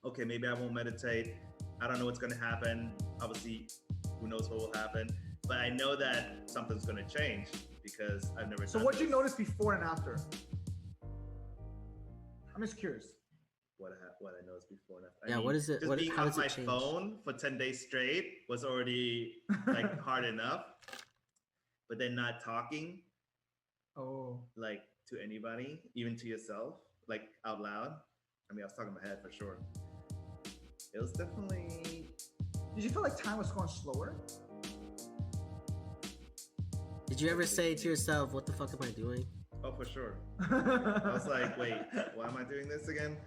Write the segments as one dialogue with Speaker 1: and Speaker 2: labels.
Speaker 1: okay, maybe I won't meditate. I don't know what's going to happen. Obviously, who knows what will happen. But I know that something's going to change because I've never
Speaker 2: So
Speaker 1: done
Speaker 2: what did
Speaker 1: this.
Speaker 2: you notice before and after? I'm just curious.
Speaker 1: What I noticed before and after.
Speaker 3: Yeah, what is it?
Speaker 1: Just being
Speaker 3: How
Speaker 1: off
Speaker 3: does it
Speaker 1: my
Speaker 3: change?
Speaker 1: phone for 10 days straight was already like hard enough. But then not talking like to anybody, even to yourself, like out loud. I mean, I was talking in my head for sure. It was definitely.
Speaker 2: Did you feel like time was going slower?
Speaker 3: Did you ever say to yourself, "What the fuck am I doing?"
Speaker 1: Oh, for sure. I was like, wait, why am I doing this again?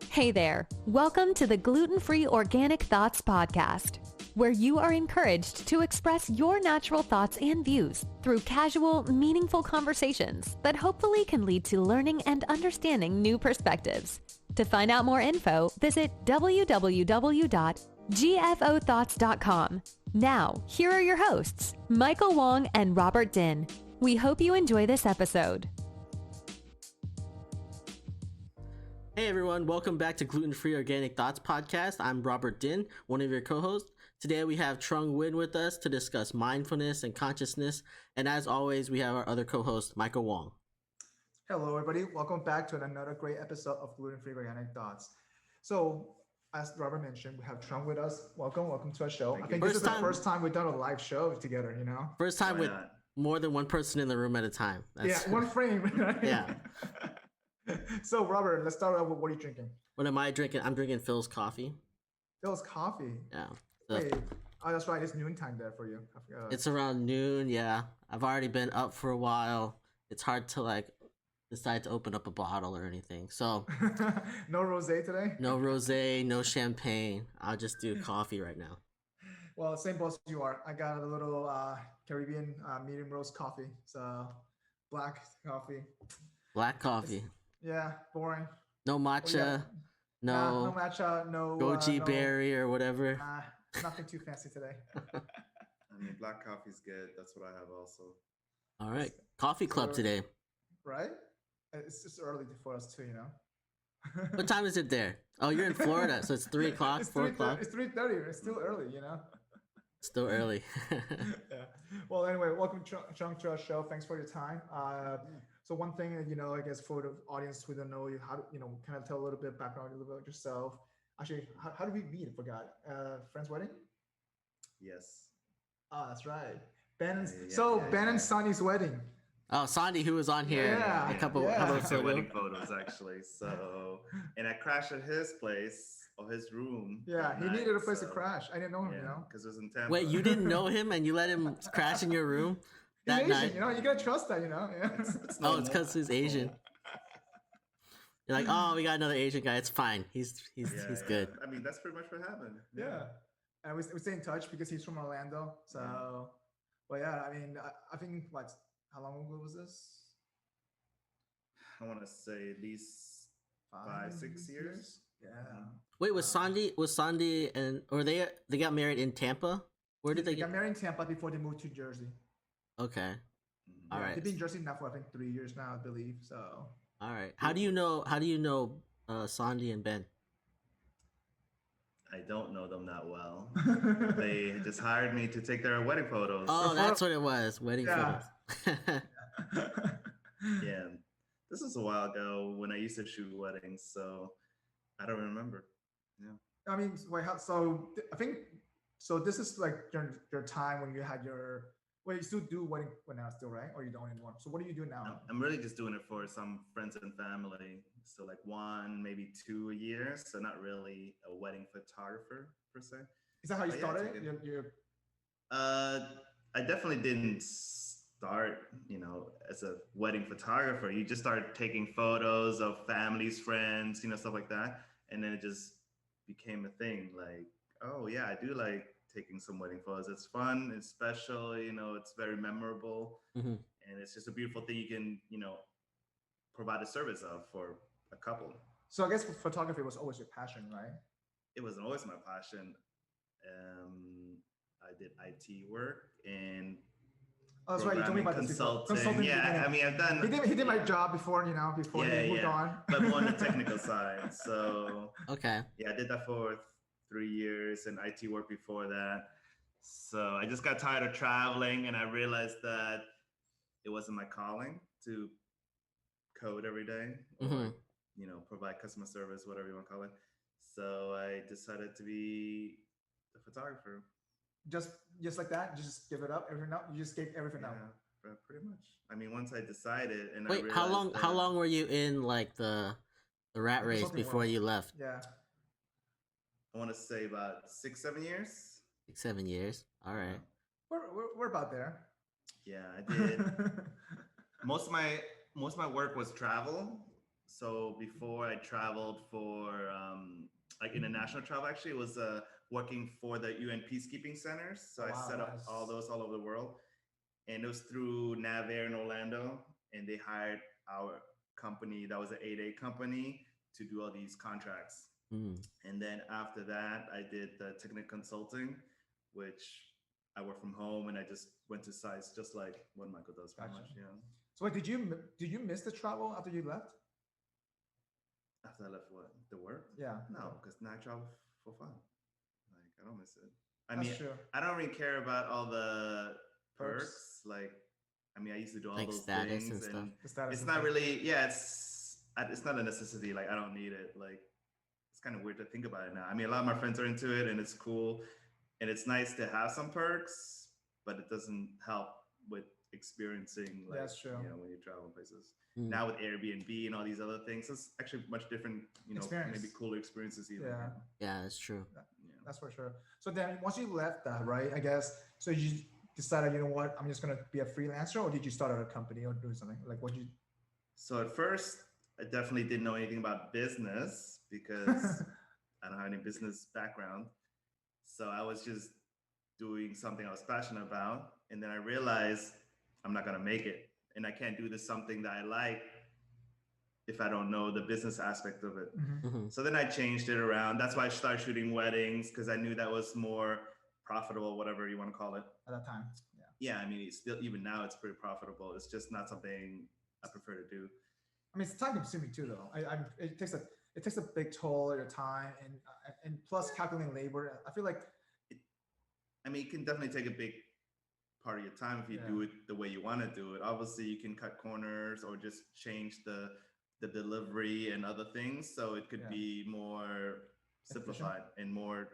Speaker 4: Hey there. Welcome to the Gluten-Free Organic Thoughts podcast, where you are encouraged to express your natural thoughts and views through casual, meaningful conversations that hopefully can lead to learning and understanding new perspectives. To find out more info, visit www.gfothoughts.com. Now, here are your hosts, Michael Wong and Robert Din. We hope you enjoy this episode.
Speaker 3: Hey everyone, welcome back to Gluten-Free Organic Thoughts podcast. I'm Robert Din, one of your co-hosts. Today we have Trung Nguyen with us to discuss mindfulness and consciousness. And as always, we have our other co-host, Michael Wong.
Speaker 2: Hello, everybody. Welcome back to another great episode of Gluten-Free Organic Thoughts. So, as Robert mentioned, we have Trung with us. Welcome to our show. I think this is the first time we've done a live show together, you know?
Speaker 3: First time with more than one person in the room at a time.
Speaker 2: Yeah, one frame. Right?
Speaker 3: Yeah.
Speaker 2: So, Robert, let's start out with what are you drinking?
Speaker 3: What am I drinking? I'm drinking Phil's coffee.
Speaker 2: Phil's coffee?
Speaker 3: Yeah.
Speaker 2: So, wait, oh, that's right. It's noontime there for you. I forgot.
Speaker 3: It's around noon, yeah. I've already been up for a while. It's hard to decide to open up a bottle or anything. So
Speaker 2: no rosé today?
Speaker 3: No rosé, no champagne. I'll just do coffee right now.
Speaker 2: Well, same boat as you are. I got a little Caribbean medium roast coffee. So black coffee.
Speaker 3: Black coffee.
Speaker 2: Yeah, boring.
Speaker 3: No matcha.
Speaker 2: No matcha. No
Speaker 3: goji berry or whatever.
Speaker 2: Nothing too fancy today.
Speaker 1: I mean, black coffee's good. That's what I have also.
Speaker 3: All right, coffee club today.
Speaker 2: Right? It's just early for us too, you know.
Speaker 3: What time is it there? Oh, you're in Florida, so it's 3 o'clock, 4 o'clock.
Speaker 2: It's 3:30. It's still early, you know.
Speaker 3: Still early.
Speaker 2: Yeah. Well, anyway, welcome Chung to our show. Thanks for your time. So one thing, you know, I guess for the audience who don't know you, how to, you know, kind of tell a little bit background, a little bit about yourself. Actually, how did we meet? I forgot. Friend's wedding?
Speaker 1: Yes.
Speaker 2: Oh, that's right. Ben and Sonny's wedding.
Speaker 3: Oh, Sandy, who was on here a couple episodes ago.
Speaker 1: Wedding photos, actually. So, and I crashed at his place or his room.
Speaker 2: Yeah, he needed a place to crash. I didn't know him, you know,
Speaker 1: because it was in Tampa.
Speaker 3: Wait, you didn't know him and you let him crash in your room that
Speaker 2: Asian,
Speaker 3: night?
Speaker 2: You know, you gotta trust that, you know. Yeah.
Speaker 1: It's
Speaker 3: because he's Asian. You're like, oh, we got another Asian guy. It's fine. He's good.
Speaker 1: I mean, that's pretty much what happened.
Speaker 2: Yeah. And we stay in touch because he's from Orlando. So, but yeah, I mean, I think how long ago was this?
Speaker 1: I want to say at least 5-6 years.
Speaker 2: Yeah.
Speaker 3: Wait, was Sandy and they got married in Tampa? Where did they
Speaker 2: got married in Tampa before they moved to Jersey?
Speaker 3: Okay. All right.
Speaker 2: They've been in Jersey now for I think 3 years now, I believe. So.
Speaker 3: All right. How do you know Sandy and Ben?
Speaker 1: I don't know them that well. They just hired me to take their wedding photos.
Speaker 3: Oh, that's what it was. Wedding photos.
Speaker 1: Yeah. This was a while ago when I used to shoot weddings, so I don't remember. Yeah.
Speaker 2: I mean, so I think this is like your time when you had your. Well, you still do wedding now, still, right? Or you don't anymore? So what do you do now?
Speaker 1: I'm really just doing it for some friends and family. So like 1, maybe 2 a year. So not really a wedding photographer per se.
Speaker 2: Is that how you started?
Speaker 1: I definitely didn't start, you know, as a wedding photographer. You just start taking photos of families, friends, you know, stuff like that. And then it just became a thing. Like, oh yeah, I do like taking some wedding photos. It's fun, it's special, you know, it's very memorable.
Speaker 3: Mm-hmm.
Speaker 1: And it's just a beautiful thing you can, you know, provide a service of for a couple.
Speaker 2: So I guess photography was always your passion, right?
Speaker 1: It wasn't always my passion. I did IT work and
Speaker 2: Oh, that's right. You told me about this before.
Speaker 1: Consulting. Yeah, I mean, I've done.
Speaker 2: He did my job before, before he moved on.
Speaker 1: But more on the technical side. So
Speaker 3: Okay.
Speaker 1: yeah, I did that for 3 years and IT work before that. So I just got tired of traveling, and I realized that it wasn't my calling to code every day or provide customer service, whatever you want to call it. So I decided to be a photographer.
Speaker 2: Just like that, you just give it up, everything up. You just gave everything up.
Speaker 1: Pretty much. I mean, once I decided, and
Speaker 3: wait, how long were you in like the rat race before you left?
Speaker 2: Yeah,
Speaker 1: I want to say about 6-7 years.
Speaker 3: 6-7 years. All right.
Speaker 2: We're about there.
Speaker 1: Yeah, I did. most of my work was travel. So before I traveled for like international travel, actually, it was working for the UN peacekeeping centers. So I set up all those all over the world, and it was through NavAir in Orlando, and they hired our company. That was an 8A company to do all these contracts. And then after that, I did the technical consulting, which I work from home, and I just went to sites just like what Michael does. Pretty much, yeah.
Speaker 2: So did you miss the travel after you left?
Speaker 1: After I left what? The work?
Speaker 2: Yeah.
Speaker 1: No, because now I travel for fun. Like, I don't miss it.
Speaker 2: That's true.
Speaker 1: I don't really care about all the perks. Like, I mean, I used to do all
Speaker 3: like
Speaker 1: those
Speaker 3: status
Speaker 1: things,
Speaker 3: and stuff.
Speaker 1: it's not really, it's not a necessity. Like, I don't need it. Like, it's kind of weird to think about it now. I mean, a lot of my friends are into it, and it's cool, and it's nice to have some perks, but it doesn't help with experiencing, like,
Speaker 2: that's true.
Speaker 1: When you travel places. Now with Airbnb and all these other things, it's actually much different, maybe cooler experiences even.
Speaker 3: Yeah, that's true.
Speaker 2: That's for sure. So then once you left that, right, I guess, so you decided, you know what, I'm just going to be a freelancer, or did you start a company or do something? Like
Speaker 1: So at first, I definitely didn't know anything about business because I don't have any business background. So I was just doing something I was passionate about. And then I realized I'm not going to make it. And I can't do this something that I like if I don't know the business aspect of it. So then I changed it around. That's why I started shooting weddings, because I knew that was more profitable, whatever you want to call it.
Speaker 2: At that time.
Speaker 1: Yeah, I mean, it's still, even now, it's pretty profitable. It's just not something I prefer to do.
Speaker 2: I mean, it's time consuming too, though. It takes a big toll of your time, and plus calculating labor. I feel like
Speaker 1: it can definitely take a big part of your time if you do it the way you want to do it. Obviously, you can cut corners or just change the delivery and other things, so it could be more simplified and more,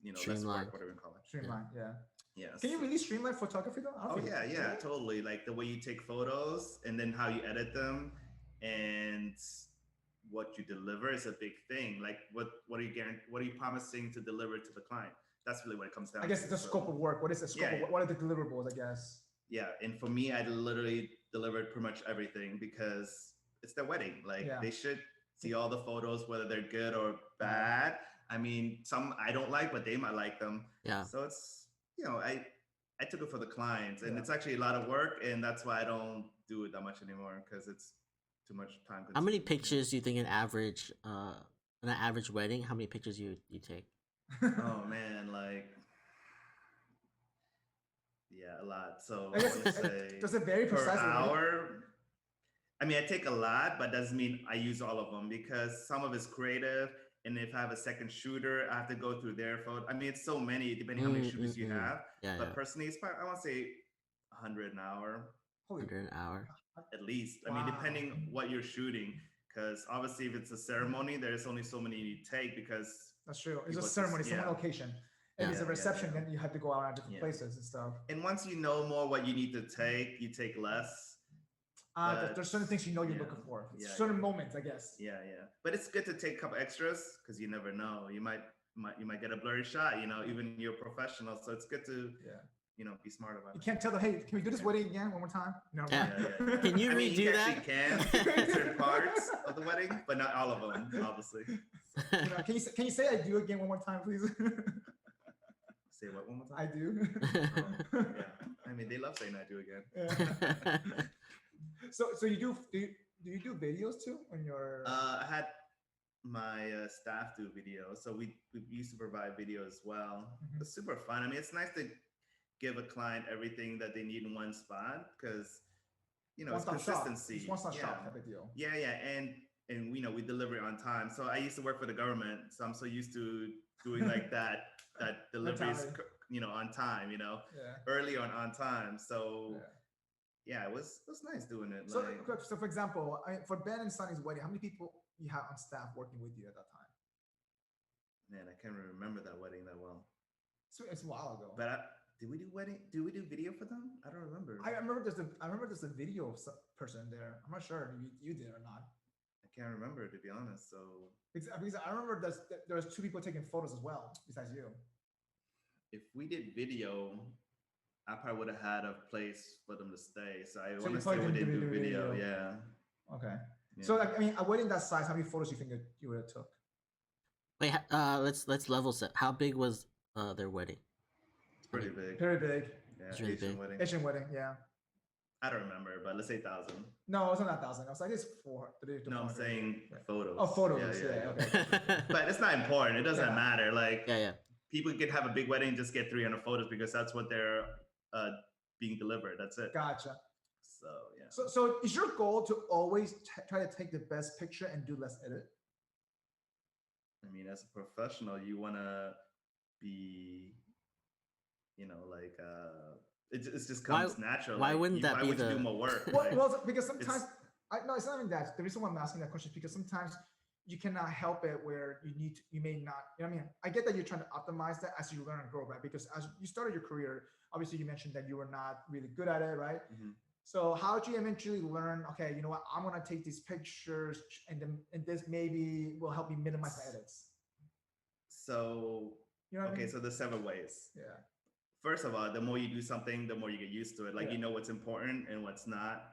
Speaker 1: less work, whatever you call it.
Speaker 2: Streamlined,
Speaker 1: yeah.
Speaker 2: Can you really streamline photography though?
Speaker 1: Oh yeah, totally. Like the way you take photos and then how you edit them and what you deliver is a big thing. Like what are you promising to deliver to the client? That's really what it comes down to.
Speaker 2: I guess the scope of work. What is the scope of what are the deliverables, I guess?
Speaker 1: Yeah, and for me, I literally delivered pretty much everything because it's their wedding. Like they should see all the photos, whether they're good or bad. I mean, some I don't like, but they might like them.
Speaker 3: Yeah.
Speaker 1: So it's, I took it for the clients, and it's actually a lot of work, and that's why I don't do it that much anymore, because it's too much time.
Speaker 3: How many pictures do you think an average wedding? How many pictures you take?
Speaker 1: Oh man, a lot. So I want to say,
Speaker 2: does it vary
Speaker 1: per hour? I mean, I take a lot, but doesn't mean I use all of them, because some of it's creative. And if I have a second shooter, I have to go through their photo. I mean, it's so many, depending how many shooters you have. But personally, it's probably, I want to say 100 an hour.
Speaker 3: 100 an hour?
Speaker 1: At least. I mean, depending what you're shooting. Because obviously, if it's a ceremony, there's only so many you take, because...
Speaker 2: That's true. It's a ceremony, it's one location. If it's a reception, then you have to go out at different places and stuff.
Speaker 1: And once you know more what you need to take, you take less.
Speaker 2: There's certain things you're looking for. Certain moments, I guess.
Speaker 1: Yeah. But it's good to take a couple extras, because you never know. You might get a blurry shot. Even you're a professional, so it's good to be smart about it.
Speaker 2: You can't tell them, hey, can we do this wedding again one more time? No.
Speaker 3: Yeah. Can you redo that?
Speaker 1: You can certain parts of the wedding, but not all of them, obviously.
Speaker 2: Can you say I do again one more time, please?
Speaker 1: Say what one more time?
Speaker 2: I do.
Speaker 1: I mean, they love saying I do again.
Speaker 2: So you do you do videos too on your?
Speaker 1: I had my staff do videos, so we used to provide video as well. It's super fun. I mean, it's nice to give a client everything that they need in one spot, because it's
Speaker 2: One-stop shop.
Speaker 1: consistency.
Speaker 2: It's one-stop
Speaker 1: yeah.
Speaker 2: shop type of deal.
Speaker 1: Yeah, and we deliver it on time. So I used to work for the government, so I'm so used to doing like that deliveries, on time, early on time. So yeah, it was nice doing it.
Speaker 2: So for example, for Ben and Sunny's wedding, how many people you had on staff working with you at that time?
Speaker 1: Man, I can't really remember that wedding that well.
Speaker 2: So it's a while ago.
Speaker 1: But did we do video for them? I don't remember.
Speaker 2: I remember there's a video of some person there. I'm not sure if you did or not.
Speaker 1: I can't remember, to be honest. So
Speaker 2: because I remember there was 2 people taking photos as well besides you.
Speaker 1: If we did video, I probably would have had a place for them to stay. So I want to say we didn't do video. Yeah.
Speaker 2: Okay. Yeah. So a wedding that size, how many photos do you think you would have took?
Speaker 3: Wait, let's level set. How big was their wedding?
Speaker 1: It's pretty big.
Speaker 2: Very big.
Speaker 1: Yeah,
Speaker 3: it's really
Speaker 1: Asian
Speaker 3: big.
Speaker 1: wedding.
Speaker 2: Asian wedding, yeah.
Speaker 1: I don't remember, but let's say 1,000.
Speaker 2: No, it wasn't 1,000. I was like, it's 400.
Speaker 1: No, I'm saying photos.
Speaker 2: Oh, photos. Yeah. Okay.
Speaker 1: But it's not important. It doesn't matter. Like, people could have a big wedding and just get 300 photos because that's what they're being delivered. That's it.
Speaker 2: Gotcha.
Speaker 1: So yeah.
Speaker 2: So is your goal to always try to take the best picture and do less edit?
Speaker 1: I mean, as a professional, you want to be, it just comes natural.
Speaker 3: Why wouldn't that be
Speaker 1: you do more work?
Speaker 2: Well, because sometimes it's not even that. The reason why I'm asking that question is because sometimes you cannot help it where you may not. I get that you're trying to optimize that as you learn and grow, right? Because as you started your career, obviously you mentioned that you were not really good at it, right? Mm-hmm. So how did you eventually learn? Okay, you know what? I'm gonna take these pictures, and this maybe will help me minimize my edits.
Speaker 1: So so there's 7 ways.
Speaker 2: Yeah.
Speaker 1: First of all, the more you do something, the more you get used to it. Like you know what's important and what's not.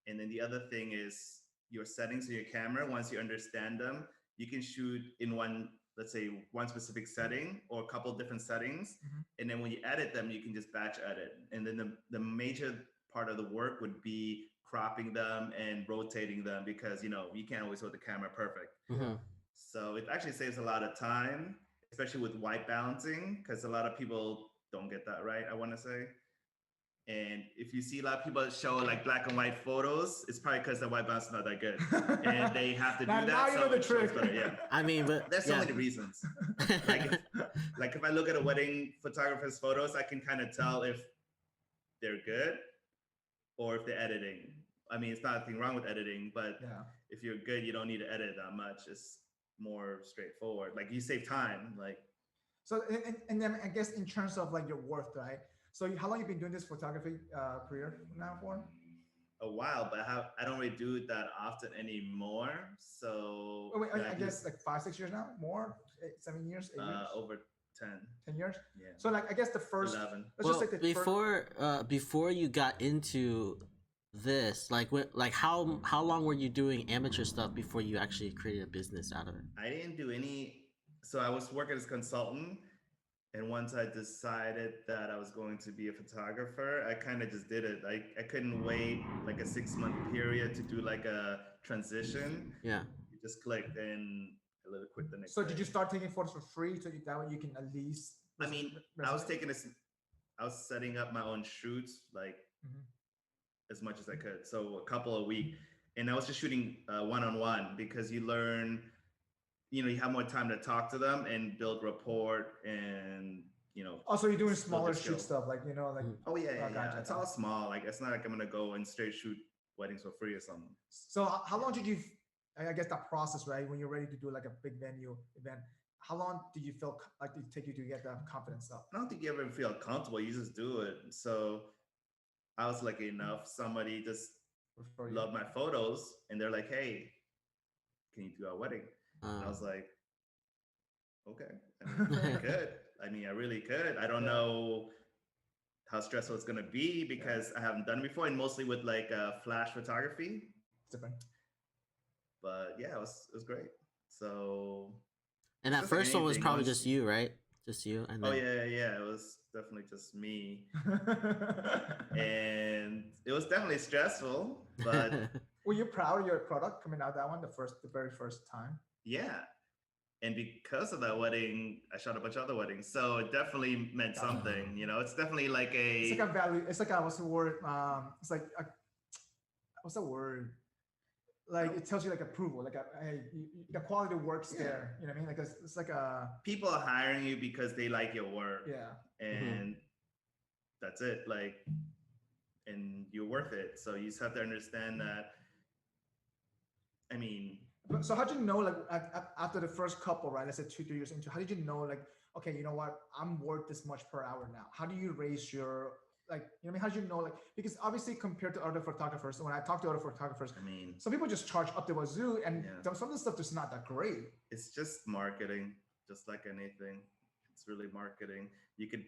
Speaker 1: And then the other thing is your settings of your camera. Once you understand them, you can shoot in one specific setting or a couple different settings. Mm-hmm. And then when you edit them, you can just batch edit. And then the major part of the work would be cropping them and rotating them because, you can't always hold the camera perfect. Mm-hmm. So it actually saves a lot of time, especially with white balancing, because a lot of people don't get that right, I want to say. And if you see a lot of people show like black and white photos, it's probably because the white balance is not that good, and they have to do that.
Speaker 2: Now you know the trick.
Speaker 1: Better, yeah.
Speaker 3: I mean, but
Speaker 1: there's so many reasons. Like if I look at a wedding photographer's photos, I can kind of tell if they're good or if they're editing. I mean, it's not nothing wrong with editing, but if you're good, you don't need to edit that much. It's more straightforward. Like you save time. Like
Speaker 2: so, and then I guess in terms of like your worth, right? So how long have you been doing this photography career now for?
Speaker 1: A while, but I don't really do it that often anymore. So
Speaker 2: I guess like 5-6 years now, more 7 years, 8 years,
Speaker 1: over 10.
Speaker 2: 10 years.
Speaker 1: Yeah.
Speaker 2: So like I guess the first
Speaker 1: 11.
Speaker 3: Before you got into this, how long were you doing amateur stuff before you actually created a business out of it?
Speaker 1: I didn't do any. So I was working as a consultant. And once I decided that I was going to be a photographer, I kind of just did it. I couldn't wait like a 6-month period to do like a transition.
Speaker 3: Yeah.
Speaker 1: You just clicked and a little quit the next
Speaker 2: So
Speaker 1: day.
Speaker 2: did you start taking photos for free so that way you can at least?
Speaker 1: I was setting up my own shoots as much as I could. So a couple a week. And I was just shooting one-on-one because you learn, you have more time to talk to them and build rapport and,
Speaker 2: Also, you're doing smaller shoot stuff
Speaker 1: Oh, yeah. Gotcha. It's all small. Like, it's not like I'm going to go and straight shoot weddings for free or something.
Speaker 2: So how long did you, I guess that process, right? When you're ready to do like a big venue event, how long did you feel like it take you to get that confidence up?
Speaker 1: I don't think you ever feel comfortable. You just do it. So I was lucky enough. Somebody just loved my photos and they're like, hey, can you do our wedding? And I was like, okay, I could. I mean, I really could. I don't know how stressful it's going to be because I haven't done it before, and mostly with like flash photography.
Speaker 2: It's different.
Speaker 1: But yeah, it was great. So.
Speaker 3: And that first one was probably just you, right? Just you. And then...
Speaker 1: Oh yeah. It was definitely just me. And it was definitely stressful, but.
Speaker 2: Were you proud of your product coming out that one, the very first time?
Speaker 1: Yeah. And because of that wedding, I shot a bunch of other weddings. So it definitely meant something, you know. It's definitely like
Speaker 2: It's like a value. It's like a, what's the word? It's like a, what's the word? Like it tells you like approval, like the quality of work's there. You know what I mean? Like it's like a
Speaker 1: people are hiring you because they like your work.
Speaker 2: Yeah.
Speaker 1: And that's it. Like, and you're worth it. So you just have to understand that. I mean,
Speaker 2: so how did you know, like after the first couple, right? Let's say 2-3 years into, how did you know, like, okay, you know what, I'm worth this much per hour now? How do you raise your, like, you know what I mean? How do you know, like, because obviously compared to other photographers, when I talk to other photographers,
Speaker 1: I mean,
Speaker 2: some people just charge up the wazoo, and some of the stuff is not that great.
Speaker 1: It's just marketing, just like anything. It's really marketing. You could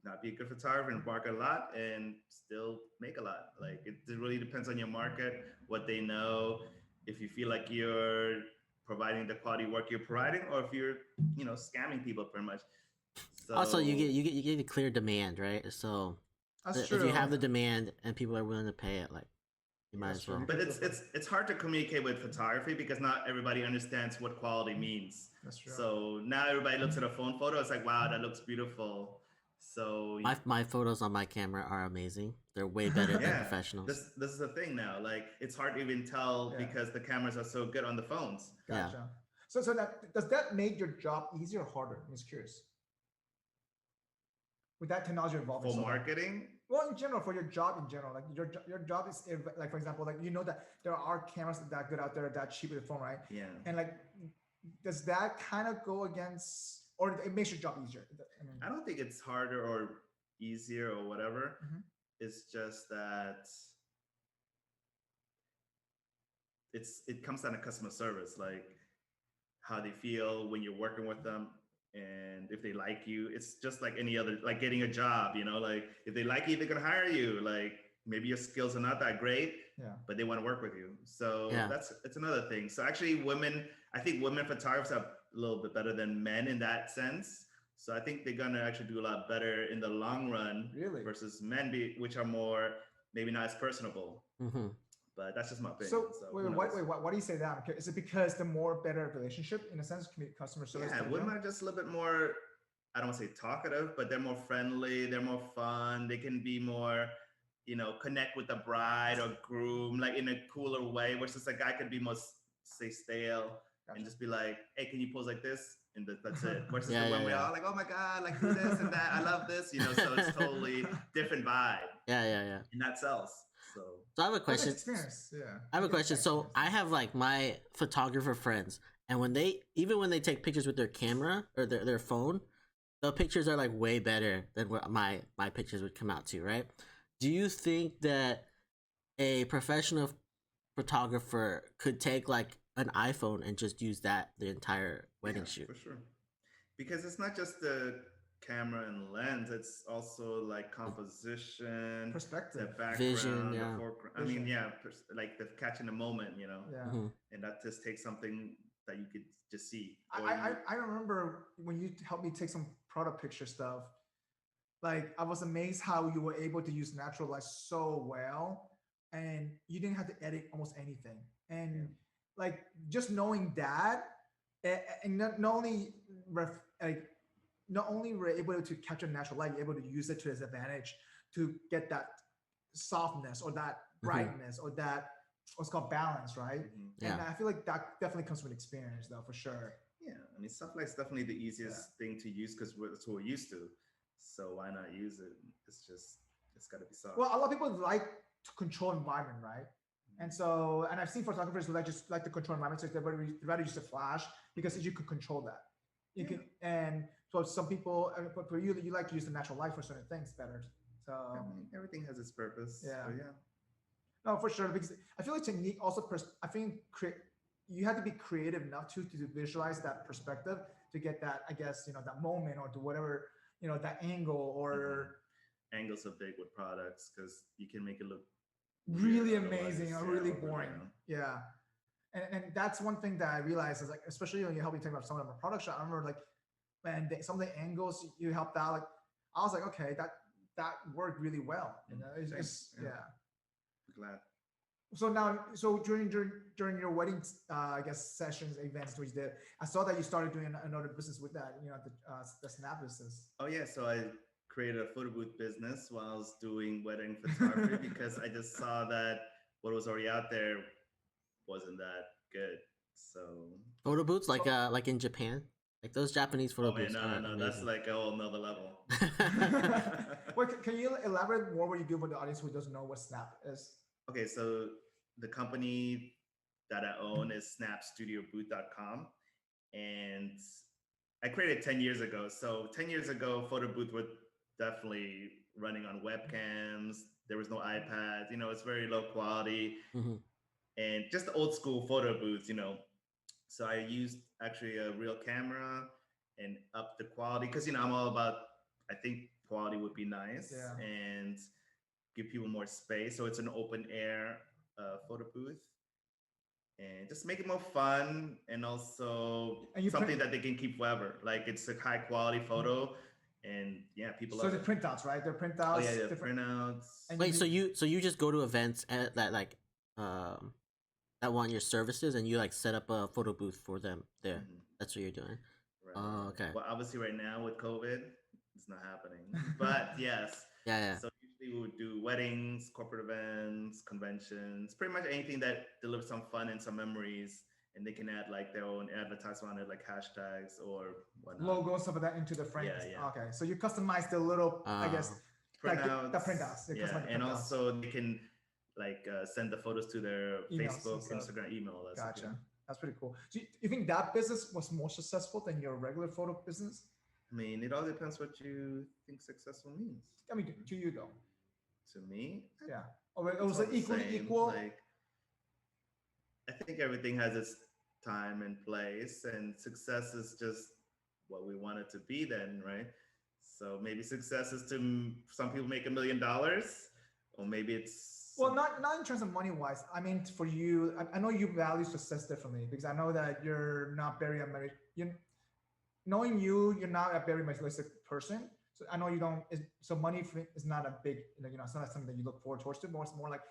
Speaker 1: not be a good photographer and market a lot and still make a lot. Like it really depends on your market, what they know. If you feel like you're providing the quality work you're providing, or if you're, you know, scamming people pretty much. So
Speaker 3: also, you get a clear demand, right? So if you have the demand and people are willing to pay it, like you might as well.
Speaker 1: But it's hard to communicate with photography because not everybody understands what quality means.
Speaker 2: That's true.
Speaker 1: So now everybody looks at a phone photo. It's like, wow, that looks beautiful. So
Speaker 3: my photos on my camera are amazing. They're way better than professionals.
Speaker 1: This is the thing now. Like it's hard to even tell because the cameras are so good on the phones.
Speaker 2: Gotcha. So that does that make your job easier or harder? I'm just curious. With that technology involved
Speaker 1: for marketing.
Speaker 2: Well, in general, for your job in general, like your job is, like, for example, like, you know that there are cameras that good out there that cheap with the phone, right?
Speaker 1: Yeah.
Speaker 2: And like, does that kind of go against, or it makes your job easier?
Speaker 1: I don't think it's harder or easier or whatever. It's just that it comes down to customer service, like how they feel when you're working with them. And if they like you, it's just like any other, like getting a job, you know, like if they like you, they're going to hire you. Like maybe your skills are not that great, but they want to work with you. So it's another thing. So actually I think women photographers are a little bit better than men in that sense. So I think they're going to actually do a lot better in the long run versus men, which are more, maybe not as personable. But that's just my opinion.
Speaker 2: So wait, why do you say that? Is it because the more better relationship, in a sense, customer service?
Speaker 1: Yeah, women are just a little bit more, I don't want to say talkative, but they're more friendly, they're more fun, they can be more, you know, connect with the bride or groom, like in a cooler way, versus a guy could be more, say, stale and just be like, hey, can you pose like this? And that's it. Versus when we're all like, oh my God, like do this and that, I love this, you know, so it's totally different vibe.
Speaker 3: Yeah.
Speaker 1: And that sells.
Speaker 3: So I have a question. I have a question. So I have like my photographer friends, and when they take pictures with their camera or their phone, the pictures are like way better than what my pictures would come out to, right? Do you think that a professional photographer could take like an iPhone and just use that the entire wedding shoot?
Speaker 1: For sure. Because it's not just the camera and lens, it's also like composition,
Speaker 2: perspective,
Speaker 1: the background,
Speaker 3: vision,
Speaker 1: the foreground. I mean, like the catching the moment, you know. And that just takes something that you could just see.
Speaker 2: I remember when you helped me take some product picture stuff, like I was amazed how you were able to use natural light so well, and you didn't have to edit almost anything. And like just knowing that, and not only were able to capture natural light, you're able to use it to its advantage to get that softness or that brightness or that what's called balance, right? And I feel like that definitely comes with experience, though, for sure.
Speaker 1: Yeah, I mean, stuff like definitely the easiest thing to use because that's what we're used to. So why not use it? It's got to be soft.
Speaker 2: Well, a lot of people like to control environment, right? And so, and I've seen photographers who just like to control environment, so they'd rather use the flash because you can control that. You can, and so some people, but for you like to use the natural light for certain things better. So
Speaker 1: I mean, everything has its purpose.
Speaker 2: Yeah.
Speaker 1: So,
Speaker 2: No, for sure. Because I feel like technique also, I think you have to be creative enough to visualize that perspective to get that, I guess, you know, that moment or to whatever, you know, that angle or.
Speaker 1: Angles are big with products because you can make it look
Speaker 2: really amazing or really boring. Yeah. And that's one thing that I realized is like, especially when you help me think about some of the product shot, I remember like, man, some of the angles you helped out, like, I was like, okay, that worked really well. You know, it's
Speaker 1: Glad.
Speaker 2: So now, so during your wedding, I guess sessions, events which you did, I saw that you started doing another business with that, the Snap business.
Speaker 1: Oh yeah, so I created a photo booth business while I was doing wedding photography because I just saw that what was already out there wasn't that good. So,
Speaker 3: Photo booths like in Japan, like those Japanese photo
Speaker 1: oh man,
Speaker 3: booths
Speaker 1: no,
Speaker 3: are
Speaker 1: no, no, that's
Speaker 3: amazing.
Speaker 1: like a whole nother level.
Speaker 2: Wait, can you elaborate more what you do for the audience who doesn't know what Snap is?
Speaker 1: Okay, so the company that I own is snapstudiobooth.com, and I created 10 years ago. So 10 years ago, photo booth were definitely running on webcams. There was no iPads, it's very low quality
Speaker 3: Hmm.
Speaker 1: and just the old school photo booths. So I used actually a real camera and up the quality because, I'm all about, I think quality would be nice
Speaker 2: Yeah.
Speaker 1: and give people more space. So it's an open air photo booth and just make it more fun and also
Speaker 2: And you
Speaker 1: something
Speaker 2: print,
Speaker 1: that they can keep forever. Like it's a high quality photo, and yeah, people
Speaker 2: so
Speaker 1: love
Speaker 2: the
Speaker 1: it.
Speaker 2: printouts, right? They're
Speaker 1: Oh
Speaker 2: printouts,
Speaker 1: yeah, yeah,
Speaker 2: different.
Speaker 1: printouts.
Speaker 2: And
Speaker 3: Wait, so you just go to events that like um that want your services, and you like set up a photo booth for them there.
Speaker 1: Mhm.
Speaker 3: That's what you're doing.
Speaker 1: Right,
Speaker 3: Oh,
Speaker 1: right.
Speaker 3: okay.
Speaker 1: Well, obviously, right now with COVID, it's not happening. But yes,
Speaker 3: Yeah, yeah.
Speaker 1: so usually we would do weddings, corporate events, conventions, pretty much anything that delivers some fun and some memories, and they can add like their own advertisement on it, like hashtags or whatnot.
Speaker 2: logo, stuff like that into the frames.
Speaker 1: Yeah, yeah.
Speaker 2: Okay, so you customize the little, I guess, like
Speaker 1: Printouts,
Speaker 2: the printouts. They
Speaker 1: yeah,
Speaker 2: customize the
Speaker 1: and
Speaker 2: printouts.
Speaker 1: also they can like send the photos to their
Speaker 2: Emails and
Speaker 1: Facebook,
Speaker 2: stuff.
Speaker 1: Instagram, email. That's okay.
Speaker 2: Gotcha. That's pretty cool. So you think that business was more successful than your regular photo business?
Speaker 1: I mean, it all depends what you think successful means.
Speaker 2: I mean, to you though.
Speaker 1: To me,
Speaker 2: Yeah. Or it
Speaker 1: it's
Speaker 2: was
Speaker 1: all
Speaker 2: it
Speaker 1: the
Speaker 2: equally
Speaker 1: same.
Speaker 2: equal?
Speaker 1: Like, I think everything has its time and place, and success is just what we want it to be. Then, right? So maybe success is to some people make $1 million, or maybe it's
Speaker 2: Well, not in terms of money wise. I mean, for you, I know you value success differently because I know that you're not very American. Knowing you're not a very materialistic person. So I know you don't. So money is not a big, it's not something that you look forward towards. It's more like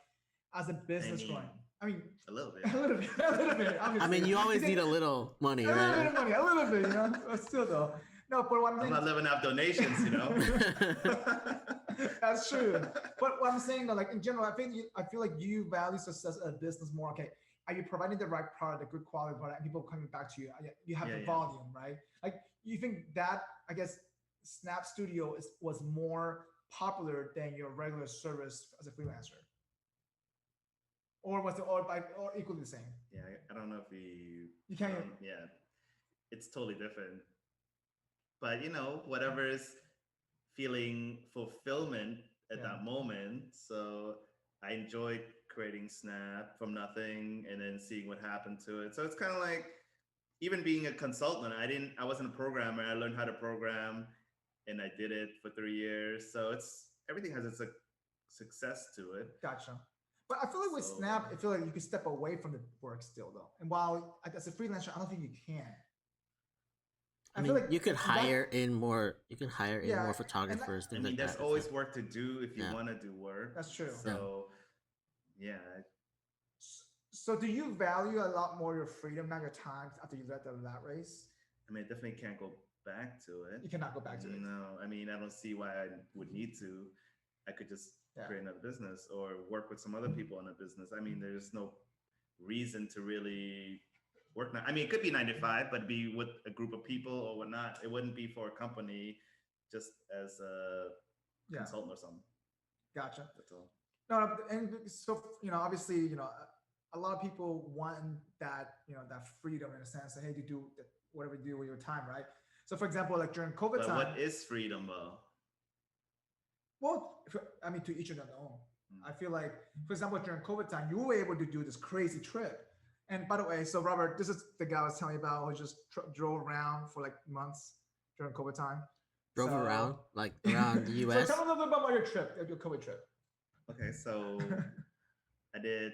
Speaker 2: as a business
Speaker 1: mean,
Speaker 2: going. I mean,
Speaker 1: a little bit.
Speaker 2: a little bit, a little bit.
Speaker 3: I
Speaker 2: Obviously.
Speaker 3: mean, you always need a little money,
Speaker 2: a little bit
Speaker 3: right?
Speaker 2: of money, a little bit, But still, though, no. But what I'm
Speaker 1: I'm
Speaker 2: saying,
Speaker 1: not living off donations.
Speaker 2: that's true. But what I'm saying, though, like in general, I feel like you value success as a business more. Okay, are you providing the right product, the good quality product, and people coming back to you? You have
Speaker 1: Yeah,
Speaker 2: the
Speaker 1: yeah.
Speaker 2: volume, right? Like you think that I guess Snap Studio was more popular than your regular service as a freelancer, or was it or equally the same?
Speaker 1: Yeah, I don't know if
Speaker 2: You can't.
Speaker 1: yeah, it's totally different. But whatever is feeling fulfillment at
Speaker 2: Yeah.
Speaker 1: that moment. So I enjoyed creating Snap from nothing and then seeing what happened to it. So it's kind of like even being a consultant. I wasn't a programmer. I learned how to program and I did it for 3 years. So everything has its success to it.
Speaker 2: Gotcha. But I feel like with Snap, I feel like you can step away from the work still, though. And while as a freelancer, I don't think you can.
Speaker 3: I mean,
Speaker 2: feel like
Speaker 3: you could hire in more. You can hire in
Speaker 2: Yeah,
Speaker 3: more photographers.
Speaker 1: I
Speaker 3: Things
Speaker 1: mean,
Speaker 3: like
Speaker 1: there's
Speaker 3: that.
Speaker 1: always
Speaker 3: It's like-
Speaker 1: work to do if you
Speaker 3: Yeah.
Speaker 1: want to do work.
Speaker 2: That's true.
Speaker 1: So, yeah.
Speaker 2: So do you value a lot more your freedom, not your time, after you led that race?
Speaker 1: I mean, I definitely can't go back to it.
Speaker 2: You cannot go back to it.
Speaker 1: No, I mean, I don't see why I would need to. I could just
Speaker 2: Yeah.
Speaker 1: create another business or work with some other people on a business. I mean, there's no reason to really work now. I mean, it could be 9 to 5, but be with a group of people or whatnot. It wouldn't be for a company, just as a consultant or something.
Speaker 2: Gotcha.
Speaker 1: That's all.
Speaker 2: No, and so obviously, a lot of people want that, that freedom in a sense. Hey, to do whatever you do with your time, right? So, for example, like during COVID
Speaker 1: But
Speaker 2: time.
Speaker 1: what is freedom, though?
Speaker 2: Well, I mean, to each of their own. I feel like, for example, during COVID time, you were able to do this crazy trip. And by the way, so Robert, this is the guy I was telling you about who just drove around for like months during COVID time.
Speaker 3: Drove around the US.
Speaker 2: So tell me a little bit about your trip, your COVID trip.
Speaker 1: Okay, so I did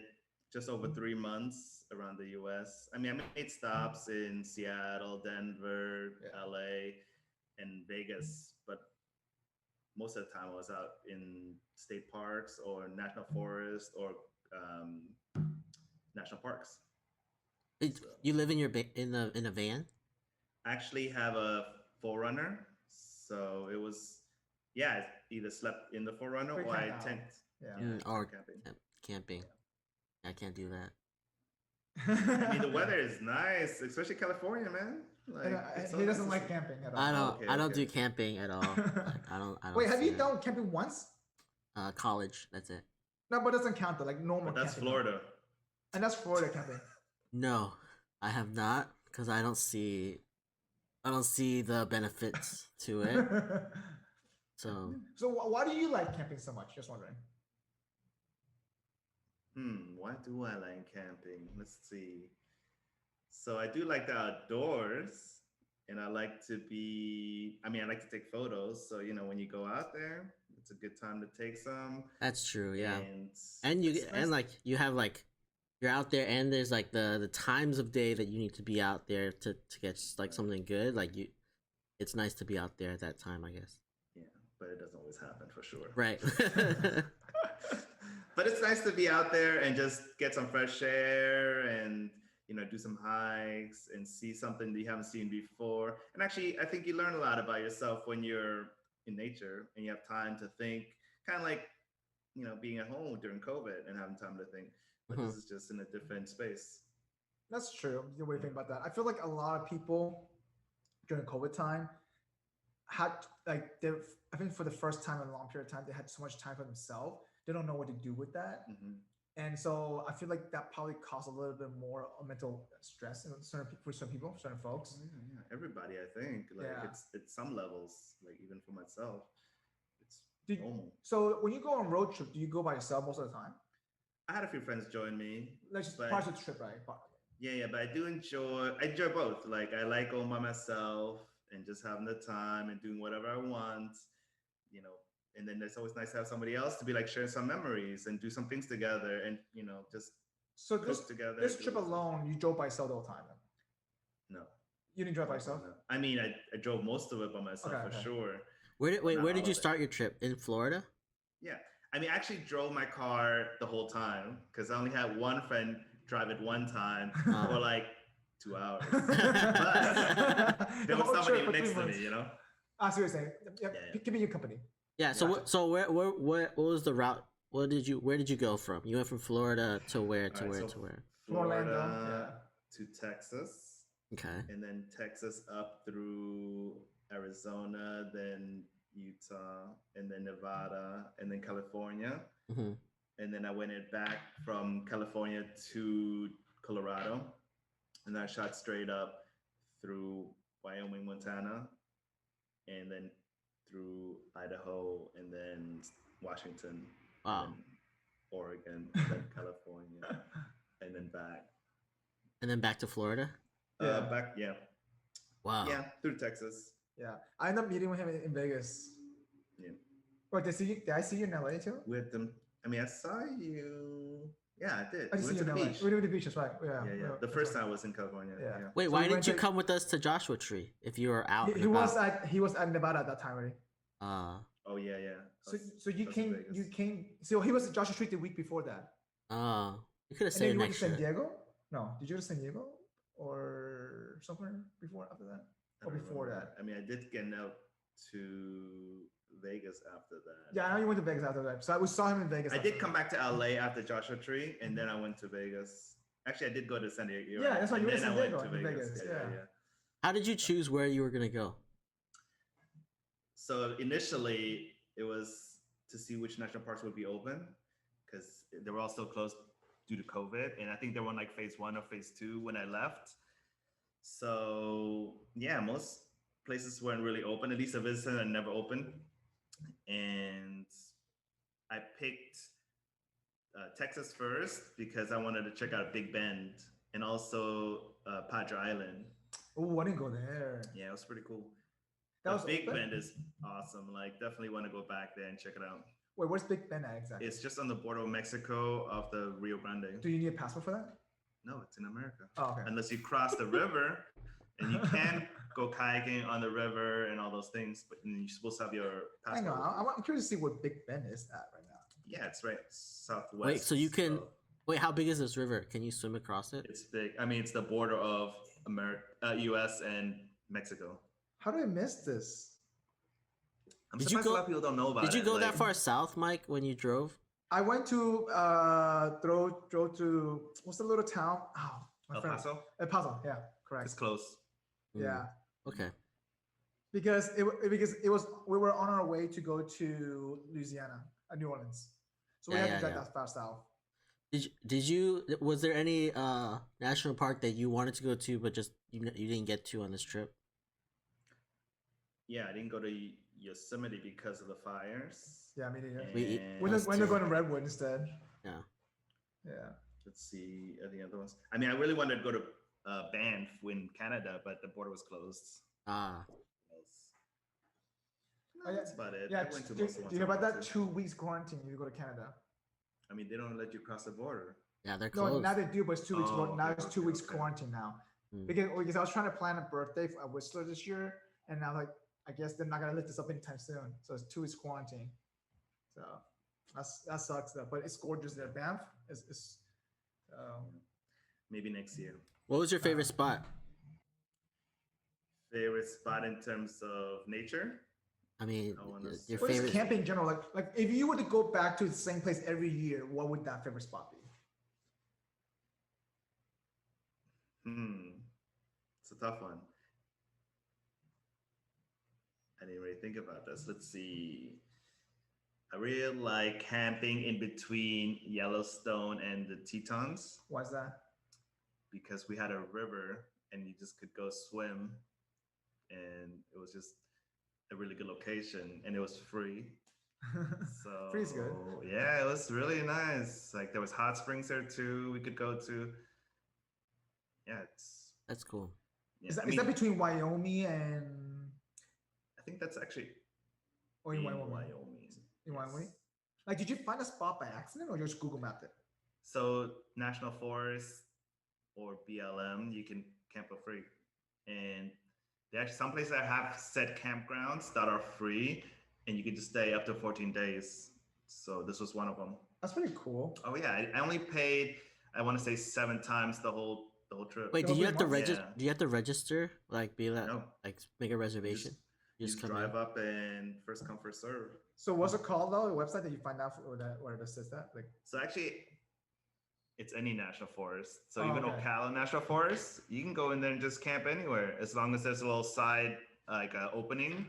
Speaker 1: just over 3 months around the US. I mean, I made stops in Seattle, Denver, LA, and Vegas, but most of the time I was out in state parks or national forest or national parks.
Speaker 3: You live in your in a van?
Speaker 1: I actually have a Forerunner, so it was I either slept in the Forerunner
Speaker 2: Or you
Speaker 1: or I
Speaker 2: camp out.
Speaker 1: tent.
Speaker 2: Yeah.
Speaker 3: Or
Speaker 1: camping.
Speaker 3: camping. I can't do that.
Speaker 1: I mean, the weather is nice, especially California, man. Like, it's so
Speaker 2: he
Speaker 1: nice
Speaker 2: doesn't
Speaker 1: to
Speaker 2: like
Speaker 1: see.
Speaker 2: camping at all.
Speaker 3: I don't
Speaker 1: Okay.
Speaker 3: do camping at all. Like, I don't
Speaker 2: Wait, have
Speaker 3: see
Speaker 2: you
Speaker 3: it.
Speaker 2: done camping once?
Speaker 3: College, that's it.
Speaker 2: No, but it doesn't count though, like normal
Speaker 1: But that's
Speaker 2: camping.
Speaker 1: Florida.
Speaker 2: And that's Florida camping.
Speaker 3: No, I have not, because I don't see the benefits to it. So
Speaker 2: why do you like camping so much? Just wondering.
Speaker 1: Why do I like camping? Let's see. So I do like the outdoors, and I like to take photos. So, when you go out there, it's a good time to take some.
Speaker 3: that's true, yeah.
Speaker 1: And
Speaker 3: You
Speaker 1: it's nice.
Speaker 3: and like you have like you're out there, and there's like the times of day that you need to be out there to get like something good. Like it's nice to be out there at that time, I guess.
Speaker 1: Yeah, but it doesn't always happen for sure.
Speaker 3: Right.
Speaker 1: But it's nice to be out there and just get some fresh air and do some hikes and see something that you haven't seen before. And actually, I think you learn a lot about yourself when you're in nature and you have time to think, kind of like being at home during COVID and having time to think. But this is just in a different space.
Speaker 2: That's true. The way you think about that, I feel like a lot of people during COVID time had I think for the first time in a long period of time, they had so much time for themselves. They don't know what to do with that. And so I feel like that probably caused a little bit more mental stress for some people, certain folks.
Speaker 1: Yeah. Everybody, I think, it's some levels, like even for myself, it's normal.
Speaker 2: So when you go on road trip, do you go by yourself most of the time?
Speaker 1: I had a few friends join me.
Speaker 2: Like just part of the trip, right?
Speaker 1: Yeah, but I enjoy both. Like I like going by myself and just having the time and doing whatever I want, and then it's always nice to have somebody else to be like sharing some memories and do some things together and just cook together.
Speaker 2: This trip alone, you drove by yourself the whole time?
Speaker 1: No.
Speaker 2: You didn't drive by yourself?
Speaker 1: No. I mean, I drove most of it by myself for sure.
Speaker 3: Where did you start your trip? In Florida?
Speaker 1: Yeah. I mean, I actually drove my car the whole time because I only had one friend drive it one time for like 2 hours. But there was somebody next to me,
Speaker 2: I see what you're saying. Give me your company.
Speaker 3: Yeah. So where what was the route? Where did you go from? You went from Florida to where? To where?
Speaker 1: Florida to Texas.
Speaker 3: Okay.
Speaker 1: And then Texas up through Arizona, then Utah, and then Nevada, and then California. And then I went back from California to Colorado, and I shot straight up through Wyoming, Montana, and then through Idaho, and then Washington,
Speaker 3: wow.
Speaker 1: and then Oregon, and then California, and then back.
Speaker 3: And then back to Florida?
Speaker 1: Back, yeah.
Speaker 3: Wow.
Speaker 1: Yeah, through Texas.
Speaker 2: Yeah, I ended up meeting with him in Vegas.
Speaker 1: Yeah.
Speaker 2: Wait, did I see you in LA too?
Speaker 1: With them, I mean, I saw you. Yeah, I did.
Speaker 2: I did see you in LA. We went to the beach, that's right. Yeah.
Speaker 1: The first time I was in California. Yeah.
Speaker 3: Wait,
Speaker 2: So
Speaker 3: why
Speaker 2: we
Speaker 3: didn't
Speaker 2: went
Speaker 3: you
Speaker 2: to-
Speaker 3: come with us to Joshua Tree if you were out?
Speaker 2: He was at Nevada at that time already.
Speaker 1: Oh yeah.
Speaker 2: So you came. So he was at Joshua Tree the week before that.
Speaker 3: You could have
Speaker 2: And then
Speaker 3: said
Speaker 2: you went to
Speaker 3: next
Speaker 2: San
Speaker 3: year.
Speaker 2: Diego? No, did you go to San Diego or somewhere after that? Or before that?
Speaker 1: I mean, I did get out to Vegas after that.
Speaker 2: Yeah, I know you went to Vegas after that. So we saw him in Vegas.
Speaker 1: I did come back to LA after Joshua Tree, and then I went to Vegas. Actually, I did go to San Diego.
Speaker 2: Yeah, that's why you went to San Diego.
Speaker 1: to Vegas. Yeah.
Speaker 3: How did you choose where you were gonna go?
Speaker 1: So initially, it was to see which national parks would be open because they were all still closed due to COVID, and I think they were on like phase 1 or phase 2 when I left. So yeah, most places weren't really open. At least the visitor had never opened, and I picked Texas first because I wanted to check out Big Bend and also Padre Island.
Speaker 2: Oh, I didn't go there.
Speaker 1: Yeah, it was pretty cool.
Speaker 2: That was
Speaker 1: Big
Speaker 2: open?
Speaker 1: Bend is awesome. Like, definitely want to go back there and check it out.
Speaker 2: Wait, where's Big Bend at exactly?
Speaker 1: It's just on the border of Mexico of the Rio Grande.
Speaker 2: Do you need a passport for that?
Speaker 1: No, it's in America.
Speaker 2: Oh, okay.
Speaker 1: Unless you cross the river, and you can go kayaking on the river and all those things, but you're supposed to have your
Speaker 2: I
Speaker 1: passport.
Speaker 2: know. I'm curious to see where Big Bend is at right now.
Speaker 1: Yeah, it's right southwest.
Speaker 3: Wait, so you can Wait, how big is this river? Can you swim across it?
Speaker 1: It's big. I mean, it's the border of America, U.S. and Mexico.
Speaker 2: How do I miss this?
Speaker 1: I'm
Speaker 3: Did you
Speaker 1: surprised
Speaker 3: go-
Speaker 1: a lot of people don't know about it.
Speaker 3: Did you go that
Speaker 1: like-
Speaker 3: far south, Mike, when you drove?
Speaker 2: I went to drove to what's the little town? Oh, my
Speaker 1: El
Speaker 2: friend.
Speaker 1: Paso?
Speaker 2: El Paso, yeah, correct.
Speaker 1: It's close.
Speaker 2: Yeah,
Speaker 3: Okay.
Speaker 2: because it was we were on our way to go to Louisiana, New Orleans, so we
Speaker 3: Yeah,
Speaker 2: had to
Speaker 3: yeah,
Speaker 2: drive
Speaker 3: yeah.
Speaker 2: that far south.
Speaker 3: Did you was there any national park that you wanted to go to but just you didn't get to on this trip?
Speaker 1: Yeah, I didn't go to Yosemite because of the fires.
Speaker 2: Yeah, I mean, yeah.
Speaker 3: We-
Speaker 2: When
Speaker 3: us
Speaker 2: they're
Speaker 3: too.
Speaker 2: going to Redwood instead.
Speaker 3: Yeah.
Speaker 2: Yeah.
Speaker 1: Let's see the other ones. I mean, I really wanted to go to Banff in Canada, but the border was closed.
Speaker 3: Ah.
Speaker 2: Oh, yeah.
Speaker 1: That's about it.
Speaker 2: Yeah.
Speaker 1: I went to
Speaker 2: Do
Speaker 1: most of the
Speaker 2: you
Speaker 1: ones
Speaker 2: hear
Speaker 1: I
Speaker 2: about that?
Speaker 1: wanted to.
Speaker 2: 2 weeks quarantine. You go to Canada.
Speaker 1: I mean, they don't let you cross the border.
Speaker 3: Yeah, they're
Speaker 2: No,
Speaker 3: closed.
Speaker 2: now they do, but it's 2 weeks.
Speaker 1: Oh,
Speaker 2: Now
Speaker 1: okay,
Speaker 2: it's 2 weeks
Speaker 1: okay.
Speaker 2: quarantine now.
Speaker 3: Hmm.
Speaker 2: Because I was trying to plan a birthday for Whistler this year, and now like I guess they're not gonna lift this up anytime soon. So it's 2 weeks quarantine. So that sucks though. But it's gorgeous there. Banff is
Speaker 1: Maybe next year.
Speaker 3: What was your favorite spot?
Speaker 1: Favorite spot in terms of nature?
Speaker 3: I mean,
Speaker 1: I wanna
Speaker 3: your
Speaker 2: what is
Speaker 3: favorite.
Speaker 2: camping in general? Like if you were to go back to the same place every year, what would that favorite spot be?
Speaker 1: It's a tough one. I didn't really think about this. Let's see. I really like camping in between Yellowstone and the Tetons
Speaker 2: Why is that?
Speaker 1: because we had a river and you just could go swim, and it was just a really good location, and it was free. So
Speaker 2: Free's good.
Speaker 1: Yeah, it was really nice. Like there was hot springs there too. We could go to. Yeah,
Speaker 3: That's cool.
Speaker 1: yeah.
Speaker 2: Is that,
Speaker 1: I
Speaker 2: is that
Speaker 1: mean,
Speaker 2: between Wyoming and
Speaker 1: I think that's actually
Speaker 2: or in
Speaker 1: in
Speaker 2: Wyoming?
Speaker 1: Wyoming.
Speaker 2: In Wyoming?
Speaker 1: Yes.
Speaker 2: Like, did you find a spot by accident or just Google mapped it?
Speaker 1: So National Forest or BLM, you can camp for free, and there are some places that have set campgrounds that are free, and you can just stay up to 14 days. So this was one of them.
Speaker 2: That's pretty cool.
Speaker 1: Oh yeah, I only paid, I want to say 7 times the whole trip.
Speaker 3: Wait, do
Speaker 2: Don't
Speaker 3: you
Speaker 2: be
Speaker 3: have to
Speaker 2: months?
Speaker 3: register?
Speaker 1: Yeah.
Speaker 3: Do you have to register? Like, be like,
Speaker 1: No.
Speaker 3: make a reservation?
Speaker 1: You just
Speaker 3: come
Speaker 1: drive
Speaker 3: in?
Speaker 1: up and first come first serve.
Speaker 2: So what's it called though? The website that you find out where it says that? Like,
Speaker 1: So actually, it's any national forest. So
Speaker 2: Oh,
Speaker 1: even
Speaker 2: okay.
Speaker 1: Ocala National Forest, you can go in there and just camp anywhere as long as there's a little side like opening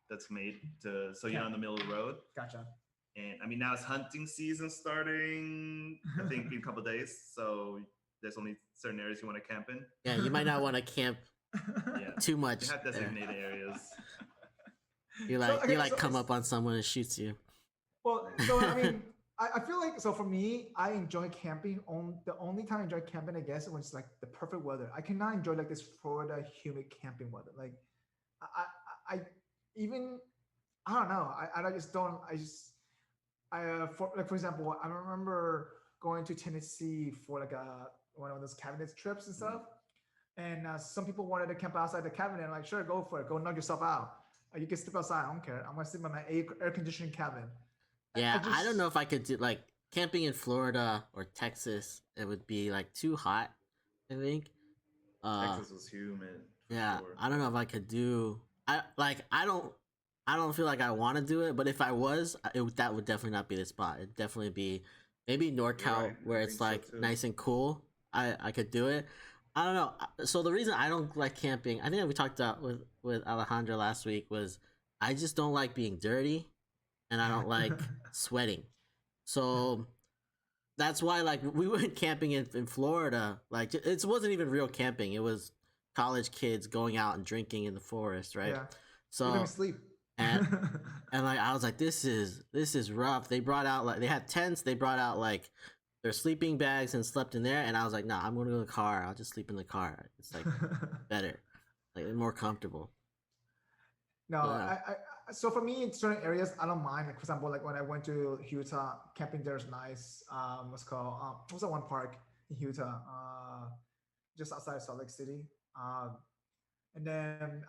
Speaker 1: that's made to so you're
Speaker 2: Yeah.
Speaker 1: on the middle of the road.
Speaker 2: gotcha.
Speaker 1: And I mean now it's hunting season starting. I think in a couple of days. So there's only certain areas you want to camp in.
Speaker 3: Yeah, you might not want to camp
Speaker 1: Yeah,
Speaker 3: too much.
Speaker 1: they have
Speaker 3: there.
Speaker 1: designated areas.
Speaker 3: You
Speaker 2: So,
Speaker 3: like
Speaker 2: okay,
Speaker 3: you like
Speaker 2: so
Speaker 3: come
Speaker 2: it's-
Speaker 3: up on someone and shoots you.
Speaker 2: Well, so I mean, I feel like so for me, I enjoy camping. The only time I enjoy camping, I guess, when it's like the perfect weather. I cannot enjoy like this Florida humid camping weather. Like, I even I don't know. I just don't. For example, I remember going to Tennessee for like one of those cabinet trips and stuff. And some people wanted to camp outside the cabin. And like, sure, go for it. Go knock yourself out. You can sleep outside. I don't care. I'm gonna sleep in my air conditioned cabin.
Speaker 3: Yeah, I don't
Speaker 2: just-
Speaker 3: know if I could do like camping in Florida or Texas. It would be like too hot. I think.
Speaker 1: Texas was humid. for
Speaker 3: Yeah,
Speaker 1: sure.
Speaker 3: I don't know if I could do. I don't feel like I want to do it. But if I was, that would definitely not be the spot. It'd definitely be maybe NorCal
Speaker 1: right,
Speaker 3: where
Speaker 1: I
Speaker 3: it's
Speaker 1: think so,
Speaker 3: like
Speaker 1: too.
Speaker 3: nice and cool. I could do it. I don't know. So the reason I don't like camping, I think we talked about with Alejandra last week, was I just don't like being dirty, and I don't like sweating. So that's why like we went camping in Florida. Like it wasn't even real camping. It was college kids going out and drinking in the forest, right?
Speaker 2: Yeah. You
Speaker 3: So
Speaker 2: let me sleep.
Speaker 3: and like I was like, this is rough. They brought out like they had tents. They brought out like their sleeping bags and slept in there. And I was like, nah, I'm gonna go to the car. I'll just sleep in the car. It's like better, like more comfortable.
Speaker 2: No,
Speaker 3: Yeah.
Speaker 2: so for me in certain areas I don't mind. Like for example, like when I went to Utah, camping there is nice. What's called what's that one park in Utah? Just outside of Salt Lake City. And then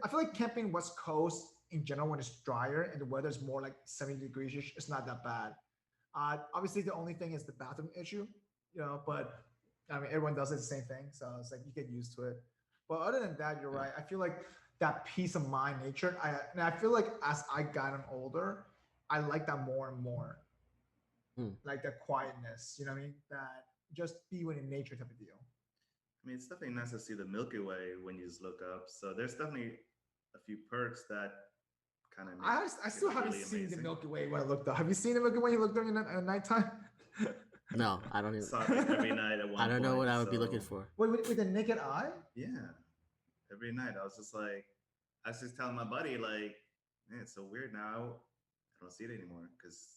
Speaker 2: I feel like camping West Coast in general when it's drier and the weather is more like 70 degrees, it's not that bad. Obviously the only thing is the bathroom issue. but I mean, everyone does it the same thing. So it's like you get used to it. But other than that, you're right. I feel like that peace of mind nature. And I feel like as I gotten older, I like that more and more. Like that quietness, you know what I mean? That just be within nature type of deal.
Speaker 1: I mean, it's definitely nice to see the Milky Way when you just look up. So there's definitely a few perks that kind of make
Speaker 2: I still haven't
Speaker 1: really
Speaker 2: seen
Speaker 1: amazing.
Speaker 2: the Milky Way when I looked up. Have you seen the Milky Way when you looked up at nighttime?
Speaker 3: No, I don't even.
Speaker 1: Saw it like every night at one
Speaker 3: I don't know
Speaker 1: point,
Speaker 3: what I would be looking for.
Speaker 2: Wait, with the naked eye?
Speaker 1: Yeah, every night I was just like, I was just telling my buddy like, man, it's so weird now. I don't see it anymore because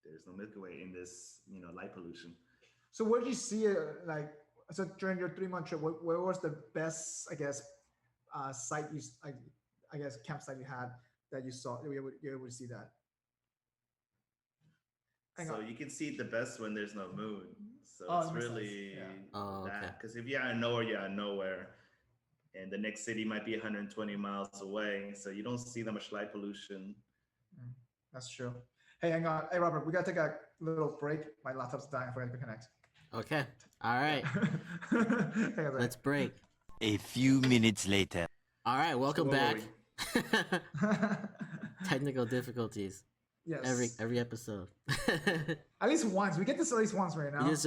Speaker 1: there's no Milky Way in this, light pollution.
Speaker 2: So where did you see it? Like, so during your 3-month trip, where was the best, I guess, site I guess campsite you had that you saw? You were able to see that.
Speaker 1: So you can see it the best when there's no moon. So it's really that. Because if you're out of nowhere, you're out of nowhere. And the next city might be 120 miles away. So you don't see that much light pollution.
Speaker 2: That's true. Hey, hang on. Hey, Robert, we got to take a little break. My laptop's dying. I forgot to connect.
Speaker 3: Okay. All right. Let's break.
Speaker 5: A few minutes later.
Speaker 3: All right. Welcome back. Technical difficulties.
Speaker 2: Yes.
Speaker 3: Every episode.
Speaker 2: At least once. We get this at least once right now.
Speaker 3: We just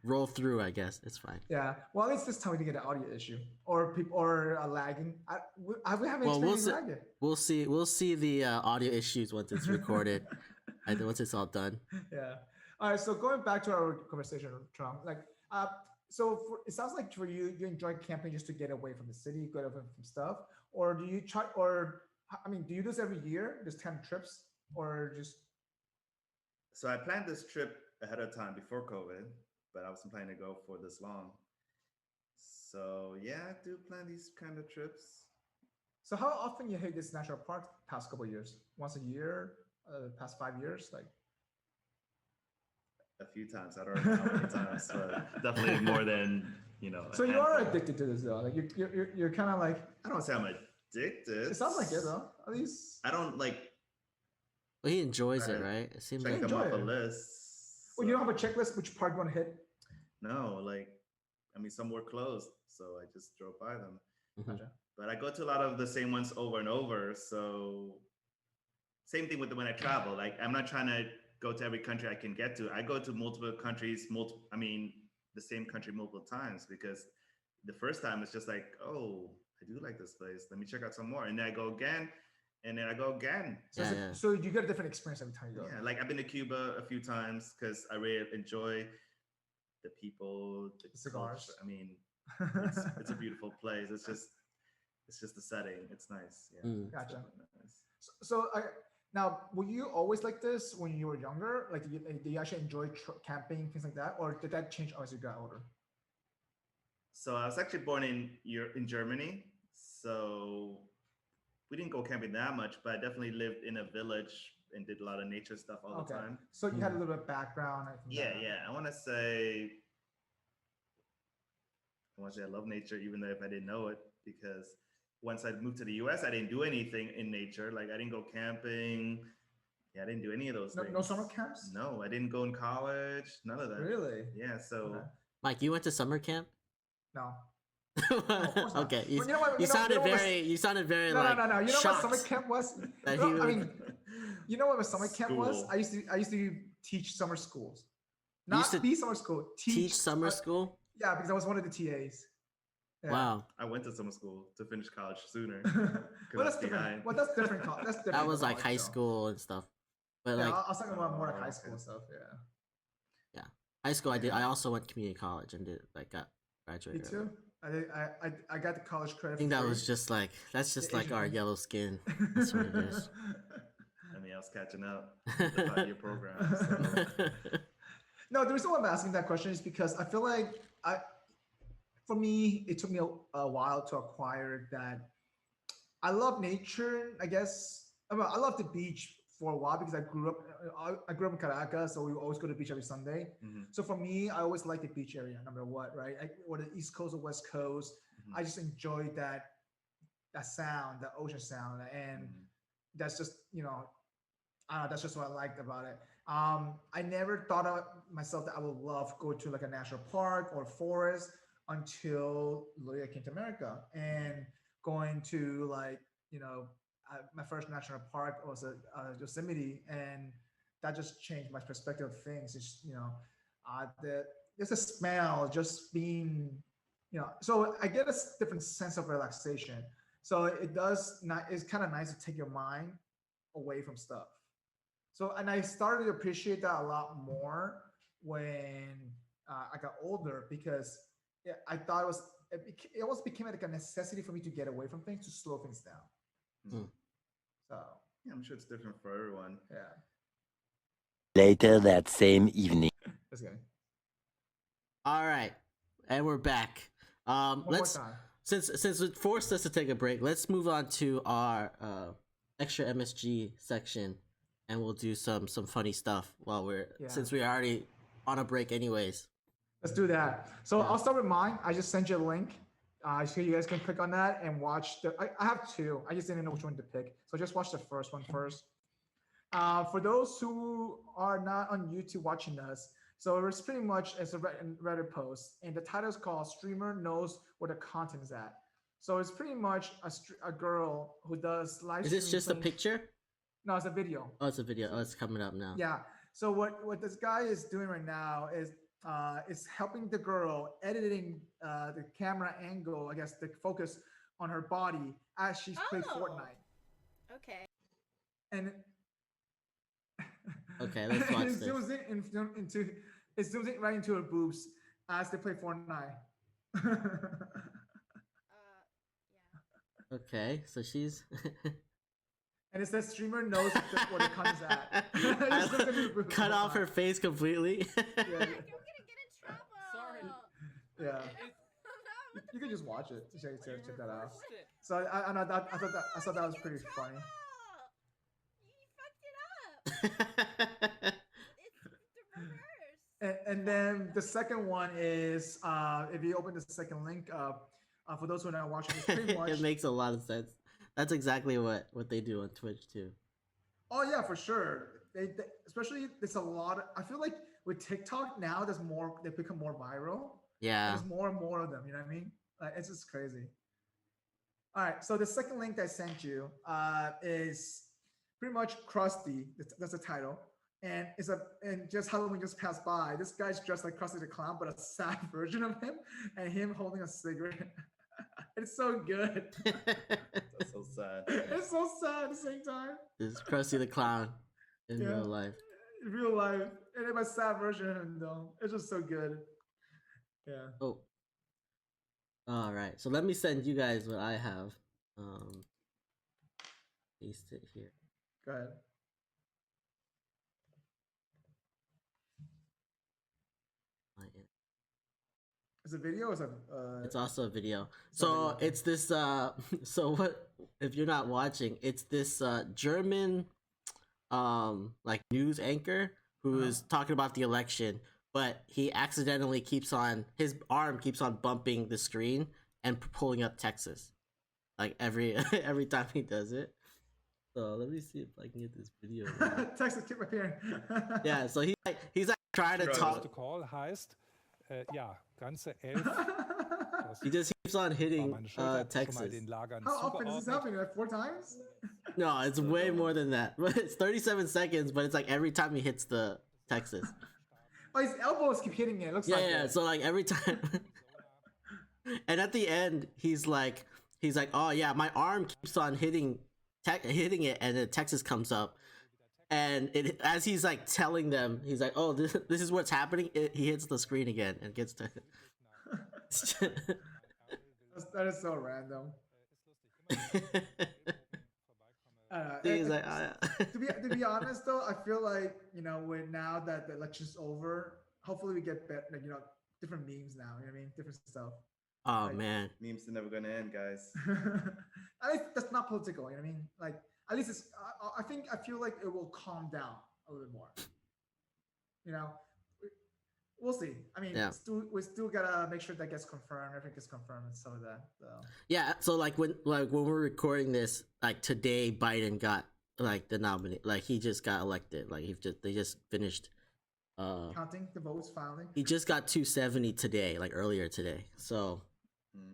Speaker 3: roll through, I guess. It's fine.
Speaker 2: Yeah. Well, at least this time we didn't get an audio issue or people or lagging. We haven't experienced lagging.
Speaker 3: We'll see. We'll see the audio issues once it's recorded. And once it's all done.
Speaker 2: Yeah. All right. So going back to our conversation, Trung, like, it sounds like for you enjoy camping just to get away from the city, get away from stuff, or do you try? Or I mean, do you do this every year? Just 10 trips, or just?
Speaker 1: So I planned this trip ahead of time before COVID, but I wasn't planning to go for this long. So yeah, I do plan these kind of trips.
Speaker 2: So how often you hit this national park past couple of years? Once a year? Past 5 years, like
Speaker 1: a few times. I don't know how many times, but definitely more than
Speaker 2: So you are addicted to this though. Like you're kind of like,
Speaker 1: I don't say I'm addicted.
Speaker 2: It sounds like it though. At least
Speaker 1: I don't like.
Speaker 3: Well, he enjoys it, right? It seems like
Speaker 1: them off a list.
Speaker 2: Well, you don't have a checklist. Which park you want to hit?
Speaker 1: No, some were closed, so I just drove by them.
Speaker 2: Gotcha.
Speaker 1: But I go to a lot of the same ones over and over, so. Same thing with when I travel. Like, I'm not trying to go to every country I can get to. I go to multiple countries, the same country multiple times because the first time it's just like, oh, I do like this place. Let me check out some more. And then I go again, and then I go again.
Speaker 2: So you get a different experience every time you go.
Speaker 1: Yeah, like I've been to Cuba a few times because I really enjoy the people, the
Speaker 2: cigars.
Speaker 1: Culture. I mean, it's a beautiful place. It's just the setting. It's nice. Yeah.
Speaker 2: Gotcha.
Speaker 1: Nice.
Speaker 2: So now, were you always like this when you were younger? Like, did you actually enjoy camping, things like that? Or did that change as you got older?
Speaker 1: So I was actually born in Germany. So we didn't go camping that much, but I definitely lived in a village and did a lot of nature stuff all the time.
Speaker 2: So you had a little bit of background.
Speaker 1: Yeah. I want to say I love nature, even though if I didn't know it, because once I moved to the US, I didn't do anything in nature. Like I didn't go camping. Yeah, I didn't do any of those things.
Speaker 2: No summer camps?
Speaker 1: No, I didn't go in college. None of that.
Speaker 2: Really?
Speaker 1: Yeah. So,
Speaker 3: Mike, you went to summer camp?
Speaker 2: No.
Speaker 3: Okay.
Speaker 2: You
Speaker 3: sounded very
Speaker 2: No. You know what summer camp was? You know what a summer camp was? I used to teach summer schools. Not be summer school.
Speaker 3: Teach summer school?
Speaker 2: Yeah, because I was one of the TAs. Yeah.
Speaker 3: Wow.
Speaker 1: I went to summer school to finish college sooner.
Speaker 2: Well, that's different. That's different.
Speaker 3: That was like high school and stuff. But
Speaker 2: I was talking about more like high school stuff.
Speaker 3: Yeah. High school, I did. I also went to community college and got graduated.
Speaker 2: Me too. I got the college credit.
Speaker 3: I think that was just like our yellow skin. That's what it is.
Speaker 1: I mean, I was catching up with the 5-year program. So.
Speaker 2: No, the reason why I'm asking that question is because I feel like for me, it took me a while to acquire that. I love nature, I guess. I love the beach for a while because I grew up in Caracas, so we would always go to the beach every Sunday.
Speaker 1: Mm-hmm.
Speaker 2: So for me, I always like the beach area, no matter what, right? Or the East Coast or West Coast.
Speaker 1: Mm-hmm.
Speaker 2: I just enjoyed that sound, the ocean sound, and that's just, that's just what I liked about it. I never thought of myself that I would love go to like a national park or forest until literally I came to America and going to like, my first national park was Yosemite, and that just changed my perspective of things. It's, there's a smell just being, so I get a different sense of relaxation. So it does not, it's kind of nice to take your mind away from stuff. So, and I started to appreciate that a lot more when I got older, because I thought it almost became like a necessity for me to get away from things, to slow things down.
Speaker 3: Hmm.
Speaker 2: So,
Speaker 1: Yeah, I'm sure it's different for everyone.
Speaker 2: yeah.
Speaker 5: Later that same evening.
Speaker 2: That's good.
Speaker 3: All right, and we're back.
Speaker 2: One more
Speaker 3: Let's
Speaker 2: time.
Speaker 3: since it forced us to take a break, let's move on to our extra MSG section, and we'll do some funny stuff while since we're already on a break anyways.
Speaker 2: Let's do that. So I'll start with mine. I just sent you a link. So you guys can click on that and watch I have two. I just didn't know which one to pick. So just watch the first one first. For those who are not on YouTube watching us, so it's pretty much it's a Reddit post, and the title is called "Streamer Knows Where the Content is At." So it's pretty much a girl who does live.
Speaker 3: Is this just a picture?
Speaker 2: No, it's a video.
Speaker 3: Oh, it's a video. Oh, it's coming up now.
Speaker 2: Yeah. So what this guy is doing right now is helping the girl editing the camera angle, I guess, the focus on her body as she's playing Fortnite.
Speaker 6: Okay.
Speaker 2: And
Speaker 3: okay, let's watch this.
Speaker 2: It zooms in right into her boobs as they play Fortnite.
Speaker 6: Yeah.
Speaker 3: Okay, so she's.
Speaker 2: And it says streamer knows where the cunt is at.
Speaker 3: Cut off her face completely.
Speaker 2: Yeah.
Speaker 6: I'm gonna get in trouble.
Speaker 7: Sorry.
Speaker 2: Yeah. You can just watch it. Check that out. So I thought that was pretty funny.
Speaker 6: You fucked it up. It's the reverse.
Speaker 2: And then the second one is if you open the second link up, for those who are not watching, it's pretty much.
Speaker 3: It makes a lot of sense. That's exactly what they do on Twitch too.
Speaker 2: Oh yeah, for sure. They especially there's a lot. I feel like with TikTok now, there's more. They become more viral.
Speaker 3: Yeah.
Speaker 2: There's more and more of them. You know what I mean? It's just crazy. All right. So the second link that I sent you is pretty much Krusty. That's the title. And just Halloween just passed by. This guy's dressed like Krusty the Clown, but a sad version of him, and him holding a cigarette. It's so good.
Speaker 1: That's so sad.
Speaker 2: It's so sad at the same time.
Speaker 3: It's Krusty the Clown in real life.
Speaker 2: In real life. And then my sad version of him though. It's just so good. Yeah.
Speaker 3: Oh. All right. So let me send you guys what I have. Paste it here.
Speaker 2: Go ahead. Is it video or is it
Speaker 3: it's also a video. So it's this so what if you're not watching, it's this German like news anchor who is talking about the election, but he accidentally his arm keeps on bumping the screen and pulling up Texas. Like every time he does it. So let me see if I can get this video.
Speaker 2: Texas keep appearing.
Speaker 3: Yeah, so he's like trying to talk.
Speaker 7: To call heißt ja, ganze 11.
Speaker 3: He just keeps on hitting Texas.
Speaker 2: How often is this happening? Like 4 times?
Speaker 3: No, it's way more than that. It's 37 seconds, but it's like every time he hits the Texas.
Speaker 2: Oh, his elbows keep hitting it. It looks like
Speaker 3: yeah. So like every time, and at the end, he's like, oh yeah, my arm keeps on hitting it, and then Texas comes up. And as he's like telling them, he's like, "Oh, this is what's happening." He hits the screen again and gets to.
Speaker 2: That is so random.
Speaker 3: He's like,
Speaker 2: to be honest though, I feel like now that the election's over, hopefully we get better, different memes now. You know what I mean? Different stuff.
Speaker 3: Oh like, man,
Speaker 1: memes are never gonna end, guys.
Speaker 2: At least that's not political. You know what I mean? Like. At least I feel like it will calm down a little bit more. We'll see. I mean, we still gotta make sure that gets confirmed. Everything gets confirmed and some of that. So.
Speaker 3: Yeah. So like when we're recording this, like today, Biden got like the nominee, like he just got elected. Like they just finished.
Speaker 2: Counting the votes finally.
Speaker 3: He just got 270 today, like earlier today. So,
Speaker 1: Mm.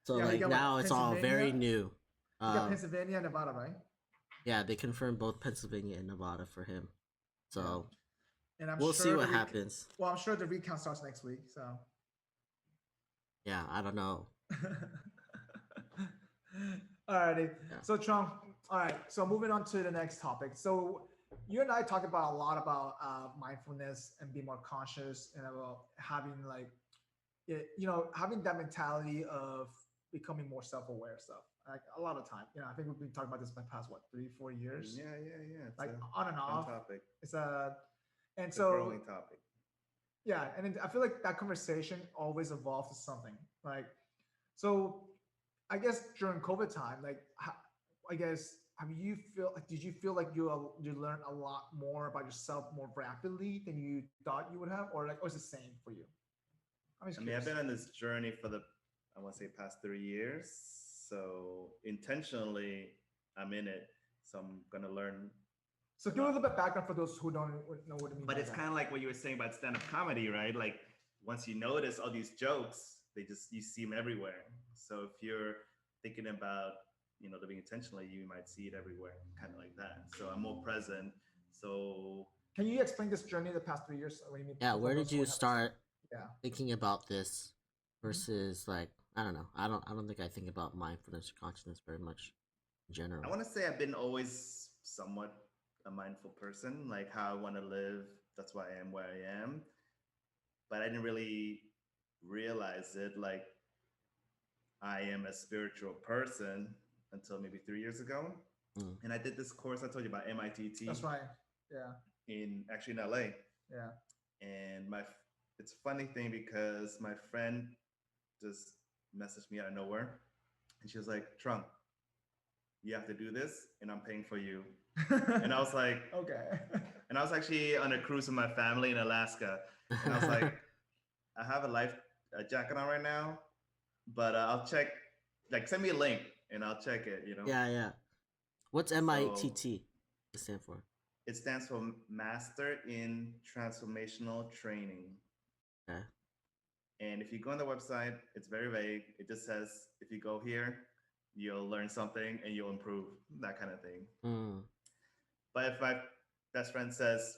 Speaker 3: so
Speaker 2: Yeah, he
Speaker 3: like
Speaker 2: got,
Speaker 3: now it's all very
Speaker 2: Pennsylvania?
Speaker 3: new.
Speaker 2: You got Pennsylvania and Nevada, right?
Speaker 3: Yeah, they confirmed both Pennsylvania and Nevada for him. So
Speaker 2: And I'm
Speaker 3: we'll
Speaker 2: sure
Speaker 3: see what happens.
Speaker 2: Well, I'm sure the recount starts next week. So
Speaker 3: Yeah, I don't know.
Speaker 2: Alrighty.
Speaker 3: Yeah.
Speaker 2: So Trung, all right. So moving on to the next topic. So you and I talked about a lot about mindfulness and being more conscious and about having like, having that mentality of becoming more self-aware stuff. Like a lot of time, I think we've been talking about this for the past 3-4 years.
Speaker 1: Yeah. It's
Speaker 2: Like
Speaker 1: a
Speaker 2: on and
Speaker 1: fun
Speaker 2: off.
Speaker 1: topic.
Speaker 2: It's a
Speaker 1: It's a growing topic.
Speaker 2: Yeah, and I feel like that conversation always evolves to something. Like, so I guess during COVID time, like, I guess did you feel like you learned a lot more about yourself more rapidly than you thought you would have, or like, was it the same for you?
Speaker 1: I mean, I've been on this journey for I want to say past 3 years. So intentionally, I'm in it. So I'm gonna learn.
Speaker 2: So give a little bit background for those who don't know what it means.
Speaker 1: But it's kind of like what you were saying about stand-up comedy, right? Like once you notice all these jokes, you see them everywhere. So if you're thinking about, living intentionally, you might see it everywhere, kind of like that. So I'm more present. So
Speaker 2: can you explain this journey the past 3 years?
Speaker 3: Yeah, where did you start
Speaker 2: Yeah.
Speaker 3: thinking about this versus like, I don't know. I don't think I think about mindfulness or consciousness very much in general.
Speaker 1: I want to say I've been always somewhat a mindful person, like how I want to live. That's why I am where I am. But I didn't really realize it. Like I am a spiritual person until maybe 3 years ago.
Speaker 3: Mm.
Speaker 1: And I did this course I told you about, MITT.
Speaker 2: That's right. Yeah.
Speaker 1: In LA.
Speaker 2: Yeah.
Speaker 1: And it's a funny thing because my friend just messaged me out of nowhere. And she was like, Trump, you have to do this and I'm paying for you. And I was like,
Speaker 2: okay.
Speaker 1: And I was actually on a cruise with my family in Alaska. And I was like, I have a life jacket on right now, but I'll check, like send me a link and I'll check it,
Speaker 3: Yeah. What's MITT stand for?
Speaker 1: It stands for Master in Transformational Training.
Speaker 3: Okay.
Speaker 1: And if you go on the website, it's very vague. It just says, if you go here, you'll learn something and you'll improve, that kind of thing.
Speaker 3: Mm.
Speaker 1: But if my best friend says,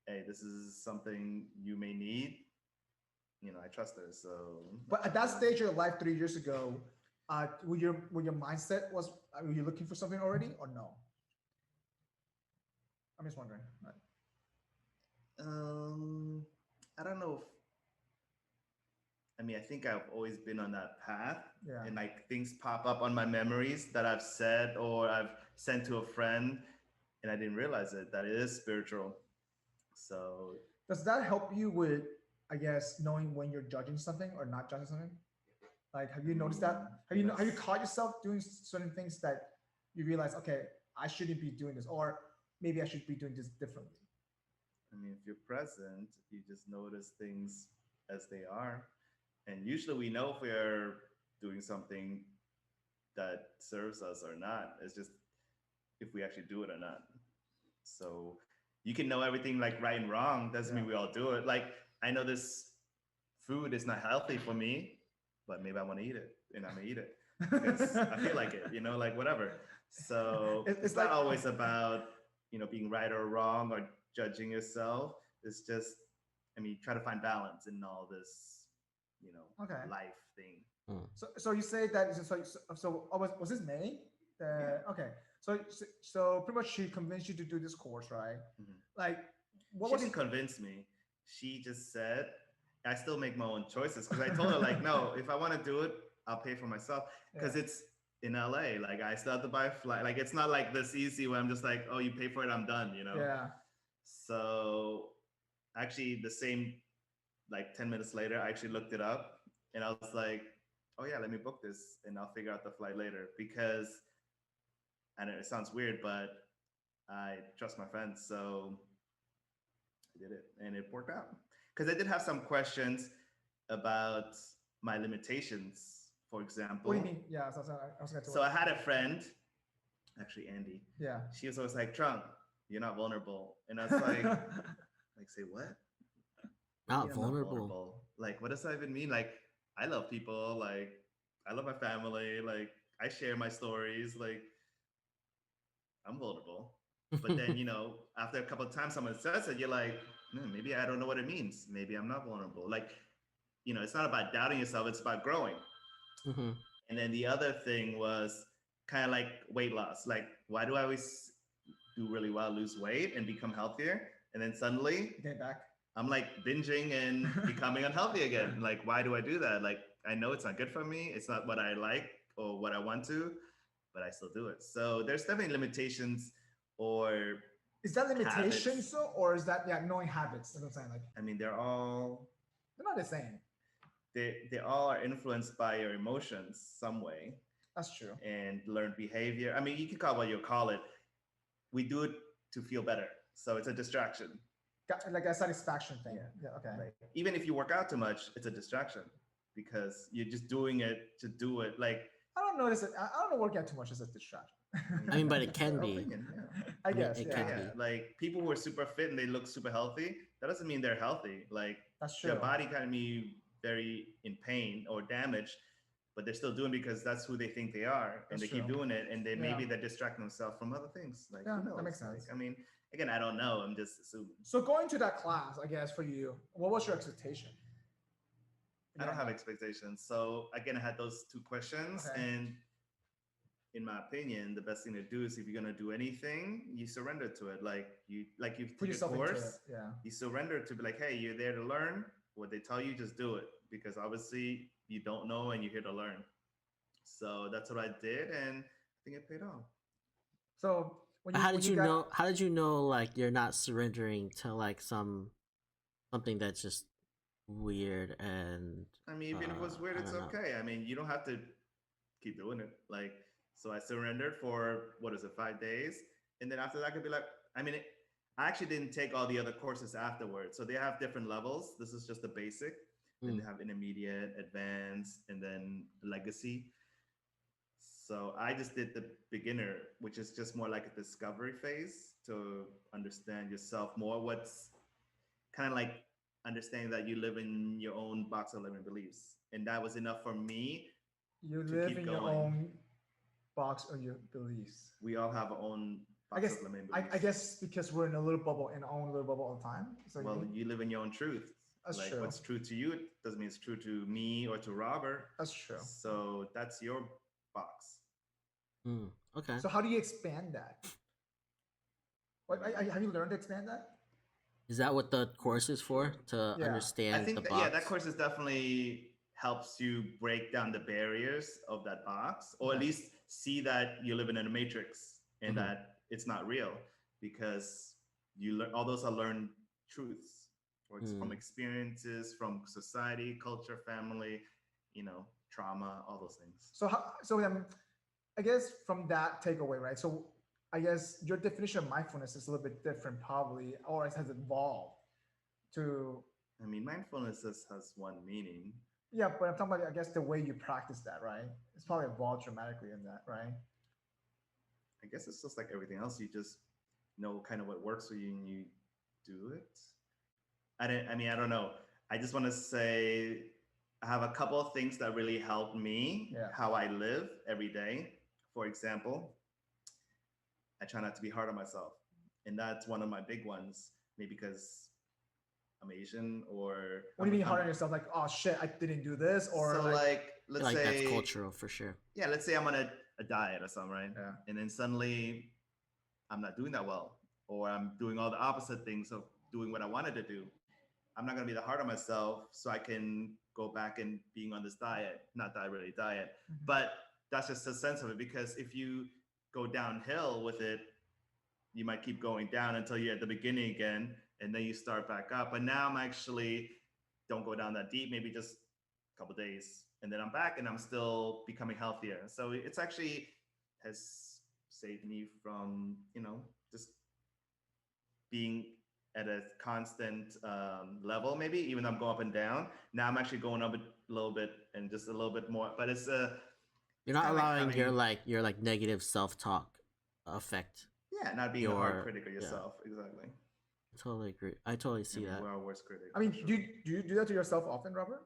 Speaker 1: hey, this is something you may need, I trust her. So,
Speaker 2: but at that stage of your life 3 years ago, were your mindset were you looking for something already or no? I'm just wondering.
Speaker 1: I don't know. I think I've always been on that path.
Speaker 2: Yeah.
Speaker 1: And like things pop up on my memories that I've said or I've sent to a friend, and I didn't realize that it is spiritual. So
Speaker 2: does that help you with, I guess, knowing when you're judging something or not judging something? Like, have you noticed that? Have you caught yourself doing certain things that you realize, okay, I shouldn't be doing this, or maybe I should be doing this differently?
Speaker 1: If you're present, you just notice things as they are. And usually we know if we're doing something that serves us or not. It's just if we actually do it or not. So you can know everything like right and wrong. Doesn't mean we all do it. Like I know this food is not healthy for me, but maybe I want to eat it and I'm gonna eat it because I feel like it, like whatever. So it's not always about, being right or wrong or judging yourself. It's just, try to find balance in all this, life thing.
Speaker 2: So you say that, so was this May?
Speaker 1: Yeah.
Speaker 2: Okay. So pretty much she convinced you to do this course, right?
Speaker 1: Mm-hmm.
Speaker 2: Like,
Speaker 1: she didn't convince me. She just said, I still make my own choices. Because I told her, like, no, if I want to do it, I'll pay for myself. Because it's in LA. Like, I still have to buy a flight. Like, it's not like this easy where I'm just like, oh, you pay for it, I'm done,
Speaker 2: Yeah.
Speaker 1: So actually the same, like 10 minutes later, I actually looked it up and I was like, oh yeah, let me book this and I'll figure out the flight later. Because, I know it sounds weird, but I trust my friends. So I did it and it worked out. Because I did have some questions about my limitations, for example.
Speaker 2: What do you mean? Yeah,
Speaker 1: So I had a friend actually Andy.
Speaker 2: Yeah.
Speaker 1: She was always like, Trung, you're not vulnerable. And I was like, say what?
Speaker 3: Not
Speaker 1: Yeah, I'm
Speaker 3: vulnerable.
Speaker 1: Like, what does that even mean? Like, I love people. Like, I love my family. Like, I share my stories. Like, I'm vulnerable. But then, after a couple of times someone says it, you're like, maybe I don't know what it means. Maybe I'm not vulnerable. Like, it's not about doubting yourself. It's about growing.
Speaker 3: Mm-hmm.
Speaker 1: And then the other thing was kind of like weight loss. Like, why do I always do really well, lose weight and become healthier? And then suddenly
Speaker 2: Get back.
Speaker 1: I'm like binging and becoming unhealthy again. Like, why do I do that? Like, I know it's not good for me. It's not what I like or what I want to, but I still do it. So there's definitely limitations or
Speaker 2: is that limitations
Speaker 1: habits.
Speaker 2: so, or is that knowing habits? That's what I'm saying. Like,
Speaker 1: I mean, they're
Speaker 2: not the same.
Speaker 1: They all are influenced by your emotions some way.
Speaker 2: That's true.
Speaker 1: And learned behavior. I mean, you can call it what you call it. We do it to feel better. So it's a distraction.
Speaker 2: Like a satisfaction thing. Yeah. Okay.
Speaker 1: Like, even if you work out too much, it's a distraction because you're just doing it to do it. Like,
Speaker 2: I don't notice it. I don't know working out too much is a distraction.
Speaker 3: I mean, but it can be.
Speaker 1: Opinion,
Speaker 2: I guess.
Speaker 3: It
Speaker 2: Yeah.
Speaker 3: can be.
Speaker 1: Like, people who are super fit and they look super healthy, that doesn't mean they're healthy. Like,
Speaker 2: that's true.
Speaker 1: Their body can be very in pain or damaged, but they're still doing it because that's who they think they are, and they keep doing it, and maybe they're distracting themselves from other things. Like, who knows?
Speaker 2: That makes sense.
Speaker 1: Like, I mean, again, I don't know. I'm just assuming.
Speaker 2: So going to that class, I guess for you, what was your expectation?
Speaker 1: I don't have expectations. So again, I had those two questions, and in my opinion, the best thing to do is if you're gonna do anything, you surrender to it. Like you
Speaker 2: put yourself
Speaker 1: a course,
Speaker 2: into it. Yeah.
Speaker 1: You surrender to be like, hey, you're there to learn. What they tell you, just do it, because obviously you don't know and you're here to learn. So that's what I did, and I think it paid off.
Speaker 2: So
Speaker 3: how did you know? How did you know like you're not surrendering to like something that's just weird? And
Speaker 1: I mean, even if it was weird, it's okay. I mean, you don't have to keep doing it. Like, so I surrendered for 5 days, and then after that, I could be like, I mean, I actually didn't take all the other courses afterwards. So they have different levels. This is just the basic. Then they have intermediate, advanced, and then legacy. So I just did the beginner, which is just more like a discovery phase to understand yourself more. What's kind of like understanding that you live in your own box of limiting beliefs. And that was enough for me.
Speaker 2: You live in your own box of your beliefs.
Speaker 1: We all have our own box of limiting beliefs.
Speaker 2: I guess because we're in a little bubble, in our own little bubble all the time. So
Speaker 1: you live in your own truth.
Speaker 2: That's true.
Speaker 1: What's true to you doesn't mean it's true to me or to Robert.
Speaker 2: That's true.
Speaker 1: So that's your box.
Speaker 3: Okay.
Speaker 2: So how do you expand that? Have you learned to expand that?
Speaker 3: Is that what the course is for? To understand
Speaker 1: I think
Speaker 3: the box?
Speaker 1: that course is definitely helps you break down the barriers of that box, or at least see that you're living in a matrix and that it's not real, because you learn all those are learned truths from experiences, from society, culture, family, trauma, all those things.
Speaker 2: So I guess from that takeaway, right? So I guess your definition of mindfulness is a little bit different, probably, or it has evolved to.
Speaker 1: I mean, mindfulness has one meaning.
Speaker 2: Yeah, but I'm talking about, I guess, the way you practice that, right? It's probably evolved dramatically in that, right?
Speaker 1: I guess it's just like everything else. You just know kind of what works for you and you do it. I don't know. I just want to say I have a couple of things that really helped me, how I live every day. For example, I try not to be hard on myself. And that's one of my big ones, maybe because I'm Asian or...
Speaker 2: What do you mean hard on yourself? Like, oh shit, I didn't do this? Or
Speaker 1: so let's say...
Speaker 3: that's cultural for sure.
Speaker 1: Yeah, let's say I'm on a diet or something, right?
Speaker 2: Yeah.
Speaker 1: And then suddenly I'm not doing that well. Or I'm doing all the opposite things of doing what I wanted to do. I'm not going to be that hard on myself so I can go back and being on this diet. Not that I really diet, but that's just a sense of it. Because if you go downhill with it, you might keep going down until you're at the beginning again, and then you start back up. But now I'm actually don't go down that deep, maybe just a couple days, and then I'm back and I'm still becoming healthier. So it's actually has saved me from, just being at a constant level, maybe even though I'm going up and down. Now I'm actually going up a little bit and just a little bit more, but it's
Speaker 3: you're not allowing your negative self-talk affect
Speaker 1: Yeah, not being a hard
Speaker 3: your
Speaker 1: critic of yourself. Exactly.
Speaker 3: Totally agree. I totally see that.
Speaker 1: We're our worst critic.
Speaker 2: I mean,
Speaker 1: for
Speaker 2: do
Speaker 1: sure.
Speaker 2: you do that to yourself often, Robert?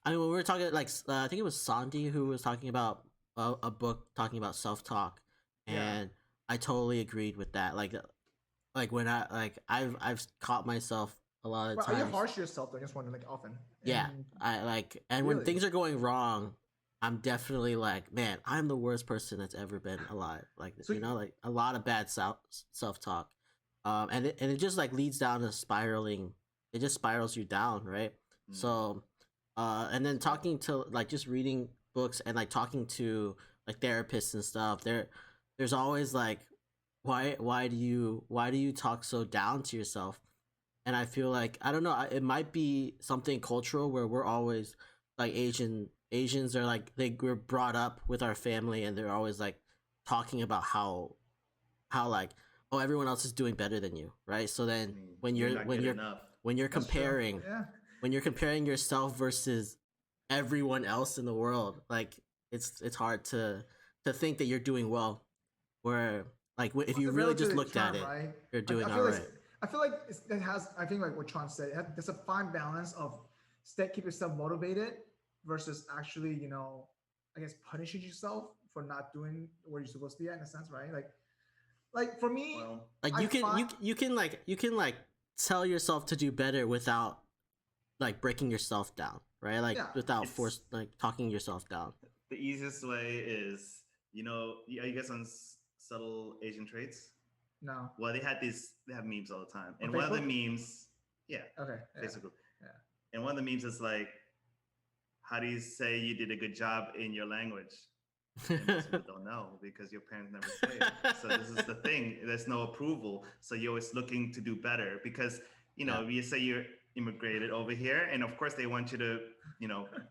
Speaker 3: I mean, when we were talking, like, I think it was Sandy who was talking about a book talking about self talk,
Speaker 2: Yeah.
Speaker 3: and I totally agreed with that. Like when I've caught myself a lot of
Speaker 2: Well, are you
Speaker 3: times.
Speaker 2: harsh to yourself though? I just wondering, like often.
Speaker 3: Yeah,
Speaker 2: And
Speaker 3: and when
Speaker 2: Really?
Speaker 3: things are going wrong, I'm definitely like, man, I'm the worst person that's ever been alive. Like,
Speaker 2: So
Speaker 3: like a lot of bad self talk, and it just like leads down to spiraling. It just spirals you down, right?
Speaker 1: Mm.
Speaker 3: So, and then talking to like just reading books and like talking to like therapists and stuff. There's always like, why do you talk so down to yourself? And I feel like, I don't know, it might be something cultural where we're always like Asians are like, we're brought up with our family and they're always like talking about how like, oh, everyone else is doing better than you, right? So then
Speaker 1: I mean,
Speaker 3: when
Speaker 1: you're
Speaker 3: you're
Speaker 1: not
Speaker 3: when
Speaker 1: good
Speaker 3: you're
Speaker 1: enough.
Speaker 3: when you're
Speaker 2: That's true.
Speaker 3: comparing
Speaker 2: Yeah.
Speaker 3: when you're comparing yourself versus everyone else in the world, like it's hard to think that you're doing well, where like if
Speaker 2: It's
Speaker 3: you
Speaker 2: a
Speaker 3: really just
Speaker 2: relative
Speaker 3: looked at
Speaker 2: term,
Speaker 3: it,
Speaker 2: right?
Speaker 3: you're doing
Speaker 2: I
Speaker 3: all
Speaker 2: feel
Speaker 3: right.
Speaker 2: I feel like it has. I think like what Tron said, there's a fine balance of keep yourself motivated versus actually, I guess punishing yourself for not doing where you're supposed to be at, in a sense, right? Like for me,
Speaker 1: Well,
Speaker 3: Like
Speaker 2: I
Speaker 3: you can
Speaker 2: find,
Speaker 3: you can like tell yourself to do better without like breaking yourself down, right? Like
Speaker 2: Yeah.
Speaker 3: without
Speaker 1: It's-
Speaker 3: like talking yourself down.
Speaker 1: the easiest way is, are you guys on subtle Asian traits?
Speaker 2: no.
Speaker 1: Well, they have memes all the time,
Speaker 2: On
Speaker 1: and one of the
Speaker 2: Facebook?
Speaker 1: memes, yeah,
Speaker 2: Okay. Yeah.
Speaker 1: Facebook group,
Speaker 2: Yeah.
Speaker 1: and one of the memes is like, how do you say you did a good job in your language? And most people don't know because your parents never say it. So this is the thing. There's no approval. So you're always looking to do better because, you say you're immigrated over here, and of course they want you to,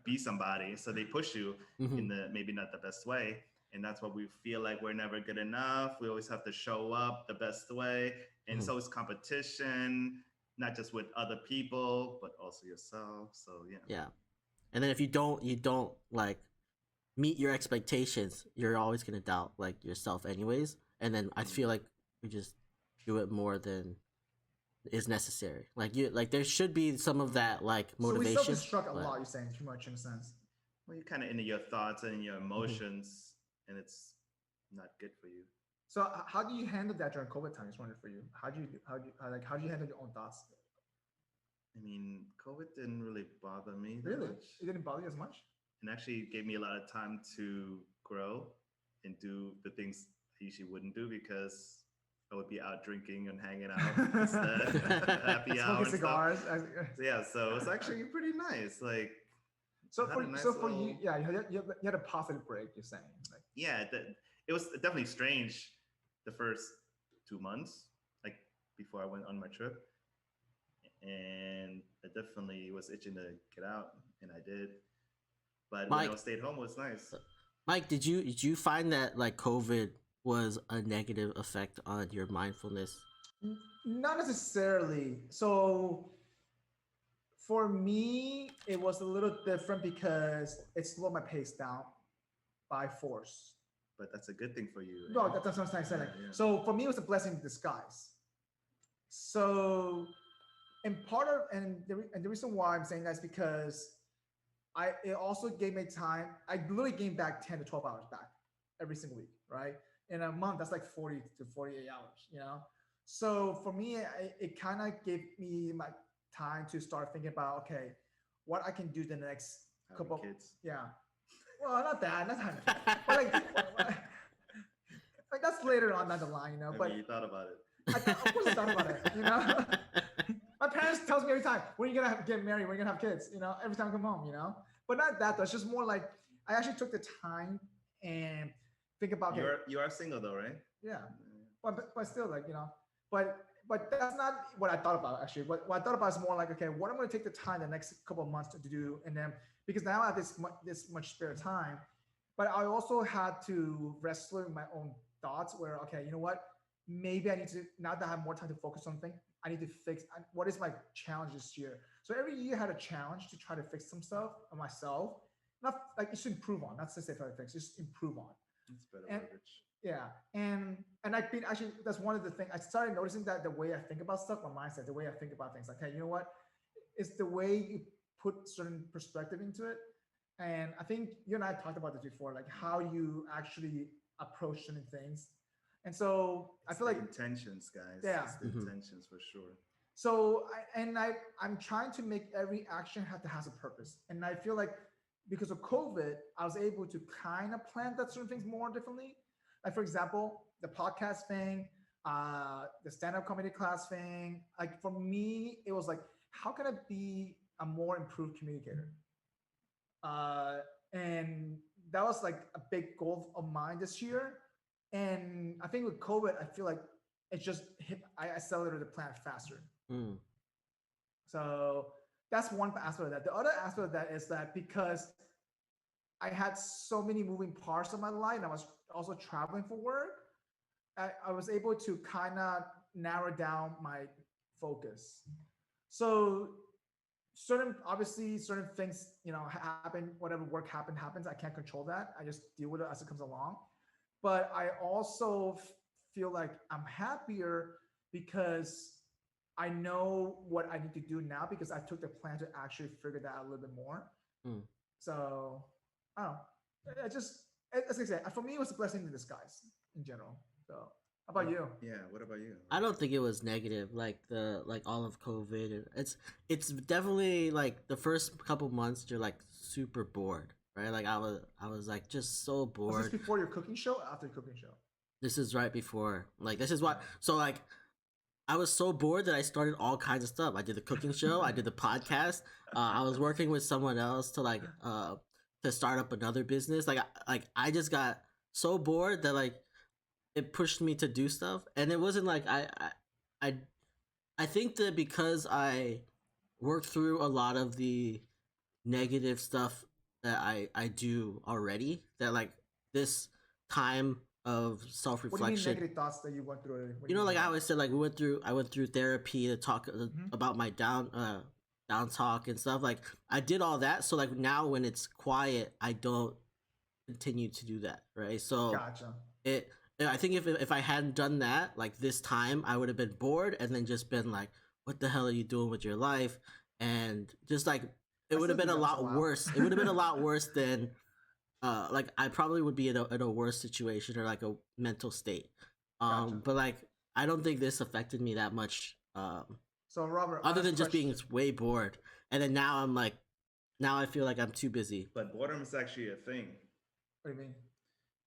Speaker 1: be somebody. So they push you in the maybe not the best way. And that's what we feel like we're never good enough. We always have to show up the best way. And it's always competition, not just with other people, but also yourself. So yeah.
Speaker 3: Yeah. And then if you don't like meet your expectations, you're always gonna doubt like yourself anyways. And then I feel like we just do it more than is necessary. Like there should be some of that like motivation.
Speaker 2: So we self-destruct a
Speaker 3: but-
Speaker 2: lot. You're saying too much in a sense.
Speaker 1: Well, you're kind of into your thoughts and your emotions, and it's not good for you.
Speaker 2: So how do you handle that during COVID time? I just wondered for you. How do you handle your own thoughts?
Speaker 1: I mean, COVID didn't really bother me that
Speaker 2: Really?
Speaker 1: much.
Speaker 2: It didn't bother you as much?
Speaker 1: And actually gave me a lot of time to grow and do the things I usually wouldn't do because I would be out drinking and hanging out instead. Happy hour
Speaker 2: Smoking
Speaker 1: and
Speaker 2: cigars.
Speaker 1: stuff. Yeah, so it's actually pretty nice. Like,
Speaker 2: So
Speaker 1: had
Speaker 2: for
Speaker 1: a nice
Speaker 2: so for you,
Speaker 1: little-
Speaker 2: yeah, you had a positive break. You're saying, like,
Speaker 1: yeah, it was definitely strange the first 2 months, like before I went on my trip. And I definitely was itching to get out, and I did. But when I stayed home, it was nice.
Speaker 3: Mike, did you find that like COVID was a negative effect on your mindfulness?
Speaker 2: not necessarily. So for me, it was a little different because it slowed my pace down by force.
Speaker 1: But that's a good thing for you.
Speaker 2: No, that's what I'm saying.
Speaker 1: Yeah.
Speaker 2: So for me, it was a blessing in disguise. So, and the reason why I'm saying that is because it also gave me time. I literally gained back 10 to 12 hours back every single week, right? In a month, that's like 40 to 48 hours, So for me, it kind of gave me my time to start thinking about, okay, what I can do the next
Speaker 1: Having
Speaker 2: couple.
Speaker 1: kids.
Speaker 2: Yeah. Well, not that. That's not. But like that's later on down the line,
Speaker 1: I
Speaker 2: But
Speaker 1: mean, you thought about it.
Speaker 2: of course I thought about it, My parents tells me every time, when are you gonna get married? When are you gonna have kids? Every time I come home, But not that though. It's just more like I actually took the time and think about. Okay,
Speaker 1: You are single though, right?
Speaker 2: yeah, but still, but that's not what I thought about actually. What I thought about is more like, okay, what I'm going to take the time the next couple of months to do, and then because now I have this much spare time, but I also had to wrestle with my own thoughts. Where okay, you know what? Maybe I need to, now that I have more time to focus on something, I need to fix what is my challenge this year. So every year I had a challenge to try to fix some stuff on myself, not like just improve on, not to say try to fix, just improve on.
Speaker 1: It's better
Speaker 2: And
Speaker 1: leverage.
Speaker 2: yeah, and I've been actually that's one of the things I started noticing that the way I think about stuff, my mindset, the way I think about things, like, hey, you know what? It's the way you put certain perspective into it. And I think you and I talked about this before, like how you actually approach certain things. And so I
Speaker 1: It's
Speaker 2: feel
Speaker 1: the
Speaker 2: like,
Speaker 1: intentions, guys.
Speaker 2: yeah.
Speaker 1: It's the
Speaker 3: Mhm.
Speaker 1: intentions for sure.
Speaker 2: So I'm trying to make every action have to has a purpose. And I feel like because of COVID, I was able to kind of plan that certain things more differently. Like for example, the podcast thing, the stand-up comedy class thing. Like for me, it was like, how can I be a more improved communicator? Uh, and that was like a big goal of mine this year. And I think with COVID, I feel like it just hit, I accelerated the plan faster.
Speaker 3: Mm.
Speaker 2: So that's one aspect of that. The other aspect of that is that because I had so many moving parts of my life and I was also traveling for work, I was able to kind of narrow down my focus. So obviously certain things, happen, whatever work happens. I can't control that. I just deal with it as it comes along. But I also feel like I'm happier because I know what I need to do now because I took the plan to actually figure that out a little bit more.
Speaker 3: Mm.
Speaker 2: So I don't know. I just, as I said, for me, it was a blessing in disguise in general. So how about you?
Speaker 1: Yeah. What about you?
Speaker 3: I don't think it was negative, like all of COVID. It's definitely like the first couple months you're like super bored, right? Like I was like just so
Speaker 2: Was this
Speaker 3: bored.
Speaker 2: before your cooking show or after your cooking show?
Speaker 3: This is right before. Like this is what. So like I was so bored that I started all kinds of stuff. I did the cooking show. I did the podcast. I was working with someone else to start up another business. Like I just got so bored that like it pushed me to do stuff, and it wasn't like I I think that because I worked through a lot of the negative stuff that I do already, that like this time of self
Speaker 2: What do you mean
Speaker 3: reflection,
Speaker 2: negative thoughts that you went through? What do
Speaker 3: you know,
Speaker 2: mean
Speaker 3: like
Speaker 2: by
Speaker 3: I
Speaker 2: that?
Speaker 3: always said, like I went through therapy to talk about my down talk and stuff. Like I did all that, so like now when it's quiet, I don't continue to do that, right? So
Speaker 2: Gotcha.
Speaker 3: it. I think if I hadn't done that, like this time, I would have been bored and then just been like, "What the hell are you doing with your life?" And just like it
Speaker 2: I
Speaker 3: would
Speaker 2: still
Speaker 3: have been
Speaker 2: do
Speaker 3: a
Speaker 2: that once in a
Speaker 3: lot
Speaker 2: while.
Speaker 3: worse. It would have been a lot worse than like I probably would be in a worse situation or like a mental state.
Speaker 2: Gotcha.
Speaker 3: But like I don't think this affected me that much.
Speaker 2: So Robert,
Speaker 3: Other than
Speaker 2: honest
Speaker 3: just being
Speaker 2: question.
Speaker 3: way bored, and then now I'm like, now I feel like I'm too busy.
Speaker 1: But boredom is actually a thing.
Speaker 2: What do you mean?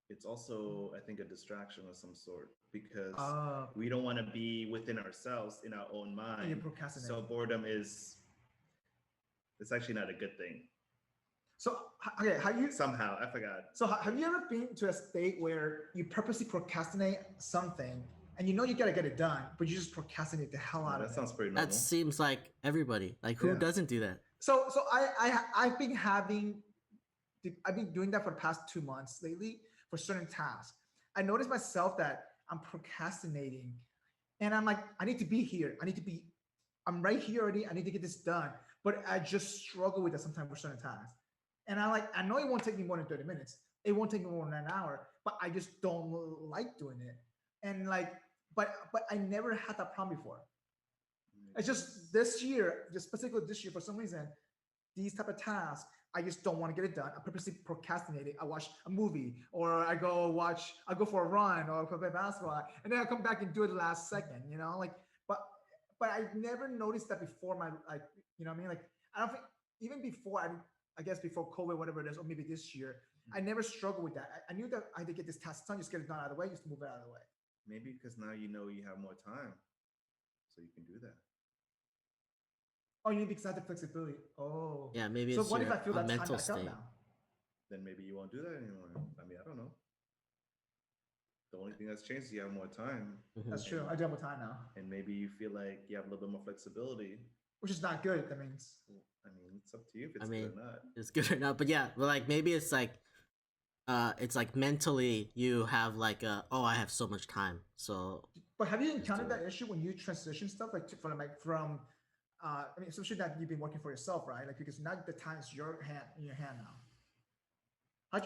Speaker 1: It's also, I think, a distraction of some sort because
Speaker 2: Uh,
Speaker 1: we don't want to be within ourselves in our own
Speaker 2: and you
Speaker 1: mind.
Speaker 2: procrastinate.
Speaker 1: So boredom is, it's actually not a good thing.
Speaker 2: So okay, have you?
Speaker 1: Somehow, I forgot.
Speaker 2: So have you ever been to a state where you purposely procrastinate something and you know you gotta get it done, but you just procrastinate the hell out
Speaker 1: That
Speaker 2: of it?
Speaker 1: sounds pretty normal.
Speaker 3: That seems like everybody. Like who
Speaker 1: Yeah.
Speaker 3: doesn't do that?
Speaker 2: So I've been doing that for the past 2 months lately for certain tasks. I noticed myself that I'm procrastinating, and I'm like, I need to be here. I'm right here already. I need to get this done, but I just struggle with that sometimes for certain tasks. And I know it won't take me more than 30 minutes. It won't take me more than an hour, but I just don't like doing it. And like, but I never had that problem before. It's just this year, just specifically this year, for some reason, these type of tasks, I just don't want to get it done. I purposely procrastinate it. I watch a movie, or I go for a run, or play basketball, and then I come back and do it last second. Like, but I never noticed that before my, like, you know what I mean? Like, I don't think even before I guess before COVID, whatever it is, or maybe this year, I never struggled with that. I knew that I had to get this task done, just get it done out of the way, just move it out of the way.
Speaker 1: Maybe because now you know you have more time, so you can do that.
Speaker 2: Oh, you mean because I have the flexibility? Oh,
Speaker 3: Yeah, maybe
Speaker 2: so
Speaker 3: it's
Speaker 2: what if
Speaker 3: your
Speaker 2: I feel that time
Speaker 3: mental
Speaker 2: back up
Speaker 3: state.
Speaker 2: now?
Speaker 1: Then maybe you won't do that anymore. I mean, I don't know. The only thing that's changed is you have more time,
Speaker 3: Mhm.
Speaker 2: That's true. I do have more time now,
Speaker 1: and maybe you feel like you have a little bit more flexibility.
Speaker 2: which is not good. That means.
Speaker 1: I mean, it's up to you if
Speaker 3: I
Speaker 1: it's
Speaker 3: mean,
Speaker 1: good or not.
Speaker 3: it's good or not, but yeah, but like maybe it's like mentally you have like I have so much time, so
Speaker 2: But have you
Speaker 3: Just
Speaker 2: encountered
Speaker 3: do
Speaker 2: that issue when you transition stuff, like from I mean, especially that you've been working for yourself, right? Like, because now the time is in your hand now.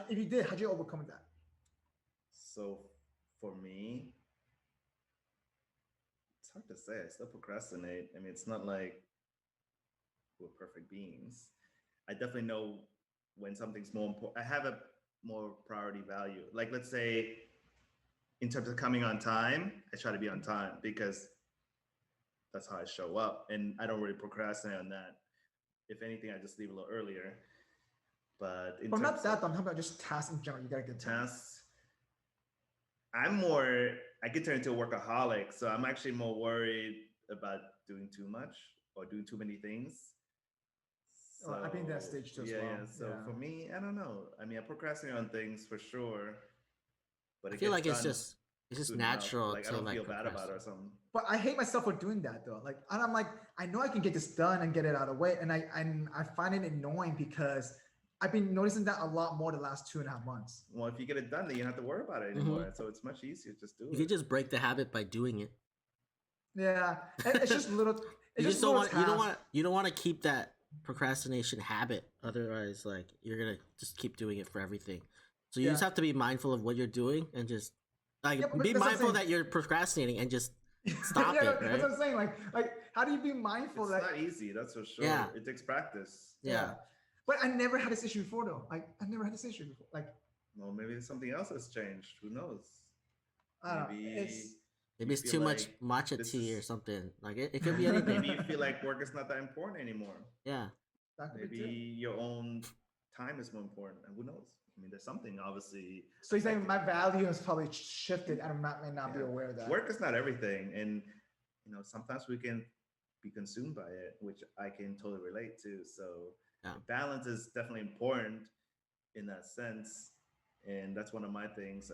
Speaker 2: If you did, how'd you overcome that?
Speaker 1: So for me, it's hard to say. I still procrastinate. I mean, it's not like we're perfect beings. I definitely know when something's more important. I have a more priority value. Like, let's say, in terms of coming on time, I try to be on time because that's how I show up, and I don't really procrastinate on that. If anything, I just leave a little earlier. But in
Speaker 2: But not
Speaker 1: terms
Speaker 2: that,
Speaker 1: of
Speaker 2: I'm talking about just tasks in general. You gotta get done.
Speaker 1: tasks, I'm more, I could turn into a workaholic. So I'm actually more worried about doing too much or doing too many things.
Speaker 2: Oh, I've been in that stage too as well.
Speaker 1: Yeah. So
Speaker 2: Yeah.
Speaker 1: for me, I don't know. I mean, I procrastinate on things for sure, but
Speaker 3: I
Speaker 1: it
Speaker 3: feel
Speaker 1: gets
Speaker 3: like it's
Speaker 1: done
Speaker 3: just
Speaker 1: soon enough.
Speaker 3: natural
Speaker 1: Like I
Speaker 3: to
Speaker 1: don't
Speaker 3: like
Speaker 1: feel bad about it or
Speaker 3: procrastinate.
Speaker 1: something.
Speaker 2: But I hate myself for doing that though. Like, and I'm like, I know I can get this done and get it out of the way, and I find it annoying because I've been noticing that a lot more the last 2.5 months.
Speaker 1: Well, if you get it done, then you don't have to worry about it anymore. So it's much easier. Just do
Speaker 3: You
Speaker 1: it.
Speaker 3: can just break the habit by doing it.
Speaker 2: Yeah, it's just little. It's
Speaker 3: You
Speaker 2: just
Speaker 3: just don't want
Speaker 2: tasks.
Speaker 3: you don't want to keep that procrastination habit. Otherwise, like you're gonna just keep doing it for everything. So you just
Speaker 2: Yeah.
Speaker 3: have to be mindful of what you're doing and just like
Speaker 2: Yeah, but
Speaker 3: be
Speaker 2: that's what I'm
Speaker 3: mindful
Speaker 2: saying.
Speaker 3: that you're procrastinating and just stop
Speaker 2: Yeah,
Speaker 3: it.
Speaker 2: that's
Speaker 3: Right?
Speaker 2: what I'm saying. Like, how do you be mindful
Speaker 1: It's
Speaker 2: that?
Speaker 1: not easy, that's for sure.
Speaker 3: Yeah.
Speaker 1: It takes practice.
Speaker 3: Yeah.
Speaker 2: But I never had this issue before though. Like, I never had this issue before. Like,
Speaker 1: Well, maybe something else has changed. Who knows?
Speaker 2: I don't know.
Speaker 1: Maybe
Speaker 3: Maybe
Speaker 1: you
Speaker 3: it's
Speaker 1: feel
Speaker 3: too much
Speaker 1: like
Speaker 3: matcha
Speaker 1: this
Speaker 3: tea or
Speaker 1: is-
Speaker 3: something. Like it could be anything.
Speaker 1: maybe you feel like work is not that important anymore.
Speaker 3: Yeah.
Speaker 2: that could be
Speaker 1: Maybe
Speaker 2: too.
Speaker 1: your own time is more important. And who knows? I mean, there's something obviously.
Speaker 2: So you're saying my
Speaker 1: affecting
Speaker 2: value has probably shifted, and I may not be
Speaker 1: Yeah.
Speaker 2: aware of that.
Speaker 1: Work is not everything, and sometimes we can be consumed by it, which I can totally relate to. So
Speaker 3: Yeah.
Speaker 1: balance is definitely important in that sense, and that's one of my things.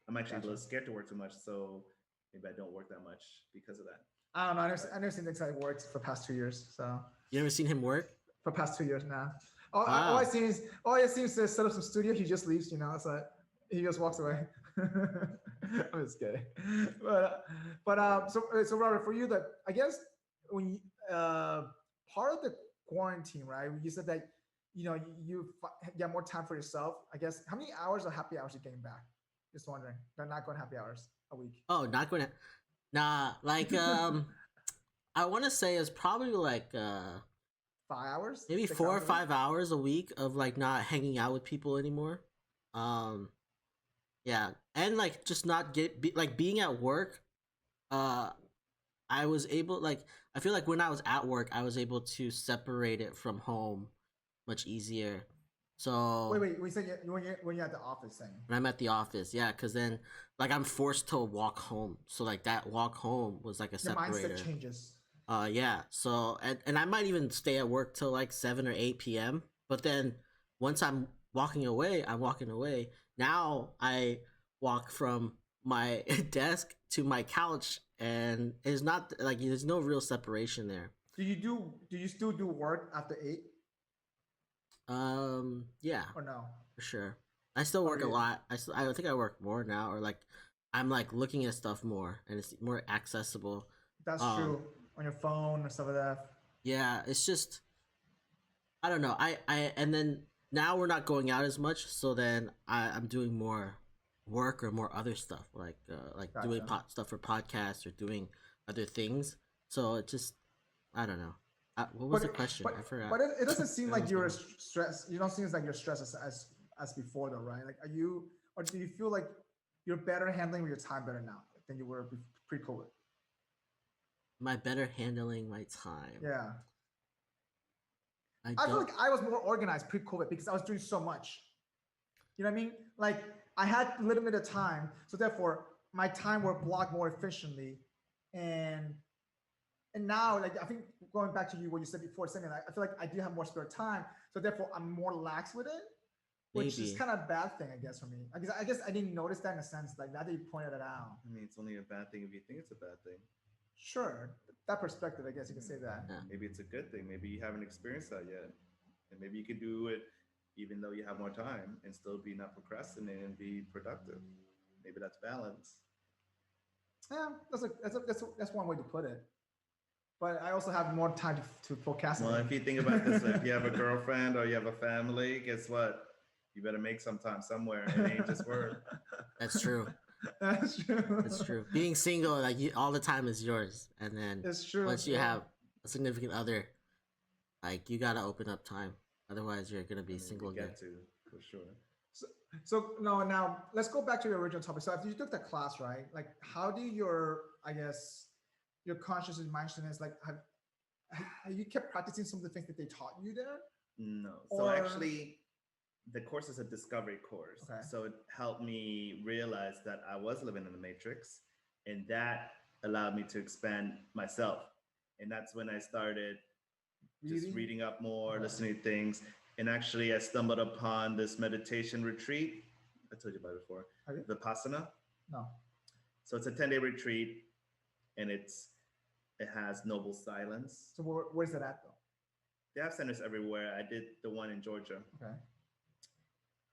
Speaker 1: I'm actually a little scared to work too much, so maybe I don't work that much because of that.
Speaker 2: I don't know. I never seen this guy work for the past 2 years. So
Speaker 3: You ever seen him work?
Speaker 2: for the past 2 years now. All
Speaker 3: Wow.
Speaker 2: I see is to set up some studio. He just leaves, It's like he just walks away. I'm just kidding. So Robert, for you, that I guess when you, part of the quarantine, right? You said that you get more time for yourself. I guess how many hours of happy hours are you getting back? Just wondering. They're not going happy hours a week.
Speaker 3: Oh, not gonna. Nah, like I want to say it's probably like
Speaker 2: 5 hours.
Speaker 3: maybe
Speaker 2: 6
Speaker 3: 4 or
Speaker 2: hours a week?
Speaker 3: 5 hours a week of like not hanging out with people anymore. Yeah, and like just not being at work. I was able I feel like when I was at work, I was able to separate it from home much easier. So
Speaker 2: Wait. We said when you're at the office thing.
Speaker 3: when I'm at the office, yeah, because then like I'm forced to walk home. So like that walk home was like a
Speaker 2: Your
Speaker 3: separator.
Speaker 2: mindset changes.
Speaker 3: Yeah. So and I might even stay at work till like 7 or 8 p.m. But then once I'm walking away, Now I walk from my desk to my couch, and it's not like there's no real separation there.
Speaker 2: Do you still do work after 8
Speaker 3: Yeah,
Speaker 2: or no?
Speaker 3: for sure. I still work a
Speaker 2: really?
Speaker 3: lot. I think I work more now, or like I'm like looking at stuff more, and it's more accessible.
Speaker 2: That's true. On your phone or stuff like that.
Speaker 3: Yeah, it's just I don't know. And then now we're not going out as much, so then I'm doing more work or more other stuff like doing
Speaker 2: Gotcha.
Speaker 3: stuff for podcasts or doing other things. So it just I don't know. What was the question? I forgot.
Speaker 2: But it doesn't seem
Speaker 3: That
Speaker 2: like
Speaker 3: was
Speaker 2: you're
Speaker 3: good.
Speaker 2: stressed. You don't seem like you're stressed as before though, right? Like, or do you feel like you're better handling your time better now than you were pre-COVID?
Speaker 3: Am I better handling my time?
Speaker 2: Yeah.
Speaker 3: I
Speaker 2: I feel
Speaker 3: don't.
Speaker 2: like I was more organized pre-COVID because I was doing so much. You know what I mean? Like I had limited time, so therefore my time were blocked more efficiently. And now, like I think going back to what you said before, saying I feel like I do have more spare time, so therefore I'm more lax with it, which is
Speaker 3: Maybe.
Speaker 2: kind of a bad thing, I guess, for me. I guess I didn't notice that in a sense. Like now that you pointed it out,
Speaker 1: I mean, it's only a bad thing if you think it's a bad thing.
Speaker 2: sure, that perspective, I guess you can say that.
Speaker 3: Yeah.
Speaker 1: Maybe it's a good thing. Maybe you haven't experienced that yet, and maybe you could do it even though you have more time and still be not procrastinating and be productive. Maybe that's balance.
Speaker 2: Yeah, that's one way to put it. But I also have more time to procrastinate.
Speaker 1: Well, if you think about this, if you have a girlfriend or you have a family, guess what? You better make some time somewhere. It ain't just work.
Speaker 3: That's true.
Speaker 2: That's true.
Speaker 3: That's true. Being single, like all the time is yours, and then
Speaker 2: It's true.
Speaker 3: once you
Speaker 2: yeah.
Speaker 3: have a significant other, like you gotta open up time. Otherwise, you're gonna be
Speaker 1: I mean,
Speaker 3: single
Speaker 1: we
Speaker 3: again.
Speaker 1: get to for sure.
Speaker 2: So no, now let's go back to your original topic. So after you took that class, right? Like, how do your, I guess, your consciousness, mindfulness, like, have you kept practicing some of the things that they taught you there?
Speaker 1: No. So
Speaker 2: Or-
Speaker 1: actually, the course is a discovery course.
Speaker 2: Okay.
Speaker 1: So it helped me realize that I was living in the matrix, and that allowed me to expand myself. And that's when I started just reading up more, listening to things. And actually, I stumbled upon this meditation retreat. I told you about it before.
Speaker 2: Have you?
Speaker 1: Vipassana.
Speaker 2: No.
Speaker 1: So it's a 10-day retreat, and it has noble silence.
Speaker 2: So where's that at though?
Speaker 1: They have centers everywhere. I did the one in Georgia.
Speaker 2: Okay.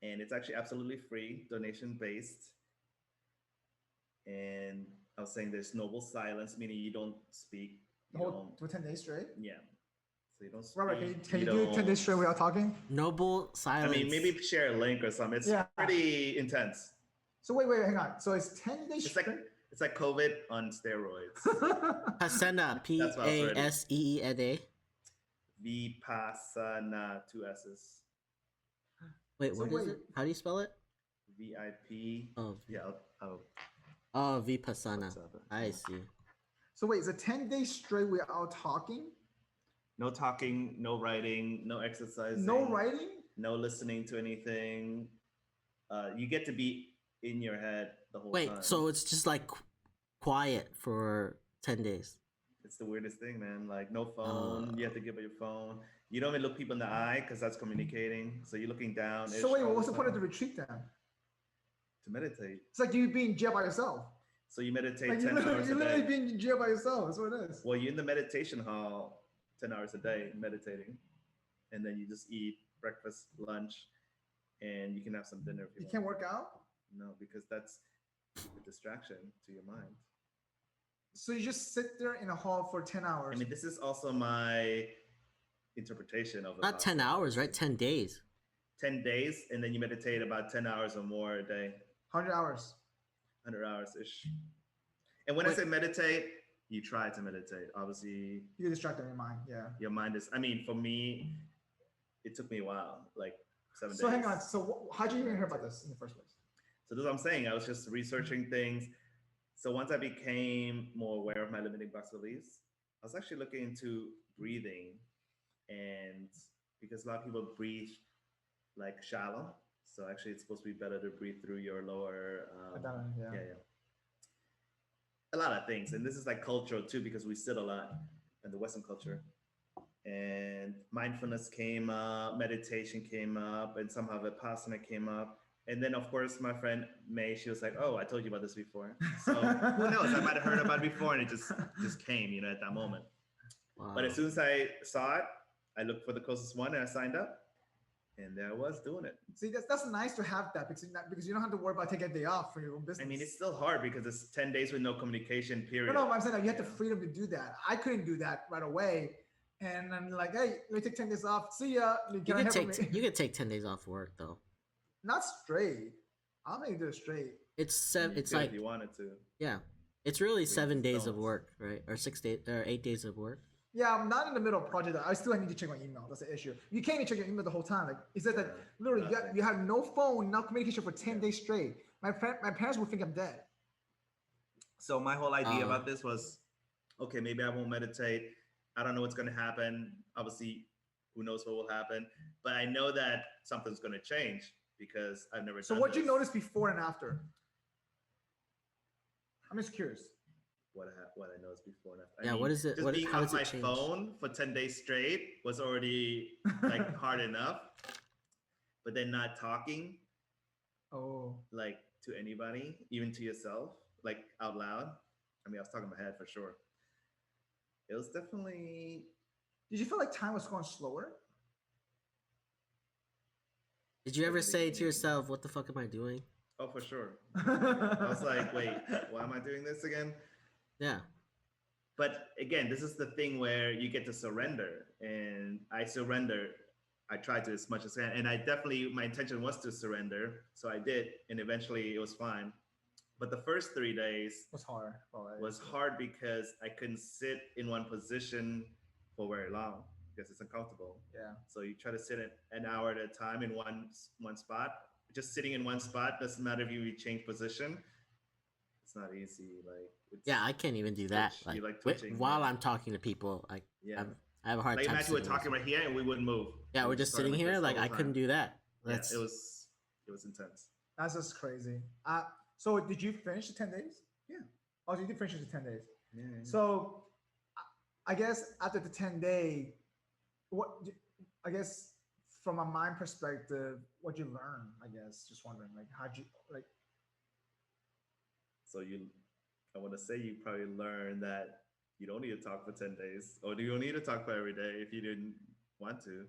Speaker 1: And it's actually absolutely free, donation based. And I was saying there's noble silence, meaning you don't speak.
Speaker 2: The whole for 10 days straight?
Speaker 1: Yeah. So you don't speak.
Speaker 2: Robert, can you do 10 days straight without talking?
Speaker 3: Noble
Speaker 1: I
Speaker 3: silence.
Speaker 1: mean, maybe share a link or something. It's
Speaker 2: Yeah.
Speaker 1: pretty intense.
Speaker 2: So wait, hang on. So it's 10 days
Speaker 1: It's like
Speaker 2: straight?
Speaker 1: it's like COVID on steroids.
Speaker 3: Pasena,
Speaker 1: That's what I was ready.
Speaker 3: P-A-S-E-E-N-A.
Speaker 1: Vipassana, 2 S's.
Speaker 3: Wait,
Speaker 2: So
Speaker 3: what is
Speaker 2: wait.
Speaker 3: it? How do you spell it?
Speaker 1: VIP.
Speaker 3: Oh,
Speaker 1: Yeah.
Speaker 3: oh, Vipassana.
Speaker 1: What's up?
Speaker 3: I see.
Speaker 2: So wait, is it 10 days straight without talking?
Speaker 1: No talking, no writing, no exercising.
Speaker 2: No writing?
Speaker 1: No listening to anything. You get to be in your head the whole
Speaker 3: Wait,
Speaker 1: time.
Speaker 3: so it's just like quiet for 10 days.
Speaker 1: It's the weirdest thing, man. Like no phone. You have to give up your phone. You don't even look people in the eye because that's communicating. So you're looking down.
Speaker 2: So wait, what's the point of the retreat then?
Speaker 1: To meditate.
Speaker 2: It's like you being in jail by yourself.
Speaker 1: So you meditate
Speaker 2: Like
Speaker 1: 10 hours
Speaker 2: you're
Speaker 1: a
Speaker 2: literally
Speaker 1: day.
Speaker 2: being in jail by yourself. That's what it is.
Speaker 1: Well, you're in the meditation hall 10 hours a day meditating. And then you just eat breakfast, lunch, and you can have some dinner if you
Speaker 2: You
Speaker 1: want.
Speaker 2: can't work out?
Speaker 1: No, because that's a distraction to your mind.
Speaker 2: So you just sit there in a hall for 10 hours.
Speaker 1: I mean, this is also my interpretation of the
Speaker 3: Not 10 hours, right? 10 days.
Speaker 1: 10 days, and then you meditate about 10 hours or more a day,
Speaker 2: 100 hours.
Speaker 1: 100 hours ish. And when I
Speaker 3: Wait.
Speaker 1: say meditate, you try to meditate. Obviously,
Speaker 2: You get distracted in your mind. Yeah.
Speaker 1: your mind is, I mean, for me, it took me a while, like 7
Speaker 2: So
Speaker 1: days.
Speaker 2: hang on. So how'd you even hear about this in the first place?
Speaker 1: So this is what I'm saying. I was just researching things. So once I became more aware of my limiting box beliefs, I was actually looking into breathing, and because a lot of people breathe like shallow, so actually it's supposed to be better to breathe through your lower.
Speaker 2: Yeah.
Speaker 1: Yeah. A lot of things, and this is like cultural too, because we sit a lot in the Western culture. And mindfulness came up, meditation came up, and somehow Vipassana came up. And then, of course, my friend May, she was like, "Oh, I told you about this before." So who knows? I might have heard about it before, and it just came, at that moment.
Speaker 3: Wow.
Speaker 1: But as soon as I saw it, I looked for the closest one, and I signed up, and there I was doing it.
Speaker 2: See, that's nice to have that because you don't have to worry about taking a day off for your own business.
Speaker 1: I mean, it's still hard because it's 10 days with no communication. Period.
Speaker 2: No, I'm saying that you have the freedom to do that. I couldn't do that right away. And I'm like, hey, let me take 10 days off. See ya.
Speaker 3: you can take 10 days off work though.
Speaker 2: Not straight. I'll make it straight.
Speaker 3: It's seven. It's
Speaker 1: If
Speaker 3: like
Speaker 1: you wanted to.
Speaker 3: yeah. It's really 7 days of
Speaker 1: don't.
Speaker 3: work, right? Or 6 days or 8 days of work.
Speaker 2: Yeah, I'm not in the middle of project. I still need to check my email. That's the issue. You can't even check your email the whole time. Like, is that literally you have no phone, no communication for 10 days straight. My parents would think I'm dead.
Speaker 1: So my whole idea about this was, okay, maybe I won't meditate. I don't know what's going to happen. Obviously, who knows what will happen. But I know that something's going to change because I've never
Speaker 2: So
Speaker 1: done
Speaker 2: what'd you
Speaker 1: this.
Speaker 2: notice before and after? I'm just curious.
Speaker 1: What I noticed before and after.
Speaker 3: Yeah, what is it-
Speaker 1: Just
Speaker 3: what-
Speaker 1: being
Speaker 3: how
Speaker 1: off
Speaker 3: does it
Speaker 1: my
Speaker 3: change?
Speaker 1: phone for 10 days straight was already like hard enough. But then not talking
Speaker 2: Oh.
Speaker 1: like to anybody, even to yourself, like out loud. I mean, I was talking in my head for sure. It was definitely
Speaker 2: Did you feel like time was going slower?
Speaker 3: Did you ever
Speaker 1: the
Speaker 3: say to
Speaker 1: beginning.
Speaker 3: yourself, "What the fuck am I doing?"
Speaker 1: Oh, for sure. I was like, wait, why am I doing this again?
Speaker 3: Yeah.
Speaker 1: But again, this is the thing where you get to surrender. And I surrendered. I tried to as much as I can. And I definitely, my intention was to surrender. So I did. And eventually it was fine. But the first 3 days
Speaker 2: was hard.
Speaker 1: was hard because I couldn't sit in one position for very long because it's uncomfortable.
Speaker 2: Yeah.
Speaker 1: So you try to sit an hour at a time in one spot. Just sitting in one spot doesn't matter if you change position. It's not easy. Like
Speaker 3: Yeah, I can't even do that.
Speaker 1: Twitch. You
Speaker 3: Like,
Speaker 1: like twitching,
Speaker 3: while
Speaker 1: yeah.
Speaker 3: I'm talking to people, like
Speaker 1: Yeah.
Speaker 3: I have a hard
Speaker 1: Like
Speaker 3: time.
Speaker 1: imagine we're
Speaker 3: sitting
Speaker 1: talking right here and we wouldn't move.
Speaker 3: Yeah,
Speaker 1: We
Speaker 3: we're just
Speaker 1: started
Speaker 3: sitting here.
Speaker 1: this
Speaker 3: Like
Speaker 1: the
Speaker 3: I
Speaker 1: whole
Speaker 3: couldn't
Speaker 1: time.
Speaker 3: do that.
Speaker 1: Yeah,
Speaker 3: That's
Speaker 1: it was intense.
Speaker 2: That's just crazy. So did you finish the 10 days?
Speaker 1: Yeah.
Speaker 2: Oh, so you did finish the 10 days.
Speaker 1: Yeah.
Speaker 2: So I guess after the 10-day, I guess from a mind perspective, what you learn, I guess, just wondering, like, how'd you, like,
Speaker 1: So I want to say you probably learned that you don't need to talk for 10 days, or you don't need to talk for every day if you didn't want to.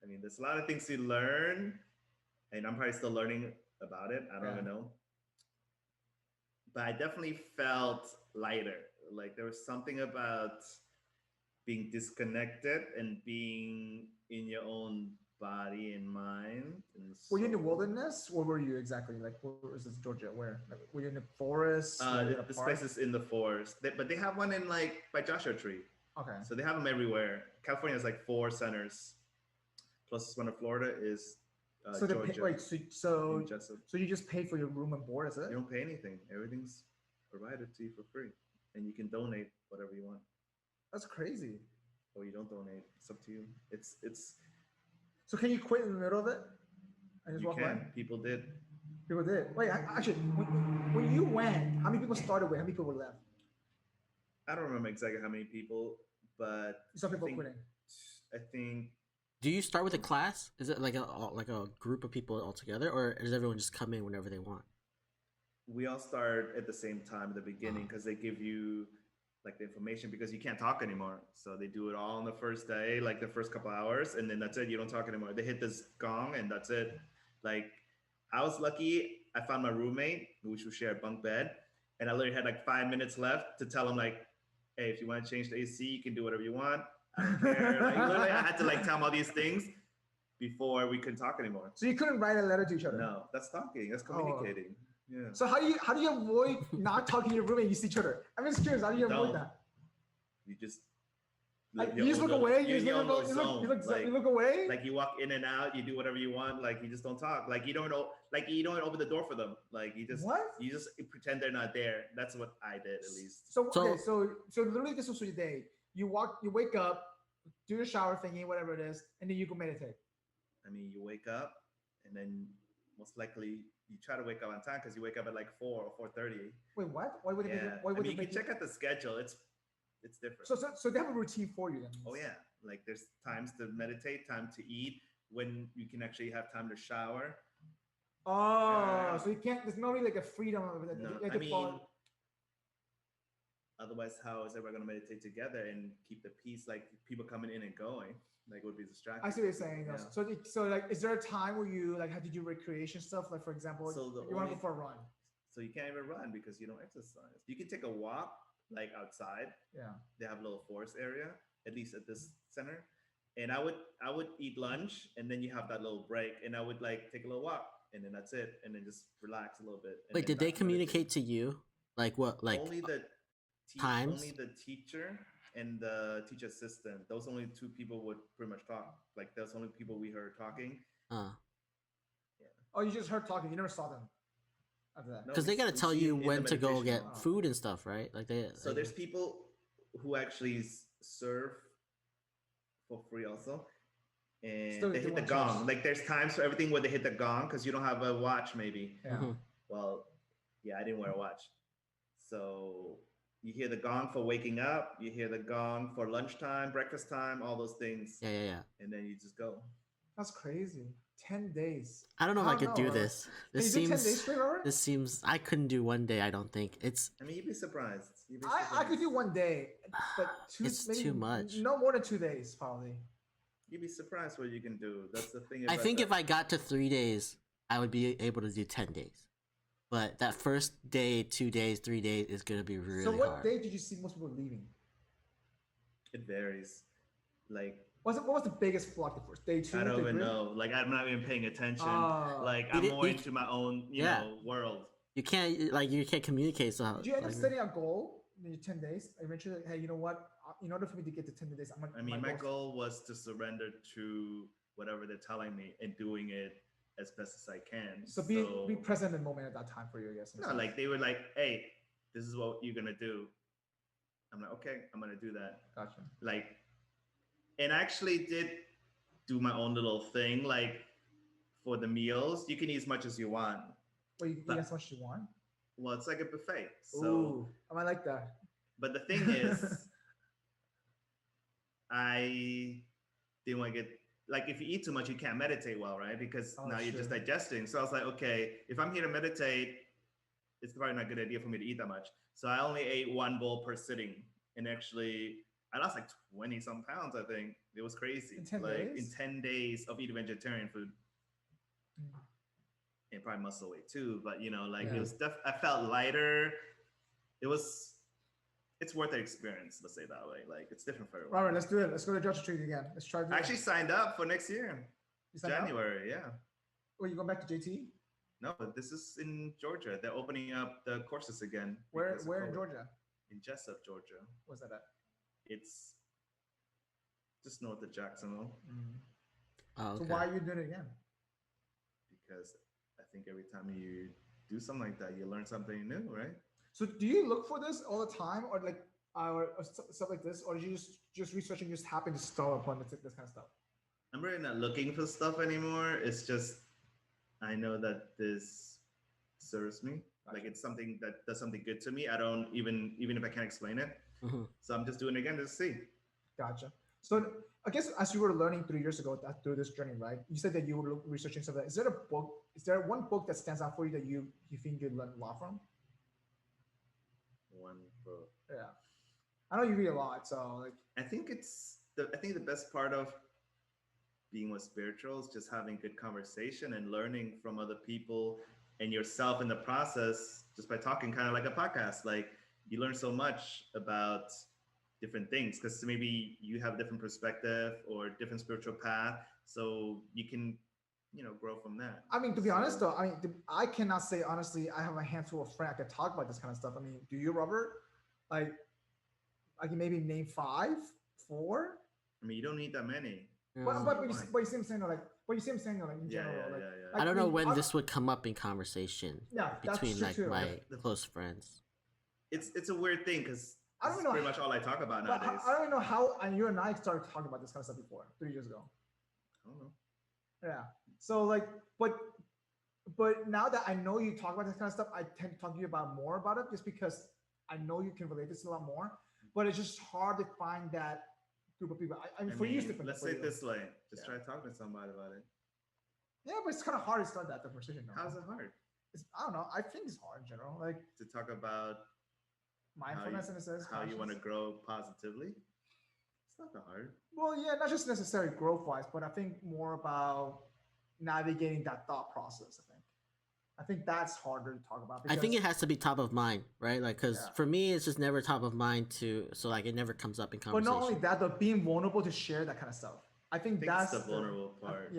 Speaker 1: I mean, there's a lot of things you learn, and I'm probably still learning about it. I don't even know. But I definitely felt lighter. Like there was something about being disconnected and being in your own body and mind. And
Speaker 2: were you in the wilderness? Where were you exactly? Like, where is this, Georgia? Where? Like, were you in the forest?
Speaker 1: This place is in the forest, but they have one in like by Joshua Tree.
Speaker 2: Okay.
Speaker 1: So they have them everywhere. California has like 4 centers. Closest one to Florida is
Speaker 2: so
Speaker 1: Georgia.
Speaker 2: Wait, so you just pay for your room and board, is it?
Speaker 1: You don't pay anything. Everything's provided to you for free, and you can donate whatever you want.
Speaker 2: That's crazy.
Speaker 1: Or you don't donate. It's up to you. It's.
Speaker 2: So can you quit in the middle of it and just walk away?
Speaker 1: People did.
Speaker 2: People did. Wait, actually, when you went, how many people started with? How many people left?
Speaker 1: I don't remember exactly how many people, but
Speaker 2: some people quitting.
Speaker 1: I think.
Speaker 3: Do you start with a class? Is it like a group of people all together, or does everyone just come in whenever they want?
Speaker 1: We all start at the same time at the beginning because they give you like the information because you can't talk anymore. So they do it all on the first day, like the first couple hours, and then that's it. You don't talk anymore. They hit this gong and that's it. Like I was lucky. I found my roommate, which we share a bunk bed, and I literally had like 5 minutes left to tell him like, hey, if you want to change the AC, you can do whatever you want. I don't care. Like literally, I had to like tell him all these things before we couldn't talk anymore.
Speaker 2: So you couldn't write a letter to each other?
Speaker 1: No, that's talking. That's communicating. Yeah.
Speaker 2: So how do you avoid not talking to your roommate? You see each other. I'm just curious. How do you avoid that?
Speaker 1: You just
Speaker 2: you just look away. You look away.
Speaker 1: Like you walk in and out. You do whatever you want. Like you just don't talk. Like you don't know. Like you don't open the door for them. Like you just pretend they're not there. That's what I did at least.
Speaker 2: So literally this was your day. You wake up, do the shower thingy, whatever it is, and then you go meditate.
Speaker 1: I mean, you wake up, and then most likely you try to wake up on time because you wake up at like 4 or 4:30.
Speaker 2: Wait, what? Why would
Speaker 1: you can check out the schedule. It's different.
Speaker 2: So they have a routine for you then.
Speaker 1: Oh yeah, like there's times to meditate, time to eat, when you can actually have time to shower.
Speaker 2: Oh, so you can't. There's not really like a freedom of it.
Speaker 1: No, I mean, otherwise, how is everyone going to meditate together and keep the peace? Like people coming in and going, like would be distracting.
Speaker 2: I see what you're saying. Yeah. So like, is there a time where you like had to do recreation stuff? Like for example, you want to go for a run.
Speaker 1: So you can't even run because you don't exercise. You can take a walk like outside.
Speaker 2: Yeah.
Speaker 1: They have a little forest area, at least at this center. And I would eat lunch, and then you have that little break, and I would like take a little walk, and then that's it, and then just relax a little bit.
Speaker 3: Wait, did they communicate to you? Like what? Like
Speaker 1: only the
Speaker 3: times?
Speaker 1: Only the teacher and the teacher assistant. Those only 2 people would pretty much talk. Like those only people we heard talking.
Speaker 3: Yeah.
Speaker 2: Oh, you just heard talking. You never saw them.
Speaker 3: Because they gotta tell you when to go get food and stuff, right? Like they.
Speaker 1: So there's people who actually serve for free also, and they hit the gong. Like there's times for everything where they hit the gong because you don't have a watch maybe.
Speaker 2: Yeah.
Speaker 3: Mm-hmm.
Speaker 1: Well, yeah, I didn't wear a watch, so you hear the gong for waking up. You hear the gong for lunchtime, breakfast time, all those things.
Speaker 3: Yeah.
Speaker 1: And then you just go.
Speaker 2: That's crazy. 10 days.
Speaker 3: I don't know if I could do this. This seems. 10 days straight, Robert? This seems. I couldn't do one day. I don't think it's.
Speaker 1: I mean, you'd be surprised.
Speaker 2: I could do one day, but
Speaker 3: it's too much.
Speaker 2: No more than 2 days, probably.
Speaker 1: You'd be surprised what you can do. That's the thing.
Speaker 3: I think if I got to 3 days, I would be able to do 10 days. But that first day, 2 days, 3 days is gonna be really hard.
Speaker 2: So what day did you see most people leaving?
Speaker 1: It varies. Like
Speaker 2: What was the biggest flaw the first day 2?
Speaker 1: I don't
Speaker 2: day
Speaker 1: even
Speaker 2: 3?
Speaker 1: know. Like I'm not even paying attention.
Speaker 2: Oh.
Speaker 1: Like
Speaker 3: You
Speaker 1: I'm
Speaker 3: did-
Speaker 1: more
Speaker 3: you-
Speaker 1: into my own,
Speaker 3: Yeah.
Speaker 1: world.
Speaker 3: You can't communicate. So
Speaker 2: Did you end up
Speaker 3: like,
Speaker 2: setting a goal in your 10 days? Eventually, hey, you know what? In order for me to get to 10 days, I'm gonna.
Speaker 1: I mean, my goal was to surrender to whatever they're telling me and doing it as best as I can.
Speaker 2: So be present in the moment at that time for you, I guess.
Speaker 1: No, like they were like, "Hey, this is what you're gonna do." I'm like, "Okay, I'm gonna do that."
Speaker 2: Gotcha.
Speaker 1: Like, and I actually did do my own little thing. Like for the meals, you can eat as much as you want.
Speaker 2: Well, you
Speaker 1: But-
Speaker 2: eat as much as you want.
Speaker 1: Well, it's like a buffet. So,
Speaker 2: Ooh, I might like that.
Speaker 1: but the thing is, I didn't want to get like if you eat too much, you can't meditate well, right? Because
Speaker 2: Oh,
Speaker 1: now you're just
Speaker 2: sure.
Speaker 1: digesting. So I was like, okay, if I'm here to meditate, it's probably not a good idea for me to eat that much. So I only ate one bowl per sitting, and actually, I lost like 20 some pounds. I think it was crazy.
Speaker 2: In 10
Speaker 1: like
Speaker 2: days?
Speaker 1: in 10 days of eating vegetarian food,
Speaker 2: Mm.
Speaker 1: and probably muscle weight too. But like
Speaker 2: Yeah.
Speaker 1: it was I felt lighter. It's worth the experience. Let's say it that way. Like it's different for everyone.
Speaker 2: Robert, let's do it. Let's go to Georgia Street again. Let's try to do
Speaker 1: I actually signed up for next year,
Speaker 2: You signed up?
Speaker 1: January. Yeah.
Speaker 2: Oh, you going back to JT?
Speaker 1: No, but this is in Georgia. They're opening up the courses again.
Speaker 2: Where
Speaker 1: because of
Speaker 2: in
Speaker 1: COVID.
Speaker 2: Georgia?
Speaker 1: In Jessup, Georgia.
Speaker 2: What's that at?
Speaker 1: It's just north of Jacksonville.
Speaker 3: oh,
Speaker 2: So
Speaker 3: okay.
Speaker 2: why are you doing it again?
Speaker 1: Because I think every time you do something like that, you learn something new, right?
Speaker 2: So do you look for this all the time, or like, or stuff like this, or do you just researching just happen to stumble upon this kind of stuff?
Speaker 1: I'm really not looking for stuff anymore. It's just I know that this serves me. Like it's something that does something good to me. I don't even if I can't explain it.
Speaker 3: Mhm.
Speaker 1: So I'm just doing it again to see.
Speaker 2: Gotcha. So I guess as you were learning 3 years ago through this journey, right? You said that you were researching something. Is there a book? Is there one book that stands out for you that you think you learned a lot from?
Speaker 1: One book.
Speaker 2: Yeah, I know you read a lot, so like.
Speaker 1: I think the best part of being more spiritual is just having good conversation and learning from other people and yourself in the process just by talking, kind of like a podcast. Like you learn so much about different things because maybe you have a different perspective or different spiritual path, so you can grow from that.
Speaker 2: I mean, to be honest though, I cannot say honestly I have a handful of friends I could talk about this kind of stuff. I mean, do you, Robert? Like I can maybe name 5, 4.
Speaker 1: I mean, you don't need that many.
Speaker 2: But you see
Speaker 1: Fine.
Speaker 2: what I'm saying though, like what you see I'm saying though, like in general, like,
Speaker 1: yeah.
Speaker 3: I don't know
Speaker 2: mean,
Speaker 3: when this would come up in conversation
Speaker 2: Yeah, that's
Speaker 3: between
Speaker 2: true
Speaker 3: like
Speaker 2: too.
Speaker 3: my
Speaker 1: The-
Speaker 3: close friends.
Speaker 1: It's a weird thing because
Speaker 2: I don't
Speaker 1: it's
Speaker 2: know
Speaker 1: pretty
Speaker 2: how-
Speaker 1: much all I talk about
Speaker 2: But
Speaker 1: nowadays.
Speaker 2: I don't know how you and I started talking about this kind of stuff before 3 years ago.
Speaker 1: I don't know.
Speaker 2: Yeah. So like, but now that I know you talk about this kind of stuff, I tend to talk to you about more about it just because I know you can relate this a lot more. But it's just hard to find that group of people. I mean, for you, it's different.
Speaker 1: Let's
Speaker 2: for
Speaker 1: say
Speaker 2: you.
Speaker 1: it this way: just
Speaker 2: Yeah.
Speaker 1: try talking to somebody about it.
Speaker 2: Yeah, but it's kind of hard to start that conversation. Though.
Speaker 1: How's it hard
Speaker 2: I don't know. I think it's hard in general. Like
Speaker 1: to talk about
Speaker 2: mindfulness in a sense.
Speaker 1: how you want to
Speaker 2: conscious.
Speaker 1: grow positively? It's not that hard.
Speaker 2: Well, yeah, not just necessarily growth wise, but I think more about navigating that thought process. I think that's harder to talk about.
Speaker 3: I think it
Speaker 2: because-
Speaker 3: has to be top of mind, right? Like, because
Speaker 2: Yeah.
Speaker 3: for me, it's just never top of mind so like it never comes up in
Speaker 2: But
Speaker 3: conversation.
Speaker 2: not only that, though, being vulnerable to share that kind of stuff. I think
Speaker 1: I think
Speaker 2: that's
Speaker 1: it's the vulnerable part.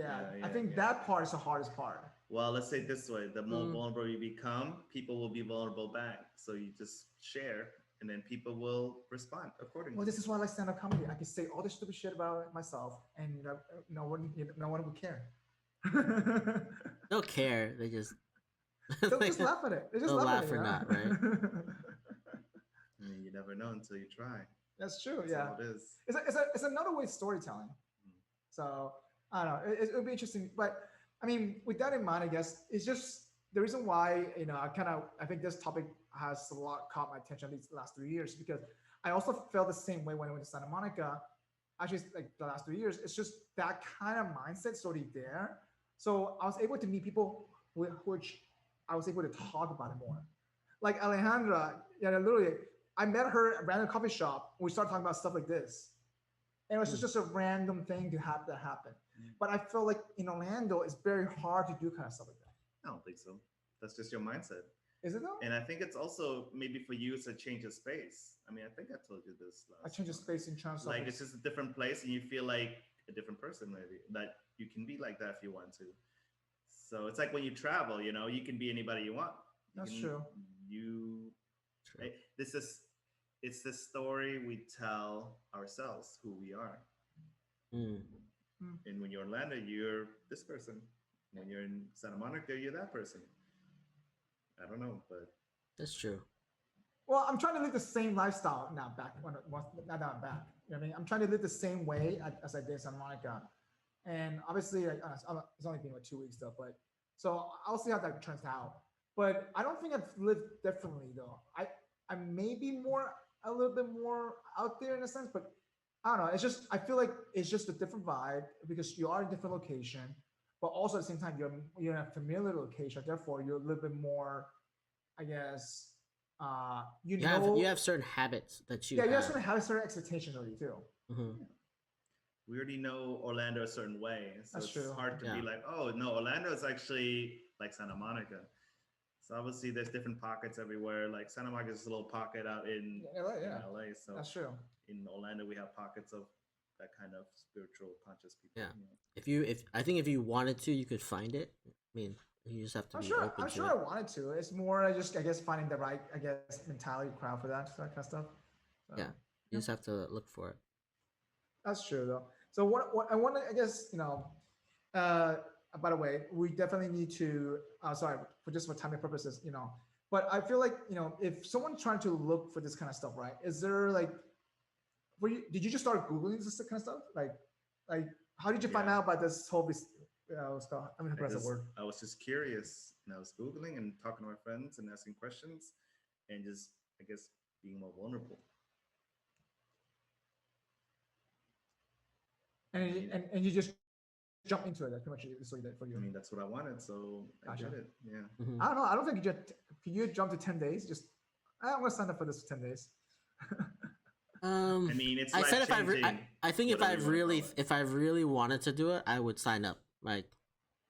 Speaker 2: I think that part is the hardest part.
Speaker 1: Well, let's say it this way: the more
Speaker 3: Mm.
Speaker 1: vulnerable you become, people will be vulnerable back. So you just share, and then people will respond accordingly.
Speaker 2: Well, this is why I like stand-up comedy. I can say all this stupid shit about myself, and no one would care.
Speaker 3: They'll care. They just
Speaker 2: They'll just laugh at it. They just
Speaker 3: They'll
Speaker 2: laugh at
Speaker 3: laugh or
Speaker 2: it,
Speaker 3: not,
Speaker 1: I mean, you never know until you try.
Speaker 2: That's true.
Speaker 1: That's
Speaker 2: Yeah.
Speaker 1: all it is.
Speaker 2: It's another way of storytelling. So I don't know. It would be interesting, but I mean, with that in mind, I guess it's just the reason why I think this topic has a lot caught my attention these last 3 years because I also felt the same way when I went to Santa Monica. Actually, like the last 3 years, it's just that kind of mindset's already there. So I was able to meet people which I was able to talk about it more. Like Alejandra, literally, I met her at a random coffee shop. We started talking about stuff like this. And it was just a random thing to have that happen. But I feel like in Orlando, it's very hard to do kind of stuff like that.
Speaker 1: I don't think so. That's just your mindset.
Speaker 2: Is it though?
Speaker 1: And I think it's also maybe for you, it's a change of space. I mean, I think I told you this.
Speaker 2: I change the space in terms of
Speaker 1: Like it's just a different place, and you feel like a different person, maybe that you can be like that if you want to. So it's like when you travel, you know, you can be anybody you want.
Speaker 2: That's true.
Speaker 1: This is it's the story we tell ourselves who we are.
Speaker 3: Mm.
Speaker 1: And when you're in Orlando, you're this person. When you're in Santa Monica, you're that person. I don't know, but
Speaker 3: That's true.
Speaker 2: Well, I'm trying to live the same lifestyle now back now that I'm back. You know what I mean? I'm trying to live the same way as I did in Santa Monica. And obviously, it's only been like 2 weeks though, but so I'll see how that turns out. But I don't think I've lived differently though. I may be a little bit more out there in a sense, but I don't know. It's just I feel like it's just a different vibe because you are in a different location, but also at the same time you're in a familiar location. Therefore, you're a little bit more, I guess. You
Speaker 3: have certain habits that you
Speaker 2: you have certain expectations of you too.
Speaker 3: Mm-hmm.
Speaker 1: We already know Orlando a certain way, so
Speaker 2: That's
Speaker 1: it's
Speaker 2: true.
Speaker 1: hard to be like, oh no, Orlando is actually like Santa Monica. So obviously there's different pockets everywhere. Like Santa Monica is a little pocket out in LA. So
Speaker 2: that's true.
Speaker 1: In Orlando we have pockets of that kind of spiritual conscious people.
Speaker 3: Yeah.
Speaker 1: You know?
Speaker 3: If I think if you wanted to, you could find it. I mean, you just have to be open to it.
Speaker 2: I'm sure I wanted to. It's more just I guess finding the right mentality crowd for that kind of stuff. So,
Speaker 3: yeah. You just have to look for it.
Speaker 2: That's true though. So what I want to, I guess, by the way, we definitely need to, sorry, for timing purposes, but I feel like, if someone's trying to look for this kind of stuff, right? Is there like, did you just start Googling this kind of stuff? Like how did you find out about this whole, I
Speaker 1: was just curious and I was Googling and talking to my friends and asking questions and just, I guess, being more vulnerable.
Speaker 2: And you just jump into it. That's pretty much what you did for you.
Speaker 1: I mean, that's what I wanted, so I did it. Yeah.
Speaker 2: Mm-hmm. I don't know. I don't think can you jump to 10 days? I'm gonna sign up for this for 10 days.
Speaker 1: I mean, it's.
Speaker 3: I said I think if I really wanted to do it, I would sign up. Like,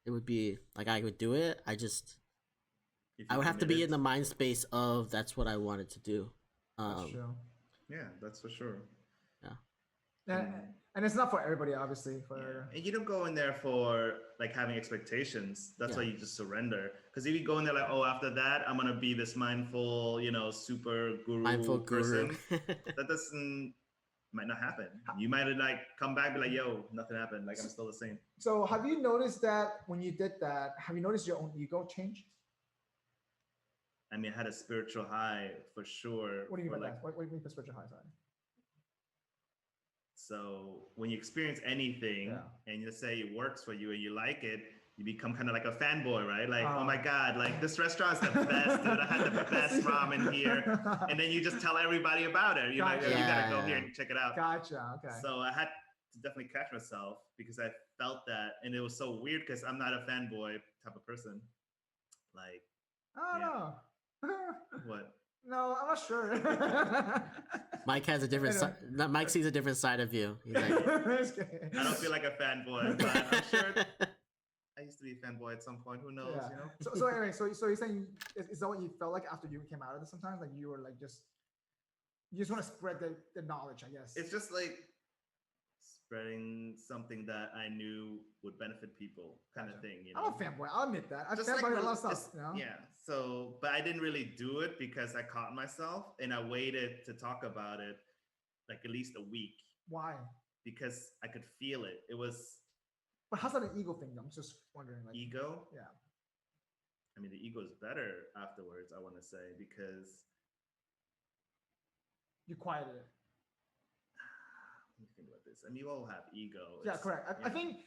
Speaker 3: it would be like I would do it. I would have to be in the mind space of that's what I wanted to do.
Speaker 2: That's true.
Speaker 1: Yeah, that's for sure.
Speaker 2: Yeah. And it's not for everybody, obviously.
Speaker 1: And you don't go in there for like having expectations. That's why you just surrender. Because if you go in there like, oh, after that, I'm gonna be this mindful, super guru person. That might not happen. You might like come back and be like, yo, nothing happened. Like I'm still the same.
Speaker 2: So have you noticed that when you did that? Have you noticed your own ego change?
Speaker 1: I mean, I had a spiritual high for sure.
Speaker 2: What do you mean by that? What do you mean by spiritual high? Sorry.
Speaker 1: So when you experience anything and you say it works for you and you like it, you become kind of like a fanboy, right? Like, oh my God, like this restaurant's the best, dude. I had the best ramen here. And then you just tell everybody about it. You're like, you gotta go here and check it out.
Speaker 2: Gotcha, okay.
Speaker 1: So I had to definitely catch myself because I felt that. And it was so weird because I'm not a fanboy type of person. Like,
Speaker 2: no.
Speaker 1: What?
Speaker 2: No, I'm not sure.
Speaker 3: Mike has a different side. Mike sees a different side of you. He's like,
Speaker 1: I don't feel like a fanboy, but I'm sure I used to be a fanboy at some point. Who knows?
Speaker 2: Yeah. So anyway, so you're saying is that what you felt like after you came out of it? Sometimes like you were like you just want to spread the knowledge, I guess.
Speaker 1: It's just like spreading something that I knew would benefit people, kind of thing.
Speaker 2: I'm a fanboy. I'll admit that. I'm fanboy
Speaker 1: like
Speaker 2: a lot of stuff.
Speaker 1: Yeah. So, but I didn't really do it because I caught myself, and I waited to talk about it like at least a week.
Speaker 2: Why?
Speaker 1: Because I could feel it. It was.
Speaker 2: But how's that an ego thing? I'm just wondering. Like,
Speaker 1: ego?
Speaker 2: Yeah.
Speaker 1: I mean, the ego is better afterwards. I want to say because
Speaker 2: you quieted it.
Speaker 1: Let me think about this. I mean, you all have ego.
Speaker 2: Yeah, correct. I think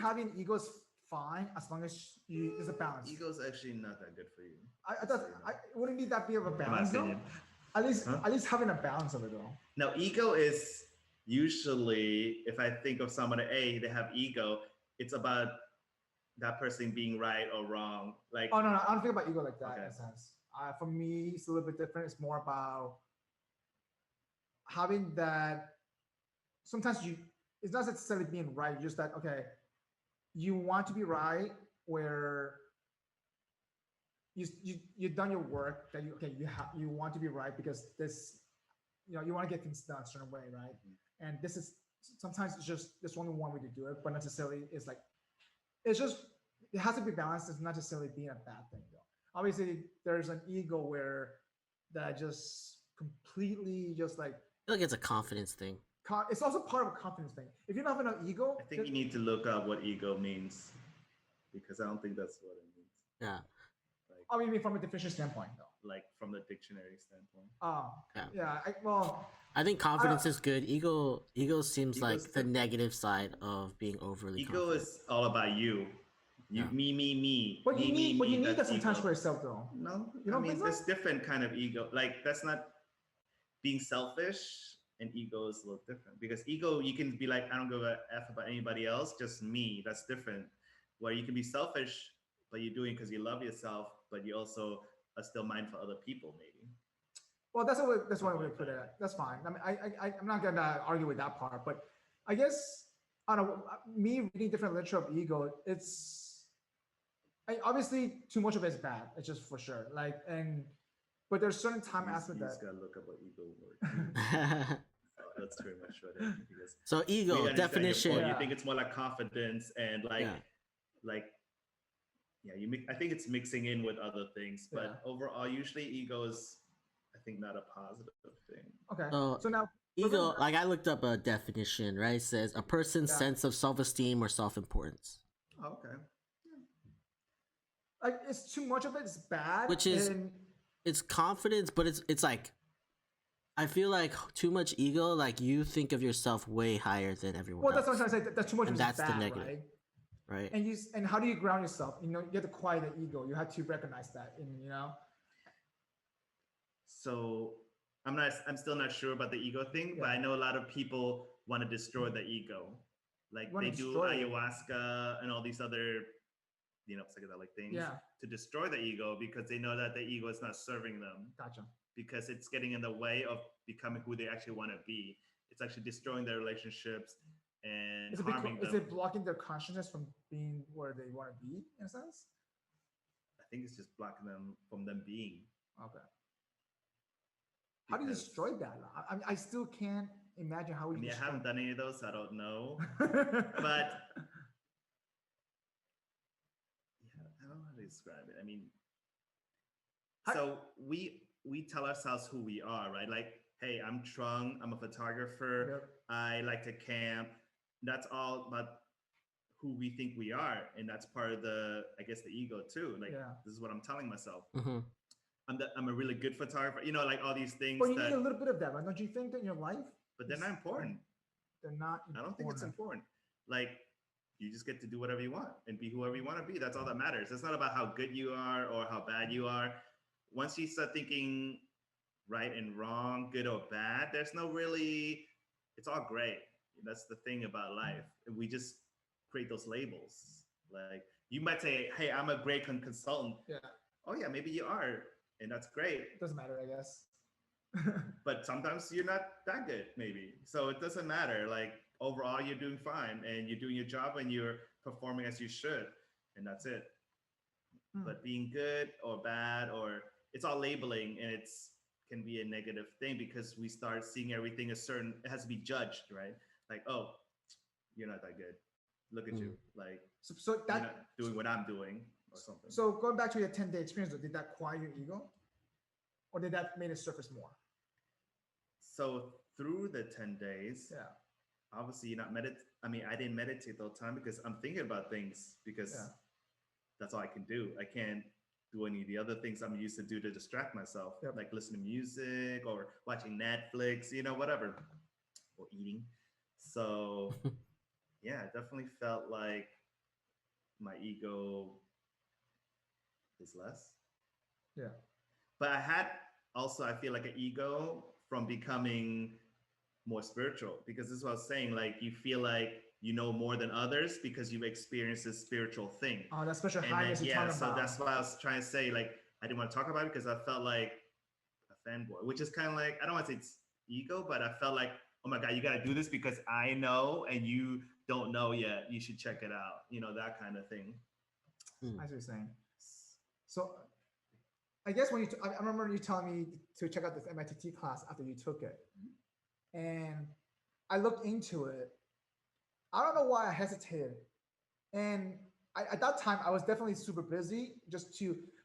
Speaker 2: having ego is fine as long as there's a balance.
Speaker 1: Ego is actually not that good for you.
Speaker 2: I wouldn't be that big of a balance though. At least having a balance of it though.
Speaker 1: Now, ego is usually, if I think of someone, they have ego, it's about that person being right or wrong. Like,
Speaker 2: oh no, I don't think about ego like that in a sense. For me, it's a little bit different. It's more about having that. Sometimes it's not necessarily being right. Just that, okay, you want to be right where you've done your work that you want to be right because this, you want to get things done a certain way, right? And this is sometimes it's just there's only one way to do it, but necessarily it's like it's just it has to be balanced. It's not necessarily being a bad thing though. Obviously, there's an ego where that just completely just like
Speaker 3: I feel like it's a confidence thing.
Speaker 2: it's also part of a confidence thing. If you don't have enough ego,
Speaker 1: I think you need to look up what ego means, because I don't think that's what it means.
Speaker 3: Yeah.
Speaker 1: Like,
Speaker 2: I mean from a definition standpoint though.
Speaker 1: like from the dictionary standpoint.
Speaker 2: Yeah. Well,
Speaker 3: I think confidence is good. Ego seems
Speaker 1: Ego's
Speaker 3: like the
Speaker 1: different.
Speaker 3: negative side of being overly
Speaker 1: Ego
Speaker 3: confident.
Speaker 1: is all about you. You,
Speaker 3: Yeah.
Speaker 1: me.
Speaker 2: but you need that
Speaker 1: that's
Speaker 2: sometimes
Speaker 1: ego.
Speaker 2: for yourself though.
Speaker 1: No,
Speaker 2: You
Speaker 1: I
Speaker 2: don't
Speaker 1: mean,
Speaker 2: think so?
Speaker 1: there's different kind of ego. Like that's not being selfish, and ego is a little different. Because ego, you can be like, I don't give a f about anybody else, just me. That's different. Where you can be selfish, but you're doing because you love yourself, but you also are still mindful of other people, maybe.
Speaker 2: Well, that's one way to put it. That's fine. I mean, I'm not gonna argue with that part, but I guess I don't know. Me reading different literature of ego, obviously too much of it is bad. It's just for sure. But there's certain time
Speaker 1: You
Speaker 2: aspect
Speaker 1: just
Speaker 2: that.
Speaker 1: gotta look up what ego word. That's pretty much what it is. Because
Speaker 3: So
Speaker 1: we
Speaker 3: ego
Speaker 1: understand your
Speaker 3: definition.
Speaker 1: point.
Speaker 2: Yeah.
Speaker 1: You think it's more like confidence and I think it's mixing in with other things, but
Speaker 2: Yeah.
Speaker 1: overall, usually ego is, I think, not a positive thing.
Speaker 2: Okay.
Speaker 3: So
Speaker 2: So now
Speaker 3: ego, like I looked up a definition, right? It says a person's
Speaker 2: Yeah.
Speaker 3: sense of self-esteem or self-importance.
Speaker 1: Oh, okay.
Speaker 2: like it's too much of it is bad.
Speaker 3: Which is-
Speaker 2: and
Speaker 3: It's confidence, but it's like I feel like too much ego, like you think of yourself way higher than everyone
Speaker 2: well, that's what
Speaker 3: else.
Speaker 2: I'm trying to say. That's too much
Speaker 3: And
Speaker 2: of it is
Speaker 3: that's the
Speaker 2: bad,
Speaker 3: negative.
Speaker 2: right?
Speaker 3: Right?
Speaker 2: And how do you ground yourself? You have to quiet the ego. You have to recognize that,
Speaker 1: So I'm still not sure about the ego thing, but
Speaker 2: Yeah.
Speaker 1: I know a lot of people want to destroy the ego. Like
Speaker 2: Wanna
Speaker 1: they do
Speaker 2: destroy it.
Speaker 1: ayahuasca and all these other, psychedelic things
Speaker 2: Yeah.
Speaker 1: to destroy the ego because they know that the ego is not serving them.
Speaker 2: Gotcha.
Speaker 1: Because it's getting in the way of becoming who they actually want to be. It's actually destroying their relationships and harming
Speaker 2: Is
Speaker 1: them.
Speaker 2: it blocking their consciousness from being where they want to be in a sense?
Speaker 1: I think it's just blocking them from them being.
Speaker 2: Okay. How do you
Speaker 1: Because-
Speaker 2: destroy that? I still can't imagine how
Speaker 1: I
Speaker 2: you
Speaker 1: mean, I
Speaker 2: destroy
Speaker 1: haven't done any of those, so I don't know.
Speaker 2: but
Speaker 1: But yeah, I don't know how to describe it. I mean, so we tell ourselves who we are, right? Like, hey, I'm Trung, I'm a photographer, I like to camp. That's all about who we think we are. And that's part of the ego too. Like, this is what I'm telling myself.
Speaker 3: Mm-hmm.
Speaker 1: I'm a really good photographer, like all these things.
Speaker 2: But you need a little bit of that, right? Don't you think that in your life?
Speaker 1: But they're not important.
Speaker 2: They're not important.
Speaker 1: I don't think it's important. Like, you just get to do whatever you want and be whoever you want to be. That's all that matters. It's not about how good you are or how bad you are. Once you start thinking right and wrong, good or bad, there's no really, it's all gray. That's the thing about life. We just create those labels. Like, you might say, hey, I'm a great consultant.
Speaker 2: Yeah.
Speaker 1: Oh yeah, maybe you are. And that's great.
Speaker 2: Doesn't matter, I guess.
Speaker 1: But sometimes you're not that good, maybe. So it doesn't matter. Like, overall, you're doing fine and you're doing your job and you're performing as you should. And that's it. But being good or bad, or it's all labeling, and can be a negative thing because we start seeing everything it has to be judged, right? Like, oh, you're not that good. Look at you. Like,
Speaker 2: so that
Speaker 1: you're not doing what I'm doing or something.
Speaker 2: So going back to your 10-day experience, did that quiet your ego? Or did that make it surface more?
Speaker 1: So through the 10 days,
Speaker 2: Yeah.
Speaker 1: obviously you're not I didn't meditate the whole time because I'm thinking about things because that's all I can do. I can't do any of the other things I'm used to do to distract myself, like listen to music or watching Netflix, whatever, or eating. So yeah, it definitely felt like my ego is less.
Speaker 2: Yeah.
Speaker 1: But I feel like an ego from becoming more spiritual, because this is what I was saying, like you feel like you know more than others because you've experienced this spiritual thing.
Speaker 2: Oh, that special highness you're talking about.
Speaker 1: That's why I was trying to say, like, I didn't want to talk about it because I felt like a fanboy, which is kind of like, I don't want to say it's ego, but I felt like, oh my God, you got to do this because I know and you don't know yet. You should check it out. That kind of thing.
Speaker 2: I see what you're saying. So I guess I remember you telling me to check out this MITT class after you took it. And I looked into it. I don't know why I hesitated. And at that time, I was definitely super busy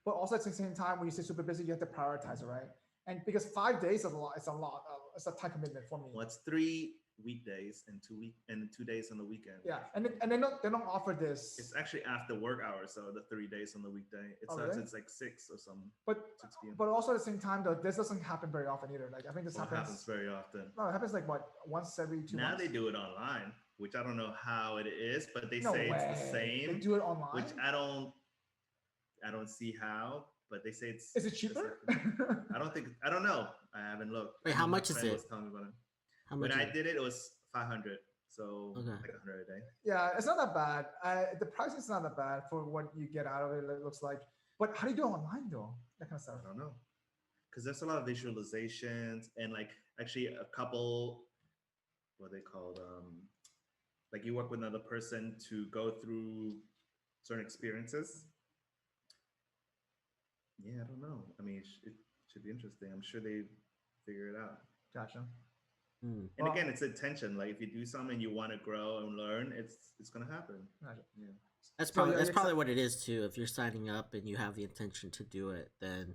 Speaker 2: but also at the same time, when you say super busy, you have to prioritize it, right? And because 5 days is a lot, it's a time commitment for me.
Speaker 1: Well, it's 3 weekdays and 2 days on the weekend.
Speaker 2: Yeah, and they don't offer this.
Speaker 1: It's actually after work hours, so the 3 days on the weekday. It starts
Speaker 2: really?
Speaker 1: at like 6 or something.
Speaker 2: But
Speaker 1: 6 p.m.
Speaker 2: but also at the same time, though, this doesn't happen very often either. Like I think this
Speaker 1: Well, it happens very often.
Speaker 2: No, it happens like what, once every 2
Speaker 1: Now
Speaker 2: months.
Speaker 1: they do it online, which I don't know how it is, but they
Speaker 2: No
Speaker 1: say
Speaker 2: way.
Speaker 1: it's the same.
Speaker 2: They do it online.
Speaker 1: Which I don't see how, but they say it's.
Speaker 2: Is it cheaper?
Speaker 1: I don't know. I haven't looked.
Speaker 3: Wait, how much is it?
Speaker 1: Was telling me about it.
Speaker 3: How much
Speaker 1: When I
Speaker 3: is it?
Speaker 1: did it, it was 500. So
Speaker 3: Okay.
Speaker 1: like 100 a day.
Speaker 2: Yeah, it's not that bad. The price is not that bad for what you get out of it. It looks like. But how do you do it online though? That kind of stuff.
Speaker 1: I don't know. Because there's a lot of visualizations and like actually a couple, what are they called? Like you work with another person to go through certain experiences. Yeah, I don't know. I mean, it should be interesting. I'm sure they figure it out.
Speaker 2: Gotcha.
Speaker 3: Hmm.
Speaker 1: And again, it's intention. Like if you do something you want to grow and learn, it's gonna happen.
Speaker 2: Gotcha.
Speaker 1: Yeah.
Speaker 3: That's
Speaker 2: So, yeah,
Speaker 3: probably what it is too. If you're signing up and you have the intention to do it, then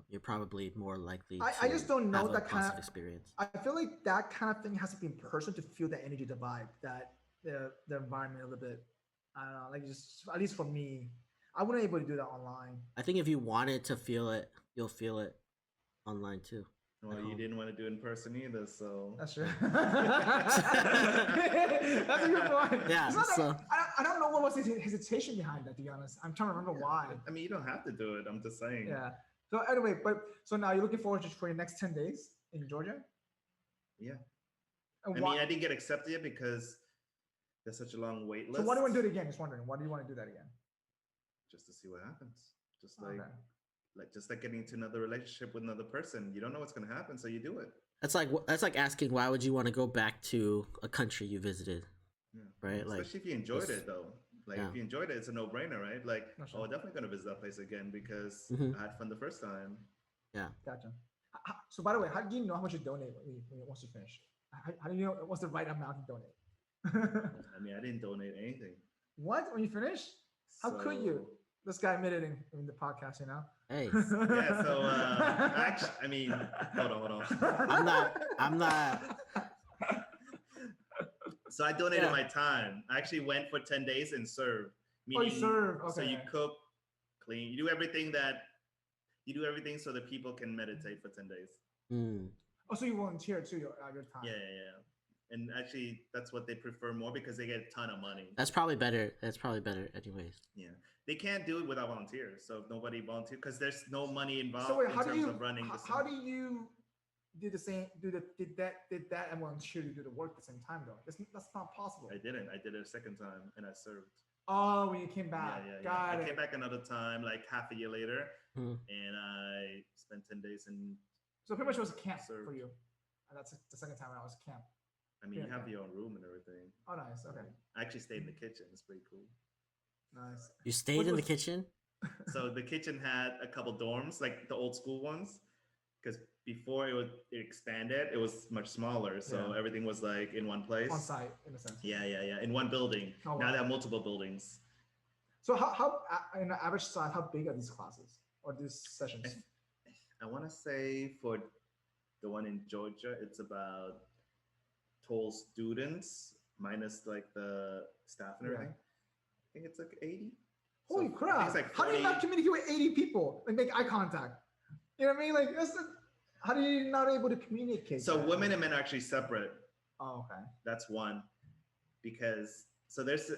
Speaker 3: you're probably more likely.
Speaker 2: I just don't know
Speaker 3: have a
Speaker 2: that kind
Speaker 3: positive
Speaker 2: of
Speaker 3: experience.
Speaker 2: I feel like that kind of thing has to be in person to feel the energy, the vibe, that the environment a little bit. I don't know, like just at least for me, I wouldn't able to do that online.
Speaker 3: I think if you wanted to feel it, you'll feel it online too.
Speaker 1: Well, you didn't want to do it in person either, so
Speaker 2: That's true. That's a good point.
Speaker 3: Yeah,
Speaker 2: It's not
Speaker 3: so-
Speaker 2: that, I don't know what was the hesitation behind that. To be honest, I'm trying to remember why.
Speaker 1: I mean, you don't have to do it. I'm just saying.
Speaker 2: Yeah. So anyway, so now you're looking forward to for your next 10 days in Georgia.
Speaker 1: Yeah.
Speaker 2: And
Speaker 1: I
Speaker 2: why-
Speaker 1: mean, I didn't get accepted yet because there's such a long wait list.
Speaker 2: So why do you want to do it again? Just wondering. Why do you want to do that again?
Speaker 1: Just to see what happens. Just
Speaker 2: Okay.
Speaker 1: like getting into another relationship with another person. You don't know what's gonna happen, so you do it.
Speaker 3: That's like asking why would you want to go back to a country you visited,
Speaker 1: Yeah.
Speaker 3: right? Like
Speaker 1: Especially if you enjoyed
Speaker 3: it's-
Speaker 1: it though. Like
Speaker 3: yeah.
Speaker 1: if you enjoyed it, it's a no-brainer, right? Like,
Speaker 2: No, sure.
Speaker 1: oh, definitely gonna visit that place again because
Speaker 3: Mhm.
Speaker 1: I had fun the first time.
Speaker 2: Gotcha. So by the way, how do you know how much you donate once you finish? How do you know what's the right amount to donate?
Speaker 1: I mean, I didn't donate anything.
Speaker 2: What, when you finish? How could you?
Speaker 1: So-
Speaker 2: This guy admitted in the podcast, you know.
Speaker 3: hey,
Speaker 1: Yeah. So actually, I mean, hold on.
Speaker 3: I'm not.
Speaker 1: So I donated
Speaker 3: Yeah.
Speaker 1: my time. I actually went for 10 days and served.
Speaker 2: Oh, you served,
Speaker 1: So you
Speaker 2: okay.
Speaker 1: cook, clean, you do everything so that people can meditate for 10 days.
Speaker 3: Hmm.
Speaker 2: Oh, so you volunteer too your time.
Speaker 1: Yeah. And actually, that's what they prefer more because they get a ton of money.
Speaker 3: That's probably better. That's probably better, anyways.
Speaker 1: Yeah. They can't do it without volunteers. So if nobody volunteers, because there's no money involved
Speaker 2: So wait,
Speaker 1: in
Speaker 2: how do
Speaker 1: terms
Speaker 2: you
Speaker 1: of running the
Speaker 2: how do you do the same? Did that and volunteer to do the work at the same time though? That's not possible.
Speaker 1: I didn't. I did it a second time and I served.
Speaker 2: Oh, when you came back,
Speaker 1: Yeah.
Speaker 2: got
Speaker 1: I
Speaker 2: it.
Speaker 1: came back another time, like half a year later,
Speaker 3: Hmm.
Speaker 1: and I spent 10 days in.
Speaker 2: So pretty much it was a camp
Speaker 1: Served.
Speaker 2: for you, and that's the second time I was camp.
Speaker 1: I mean, you
Speaker 2: Yeah.
Speaker 1: have your own room and everything.
Speaker 2: Oh, nice. Okay,
Speaker 1: I actually stayed in the kitchen. It's pretty cool.
Speaker 2: nice.
Speaker 3: You stayed
Speaker 2: What
Speaker 3: in the
Speaker 2: was-
Speaker 3: kitchen.
Speaker 1: So the kitchen had a couple dorms, like the old school ones, because before it expanded, it was much smaller. So
Speaker 2: Yeah.
Speaker 1: everything was like in one place.
Speaker 2: On site in a sense.
Speaker 1: Yeah, in one building.
Speaker 2: Oh,
Speaker 1: Now
Speaker 2: wow.
Speaker 1: they have multiple buildings.
Speaker 2: So how in an average size, how big are these classes or these sessions?
Speaker 1: I want to say for the one in Georgia, it's about total students minus like the staff and
Speaker 2: Yeah.
Speaker 1: everything. I think it's like 80.
Speaker 2: Holy
Speaker 1: So I think
Speaker 2: crap!
Speaker 1: it's like
Speaker 2: How do you not
Speaker 1: 40
Speaker 2: communicate with 80 people and make eye contact? You know what I mean? Like how do you not able to communicate?
Speaker 1: So
Speaker 2: that?
Speaker 1: women and men are actually separate.
Speaker 2: Oh, okay.
Speaker 1: That's one. Because so there's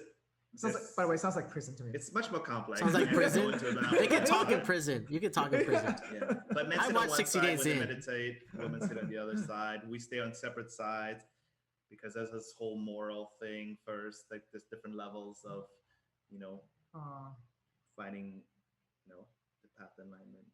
Speaker 2: Sounds like, by the way, it sounds like prison to me.
Speaker 1: it's much more complex.
Speaker 3: Sounds like
Speaker 1: I can't go
Speaker 3: prison.
Speaker 1: into it now.
Speaker 3: They can talk in prison. You can talk in prison.
Speaker 1: Yeah. But men
Speaker 3: I
Speaker 1: sit on
Speaker 3: watched
Speaker 1: one
Speaker 3: 60
Speaker 1: side
Speaker 3: Days
Speaker 1: when they
Speaker 3: In.
Speaker 1: meditate, women sit on the other side. We stay on separate sides because there's this whole moral thing first, like there's different levels of,
Speaker 2: Uh,
Speaker 1: finding, the path of enlightenment.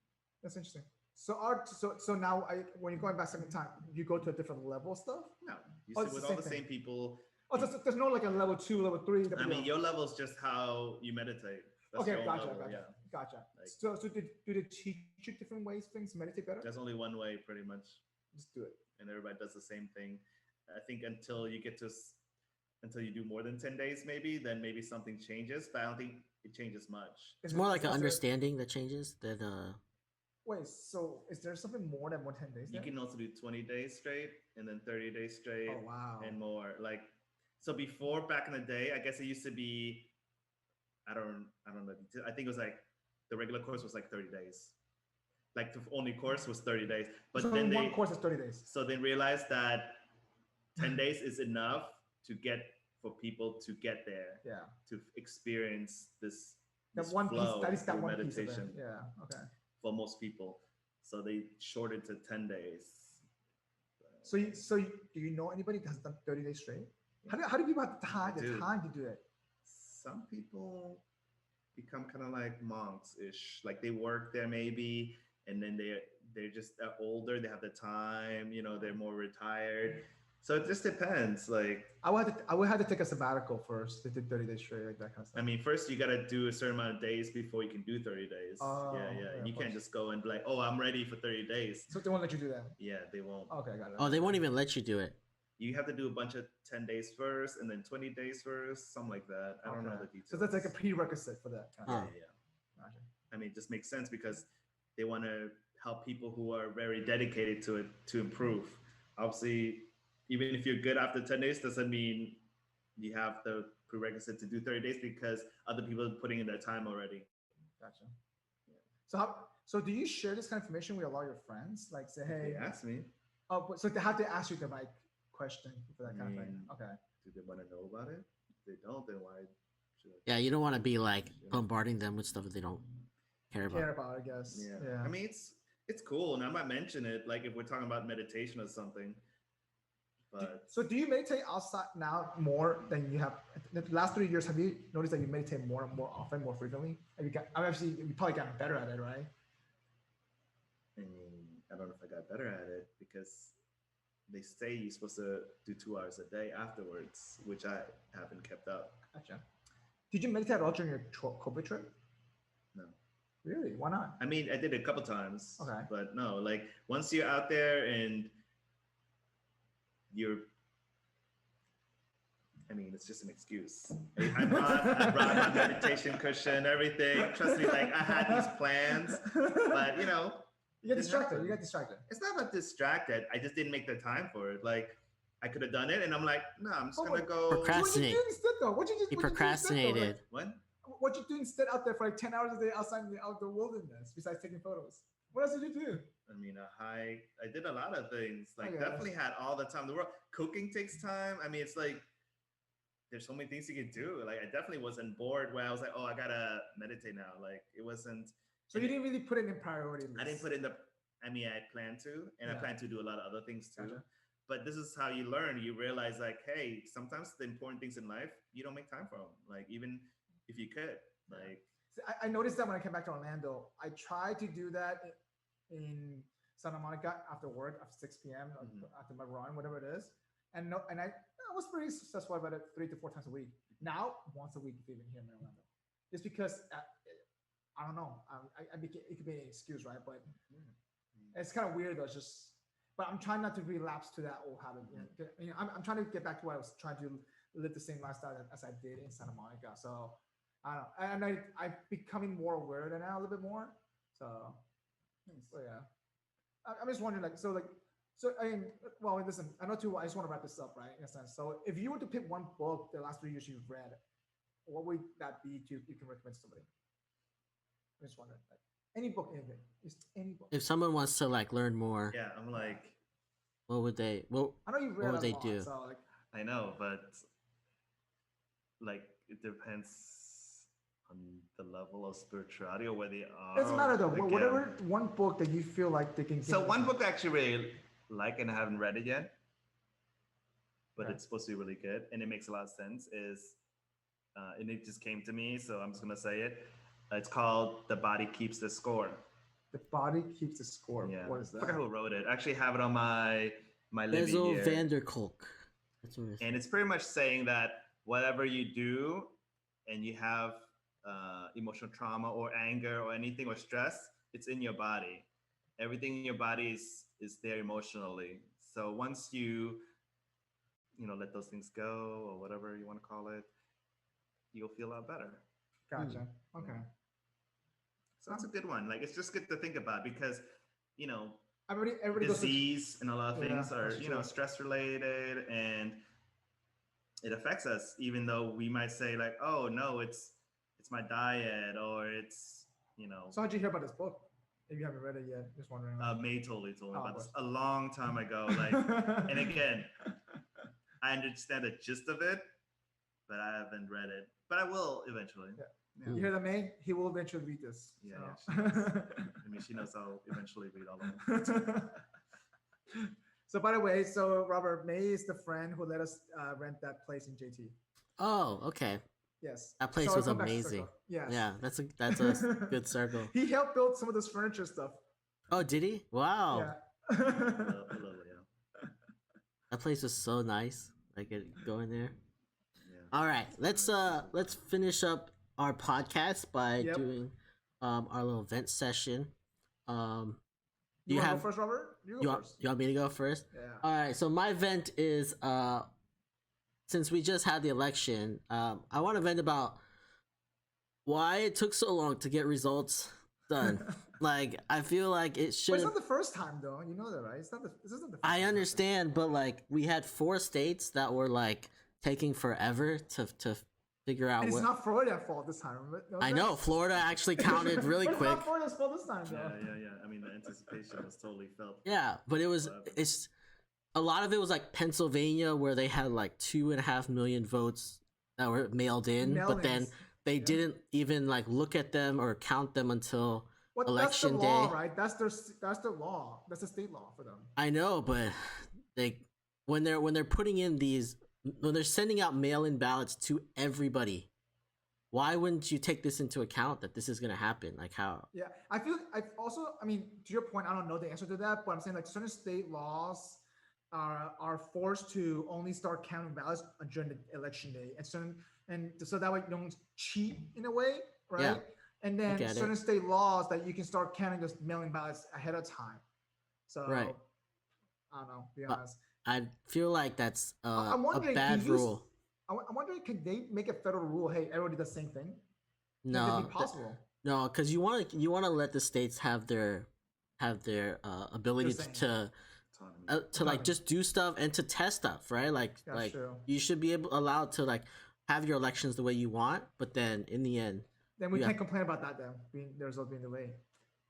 Speaker 2: that's interesting. So now when you're going back second time, you go to a different level stuff.
Speaker 1: No, you
Speaker 2: Oh,
Speaker 1: sit
Speaker 2: it's
Speaker 1: with
Speaker 2: the
Speaker 1: all
Speaker 2: same
Speaker 1: the
Speaker 2: thing.
Speaker 1: same people.
Speaker 2: Oh, there's no like a level 2, level 3.
Speaker 1: I mean, your level is just how you meditate. That's
Speaker 2: Okay,
Speaker 1: your own
Speaker 2: gotcha.
Speaker 1: level, yeah.
Speaker 2: Gotcha.
Speaker 1: Like-
Speaker 2: So do they teach you different ways things to meditate better?
Speaker 1: There's only one way, pretty much,
Speaker 2: Just do it.
Speaker 1: and everybody does the same thing. I think until you get to until you do more than 10 days, then maybe something changes. But I don't think it changes much.
Speaker 3: It's more like an understanding that changes than
Speaker 2: Wait, so is there something more than 10 days?
Speaker 1: You
Speaker 2: then?
Speaker 1: can also do 20 days straight and then 30 days straight.
Speaker 2: Oh wow.
Speaker 1: And more. Like, so before, back in the day, I guess it used to be, I don't know. I think it was like the regular course was like 30 days. Like the only course was 30 days. But
Speaker 2: so
Speaker 1: then
Speaker 2: one course is 30 days.
Speaker 1: So they realized that 10 days is enough for people to get there.
Speaker 2: Yeah.
Speaker 1: To experience this
Speaker 2: one piece. That is that
Speaker 1: through
Speaker 2: one
Speaker 1: meditation.
Speaker 2: piece of it. Yeah. Okay.
Speaker 1: For most people, so they shortened to 10 days.
Speaker 2: So do you know anybody that has done 30 days straight? How do people have the time to do it?
Speaker 1: Some people become kind of like monks-ish. Like they work there maybe, and then they're just older. They have the time. They're more retired. So it just depends. Like
Speaker 2: I would have to take a sabbatical first to do 30 days straight, like that kind of stuff.
Speaker 1: I mean, first you gotta do a certain amount of days before you can do 30 days. Yeah. And you can't just go and be like, oh, I'm ready for 30 days.
Speaker 2: So they won't let you do that.
Speaker 1: Yeah, they won't.
Speaker 2: Okay, got it.
Speaker 3: Oh, they won't even let you do it.
Speaker 1: You have to do a bunch of 10 days first, and then 20 days first, something like that. I don't know the details.
Speaker 2: So that's like a prerequisite for that.
Speaker 1: Yeah.
Speaker 2: Gotcha.
Speaker 1: I mean, it just makes sense because they want to help people who are very dedicated to it to improve. Obviously, even if you're good after 10 days, doesn't mean you have the prerequisite to do 30 days because other people are putting in their time already.
Speaker 2: Gotcha. Yeah. So do you share this kind of information with a lot of your friends? Like say, hey.
Speaker 1: They ask me.
Speaker 2: Oh, so they have to ask you the right question for that kind of thing. Okay.
Speaker 1: Do they want to know about it? If they don't, then why should I?
Speaker 3: Yeah, you don't want to be like bombarding them with stuff that they don't care about.
Speaker 2: I guess.
Speaker 1: Yeah. I mean, it's cool, and I might mention it, like if we're talking about meditation or something. But
Speaker 2: so do you meditate outside now more than you have the last 3 years? Have you noticed that you meditate more and more often, more frequently? You probably gotten better at it, right?
Speaker 1: I mean, I don't know if I got better at it because they say you're supposed to do 2 hours a day afterwards, which I haven't kept up.
Speaker 2: Gotcha. Did you meditate at all during your COVID trip?
Speaker 1: No.
Speaker 2: Really? Why not?
Speaker 1: I mean, I did it a couple times.
Speaker 2: Okay.
Speaker 1: But no, like once you're out there and it's just an excuse. I brought my meditation cushion, everything. Trust me, like I had these plans, but
Speaker 2: you get distracted.
Speaker 1: It's not about distracted. I just didn't make the time for it. Like I could have done it, and I'm like, no, I'm just gonna go
Speaker 3: procrastinate.
Speaker 2: What did you do instead, though?
Speaker 3: He procrastinated.
Speaker 2: What you do instead out there for like 10 hours a day outside in the outdoor wilderness besides taking photos? What else did you do?
Speaker 1: I mean, I did a lot of things. Like definitely had all the time in the world. Cooking takes time. I mean, it's like there's so many things you can do. Like I definitely wasn't bored where I was like, oh, I gotta meditate now. Like it wasn't.
Speaker 2: So you didn't really put it in priority list.
Speaker 1: I didn't put it in I plan to, and I plan to do a lot of other things too.
Speaker 2: Gotcha.
Speaker 1: But this is how you learn. You realize like, hey, sometimes the important things in life, you don't make time for them. Like even if you could, like.
Speaker 2: I noticed that when I came back to Orlando, I tried to do that in Santa Monica after work, after 6 p.m., after my run, whatever it is. And I was pretty successful about it 3 to 4 times a week. Now, once a week, even here in Orlando. Just because, I don't know, it could be an excuse, right? But it's kind of weird though, but I'm trying not to relapse to that old habit. I'm trying to get back to what I was trying to live the same lifestyle as I did in Santa Monica. So I don't know. And I'm becoming more aware of that now a little bit more. So yeah. I'm just wondering, listen, I know too, I just want to wrap this up, right? In a sense. So if you were to pick one book the last 3 years you've read, what would that be you can recommend to somebody? I just wondering, like any book, anything, just any book.
Speaker 3: If someone wants to like learn more,
Speaker 1: yeah, I'm like,
Speaker 3: what would they?
Speaker 2: I know you've read
Speaker 3: what would they
Speaker 2: lot,
Speaker 3: do?
Speaker 2: So like,
Speaker 1: I know, but like it depends on the level of spirituality or where they are.
Speaker 2: It doesn't matter though. Whatever one book that you feel like they can.
Speaker 1: So one book I actually really like, and I haven't read it yet, but it's supposed to be really good, and it makes a lot of sense. And it just came to me, so I'm just gonna say it. It's called "The Body Keeps the Score."
Speaker 2: The Body Keeps the Score.
Speaker 1: Yeah.
Speaker 2: What is that?
Speaker 1: I forgot who wrote it. I actually have it on my living
Speaker 3: Bezel
Speaker 1: here.
Speaker 3: van der Kolk. That's what it is.
Speaker 1: And it's pretty much saying that whatever you do, and you have emotional trauma or anger or anything or stress, it's in your body. Everything in your body is there emotionally. So once you let those things go or whatever you want to call it, you'll feel a lot better.
Speaker 2: Gotcha. Okay.
Speaker 1: So that's a good one. Like, it's just good to think about because,
Speaker 2: Everybody
Speaker 1: disease and a lot of things are,
Speaker 2: that's true.
Speaker 1: stress related, and it affects us, even though we might say like, oh no, it's my diet, or it's,
Speaker 2: So how'd you hear about this book? If you haven't read it yet, just wondering.
Speaker 1: May totally told me
Speaker 2: Oh,
Speaker 1: about
Speaker 2: of
Speaker 1: this a long time ago. Like, and again, I understand the gist of it, but I haven't read it. But I will eventually.
Speaker 2: Yeah. You hear that, May? He will eventually read this.
Speaker 1: Yeah,
Speaker 2: so.
Speaker 1: yeah, she knows. I mean, she knows I'll eventually read all of them.
Speaker 2: So, by the way, Robert, May is the friend who let us rent that place in JT.
Speaker 3: Oh, okay.
Speaker 2: Yes.
Speaker 3: That place
Speaker 2: So
Speaker 3: was
Speaker 2: come back to
Speaker 3: amazing.
Speaker 2: circle. Yes.
Speaker 3: Yeah, that's a good circle.
Speaker 2: He helped build some of this furniture stuff.
Speaker 3: Oh, did he? Wow.
Speaker 2: Yeah.
Speaker 1: A little, yeah.
Speaker 3: That place was so nice. I could go in there.
Speaker 1: Yeah.
Speaker 3: All right, let's finish up our podcast by doing our little vent session.
Speaker 2: You want to go first, Robert? You
Speaker 3: want me to go first?
Speaker 2: Yeah.
Speaker 3: All right. So my vent is since we just had the election, I want to vent about why it took so long to get results done. Like, I feel like it should.
Speaker 2: It's not the first time, though. You know that, right? This isn't the first
Speaker 3: I
Speaker 2: time
Speaker 3: understand, but like, we had 4 states that were like taking forever to figure out.
Speaker 2: And it's not Florida's fault this time.
Speaker 3: I know Florida actually counted really quick.
Speaker 2: It's not Florida's fault this time, though.
Speaker 1: Yeah. I mean, the anticipation was totally felt.
Speaker 3: Yeah, but it's a lot of it was like Pennsylvania, where they had like 2.5 million votes that were mailed in, but then they didn't even like look at them or count them until election
Speaker 2: that's the law,
Speaker 3: day.
Speaker 2: Right? That's the law. That's the state law for them.
Speaker 3: I know, but when they're putting in when they're sending out mail-in ballots to everybody, why wouldn't you take this into account that this is going to happen? Like, how?
Speaker 2: Yeah, I mean, to your point, I don't know the answer to that, but I'm saying like certain state laws are forced to only start counting ballots during the election day, and so that way you don't cheat in a way, right?
Speaker 3: Yeah.
Speaker 2: And then certain state laws that you can start counting those mail-in ballots ahead of time. So
Speaker 3: right.
Speaker 2: I don't know, to be honest.
Speaker 3: I feel like that's a bad rule.
Speaker 2: I'm wondering, can they make a federal rule? Hey, everybody does the same thing.
Speaker 3: No,
Speaker 2: Can it be possible?
Speaker 3: No, because you want to let the states have their ability to like just do stuff and to test stuff, right? Like
Speaker 2: true.
Speaker 3: You should be allowed to like have your elections the way you want, but then in the end,
Speaker 2: then we can't complain about that. Then the results being delayed.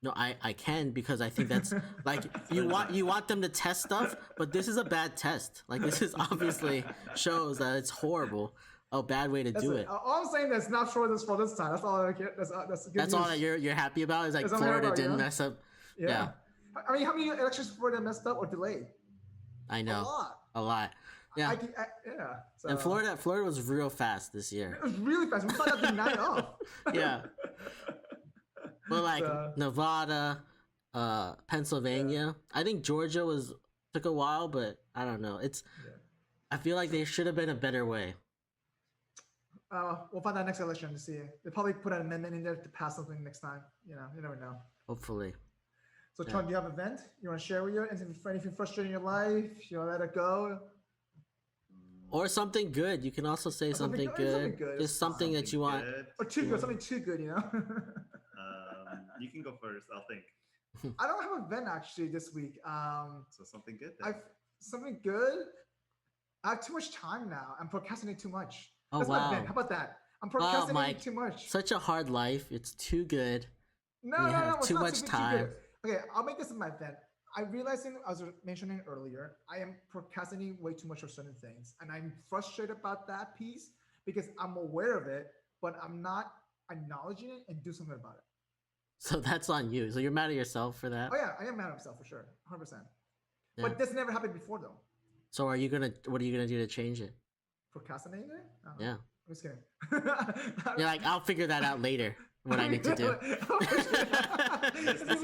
Speaker 3: No, I can, because I think that's like you want them to test stuff, but this is a bad test. Like, this is obviously shows that it's horrible. A bad way to do it.
Speaker 2: All I'm saying that's not sure this for this time. That's all I care. That's good
Speaker 3: That's
Speaker 2: news.
Speaker 3: all that you're happy about is like Florida didn't mess up.
Speaker 2: Yeah. I mean, how many elections Florida messed up or delayed?
Speaker 3: I know.
Speaker 2: A
Speaker 3: lot. Yeah.
Speaker 2: So.
Speaker 3: And Florida was real fast this year.
Speaker 2: It was really fast. We found out the night off.
Speaker 3: Yeah. But like Nevada, Pennsylvania, I think Georgia took a while, but I don't know. I feel like there should have been a better way.
Speaker 2: We'll find out next election to see. They'll probably put an amendment in there to pass something next time. You never know.
Speaker 3: Hopefully.
Speaker 2: So, Trung, do you have an event you want to share with you? Anything frustrating in your life? You want to let it go?
Speaker 3: Or something good. You can also say something good. Just something that you want.
Speaker 2: Or too good. Something too good,
Speaker 1: You can go first. I'll think.
Speaker 2: I don't have an event actually this week.
Speaker 1: So something good then.
Speaker 2: Something good? I have too much time now. I'm procrastinating too much.
Speaker 3: Oh,
Speaker 2: That's
Speaker 3: wow.
Speaker 2: my event. How about that? I'm procrastinating
Speaker 3: Mike,
Speaker 2: too much.
Speaker 3: Such a hard life. It's too good.
Speaker 2: No.
Speaker 3: Too much time.
Speaker 2: Okay, I'll make this my event. I realizing, as I was mentioning earlier, I am procrastinating way too much for certain things. And I'm frustrated about that piece because I'm aware of it, but I'm not acknowledging it and do something about it.
Speaker 3: So that's on you. So you're mad at yourself for that?
Speaker 2: Oh yeah, I am mad at myself for sure. 100%.
Speaker 3: Yeah.
Speaker 2: But this never happened before though.
Speaker 3: So what are you gonna do to change it?
Speaker 2: Procrastinating it?
Speaker 3: Yeah.
Speaker 2: I'm just kidding.
Speaker 3: You're like, I'll figure that out later. What I need to do.
Speaker 1: It's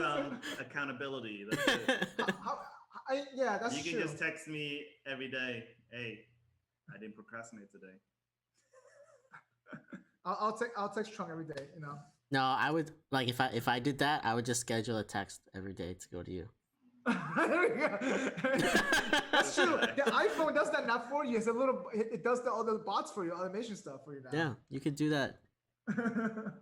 Speaker 1: accountability. That's it.
Speaker 2: Yeah, that's
Speaker 1: true. You can just text me every day. Hey, I didn't procrastinate today.
Speaker 2: I'll text Trung every day.
Speaker 3: No, I would like if I did that, I would just schedule a text every day to go to you.
Speaker 2: That's true. The iPhone does that not for you. It's a little. It does all the bots for you, automation stuff for you now.
Speaker 3: Yeah, you could do that.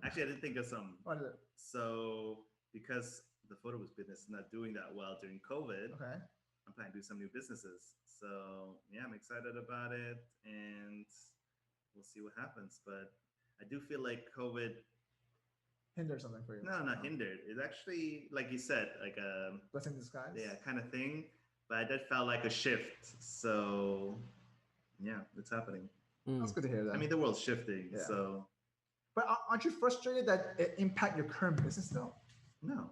Speaker 1: Actually, I did think of some.
Speaker 2: What is it?
Speaker 1: So because the photo booth business is not doing that well during COVID,
Speaker 2: Okay.
Speaker 1: I'm planning to do some new businesses. So yeah, I'm excited about it, and we'll see what happens. But I do feel like COVID.
Speaker 2: Hinder something for you.
Speaker 1: No, not hindered. It's actually, like you said, like a
Speaker 2: blessing in disguise.
Speaker 1: yeah, kind of thing. But that felt like a shift. So yeah, it's happening.
Speaker 2: That's good to hear that.
Speaker 1: I mean, the world's shifting.
Speaker 2: Yeah.
Speaker 1: So
Speaker 2: but aren't you frustrated that it impact your current business though?
Speaker 1: no.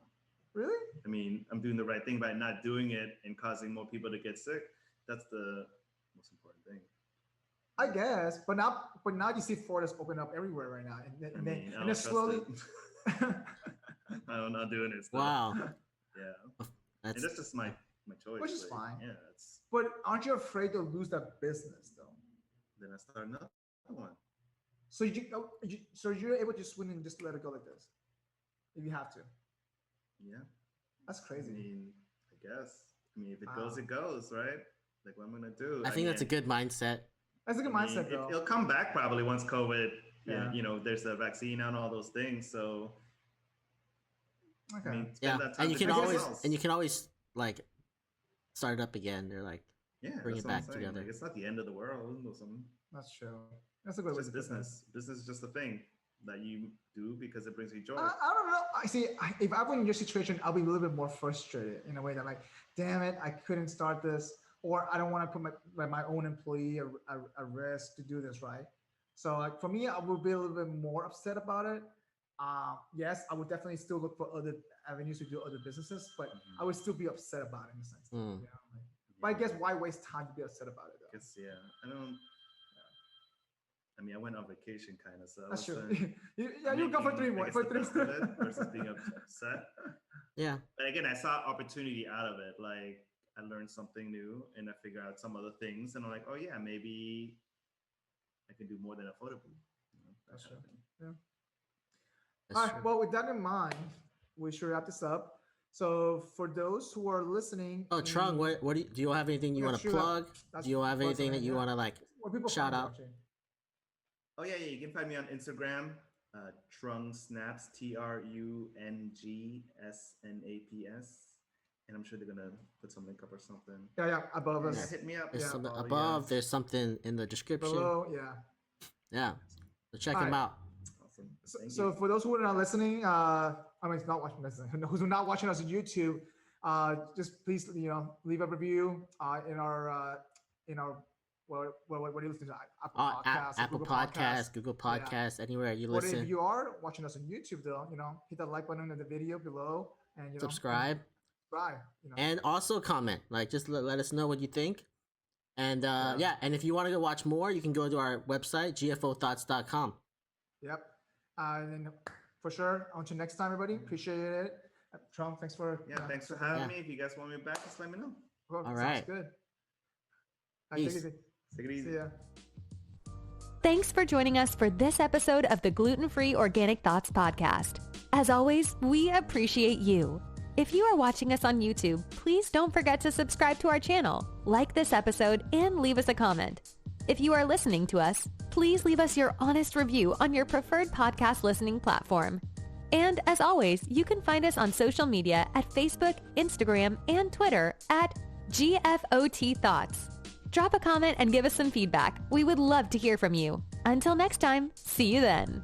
Speaker 2: Really?
Speaker 1: I mean, I'm doing the right thing by not doing it and causing more people to get sick. That's the most important thing.
Speaker 2: I guess, but now you see Florida's open up everywhere right now, and then slowly.
Speaker 1: I'm not doing it. Still.
Speaker 3: Wow.
Speaker 1: Yeah.
Speaker 3: That's
Speaker 1: And that's just my choice.
Speaker 2: Which is
Speaker 1: like,
Speaker 2: fine.
Speaker 1: Yeah. It's
Speaker 2: But aren't you afraid to lose that business though?
Speaker 1: then I start another one.
Speaker 2: So so you're able to swing and just let it go like this, if you have to.
Speaker 1: Yeah.
Speaker 2: That's crazy.
Speaker 1: I mean, I guess. I mean, if it
Speaker 2: Wow.
Speaker 1: goes, it goes, right? Like what I'm gonna do.
Speaker 3: I think that's a good mindset.
Speaker 2: That's a good
Speaker 1: I mean,
Speaker 2: mindset though.
Speaker 1: It'll come back probably once COVID.
Speaker 2: Yeah.
Speaker 1: You know, there's a vaccine and all those things. So
Speaker 2: Okay.
Speaker 1: I mean,
Speaker 3: Yeah,
Speaker 1: spend that time
Speaker 3: and you
Speaker 1: to
Speaker 3: can
Speaker 1: do
Speaker 3: always
Speaker 1: something else.
Speaker 3: and you can always like start it up again. They're like
Speaker 1: yeah,
Speaker 3: bring
Speaker 1: that's
Speaker 3: it
Speaker 1: what I'm
Speaker 3: back
Speaker 1: saying.
Speaker 3: together.
Speaker 1: Like, it's not the end of the world or something.
Speaker 2: That's true. That's a good
Speaker 1: It's
Speaker 2: way
Speaker 1: just
Speaker 2: to put that.
Speaker 1: business. Business is just a thing that you do because it brings you joy.
Speaker 2: I don't know. I see. If I were in your situation, I'll be a little bit more frustrated in a way that, like, damn it, I couldn't start this, or I don't want to put my own employee at risk to do this, right? So, like, for me, I would be a little bit more upset about it. Yes, I would definitely still look for other avenues to do other businesses, but I would still be upset about it in a sense. You know? Like, but I guess why waste time to be upset about it, though?
Speaker 1: Guess, yeah. I don't. I mean, I went on vacation, kind of. So
Speaker 2: That's
Speaker 1: I
Speaker 2: true.
Speaker 1: wasn't
Speaker 2: You go for
Speaker 1: making, I guess, the best of it versus being
Speaker 2: months.
Speaker 1: upset.
Speaker 3: Yeah.
Speaker 1: But again, I saw opportunity out of it. Like I learned something new, and I figured out some other things, and I'm like, oh yeah, maybe I can do more than a photo booth. You know, that
Speaker 2: That's
Speaker 1: kind of
Speaker 2: true.
Speaker 1: thing.
Speaker 2: Yeah.
Speaker 3: That's
Speaker 2: All right.
Speaker 3: true.
Speaker 2: Well, with that in mind, we should wrap this up. So, for those who are listening,
Speaker 3: Oh, Trung, what do you have anything you
Speaker 2: Yeah,
Speaker 3: want to
Speaker 2: sure.
Speaker 3: plug?
Speaker 2: That's
Speaker 3: Do you have
Speaker 2: the first
Speaker 3: anything
Speaker 2: thing,
Speaker 3: that you
Speaker 2: yeah.
Speaker 3: want to like
Speaker 2: where people
Speaker 3: shout
Speaker 2: find you,
Speaker 3: out?
Speaker 2: actually?
Speaker 1: Oh yeah, you can find me on Instagram, Trung Snaps, TrungSnaps, and I'm sure they're gonna put some link up or something.
Speaker 2: Yeah, above
Speaker 1: Yeah,
Speaker 2: us,
Speaker 1: hit me up.
Speaker 3: There's
Speaker 1: Yeah,
Speaker 3: something
Speaker 1: follow you
Speaker 3: above.
Speaker 1: guys.
Speaker 3: There's something in the description.
Speaker 2: below. Yeah.
Speaker 3: Yeah. So check
Speaker 2: All
Speaker 3: them
Speaker 2: right.
Speaker 3: out.
Speaker 1: Awesome.
Speaker 2: So,
Speaker 1: Thank
Speaker 2: so
Speaker 1: you.
Speaker 2: for those who are not listening, I mean, it's not watching this, who's not watching us on YouTube, just please, leave a review in our what are you listening to? Apple Podcasts,
Speaker 3: Apple
Speaker 2: Google
Speaker 3: Podcasts, Google
Speaker 2: Yeah.
Speaker 3: Podcasts, anywhere you
Speaker 2: But if
Speaker 3: listen.
Speaker 2: you are watching us on YouTube, though, hit that like button in the video below and
Speaker 3: Subscribe.
Speaker 2: Subscribe.
Speaker 3: And also comment. Like, just let us know what you think. And
Speaker 1: Yeah.
Speaker 3: and if you want to go watch more, you can go to our website, gfothoughts.com.
Speaker 2: Yep. And for sure, until next time, everybody. Appreciate it. Trung, thanks for
Speaker 1: Thanks for having
Speaker 3: Yeah.
Speaker 1: me. If you guys want me back, just let me know.
Speaker 2: Well,
Speaker 3: All
Speaker 2: sounds
Speaker 3: right.
Speaker 2: good.
Speaker 3: Peace.
Speaker 2: Take it easy.
Speaker 1: Take it easy.
Speaker 2: See ya.
Speaker 4: Thanks for joining us for this episode of the Gluten Free Organic Thoughts podcast. As always, we appreciate you. If you are watching us on YouTube, please don't forget to subscribe to our channel, like this episode, and leave us a comment. If you are listening to us, please leave us your honest review on your preferred podcast listening platform. And as always, you can find us on social media at Facebook, Instagram, and Twitter at GFOT Thoughts. Drop a comment and give us some feedback. We would love to hear from you. Until next time, see you then.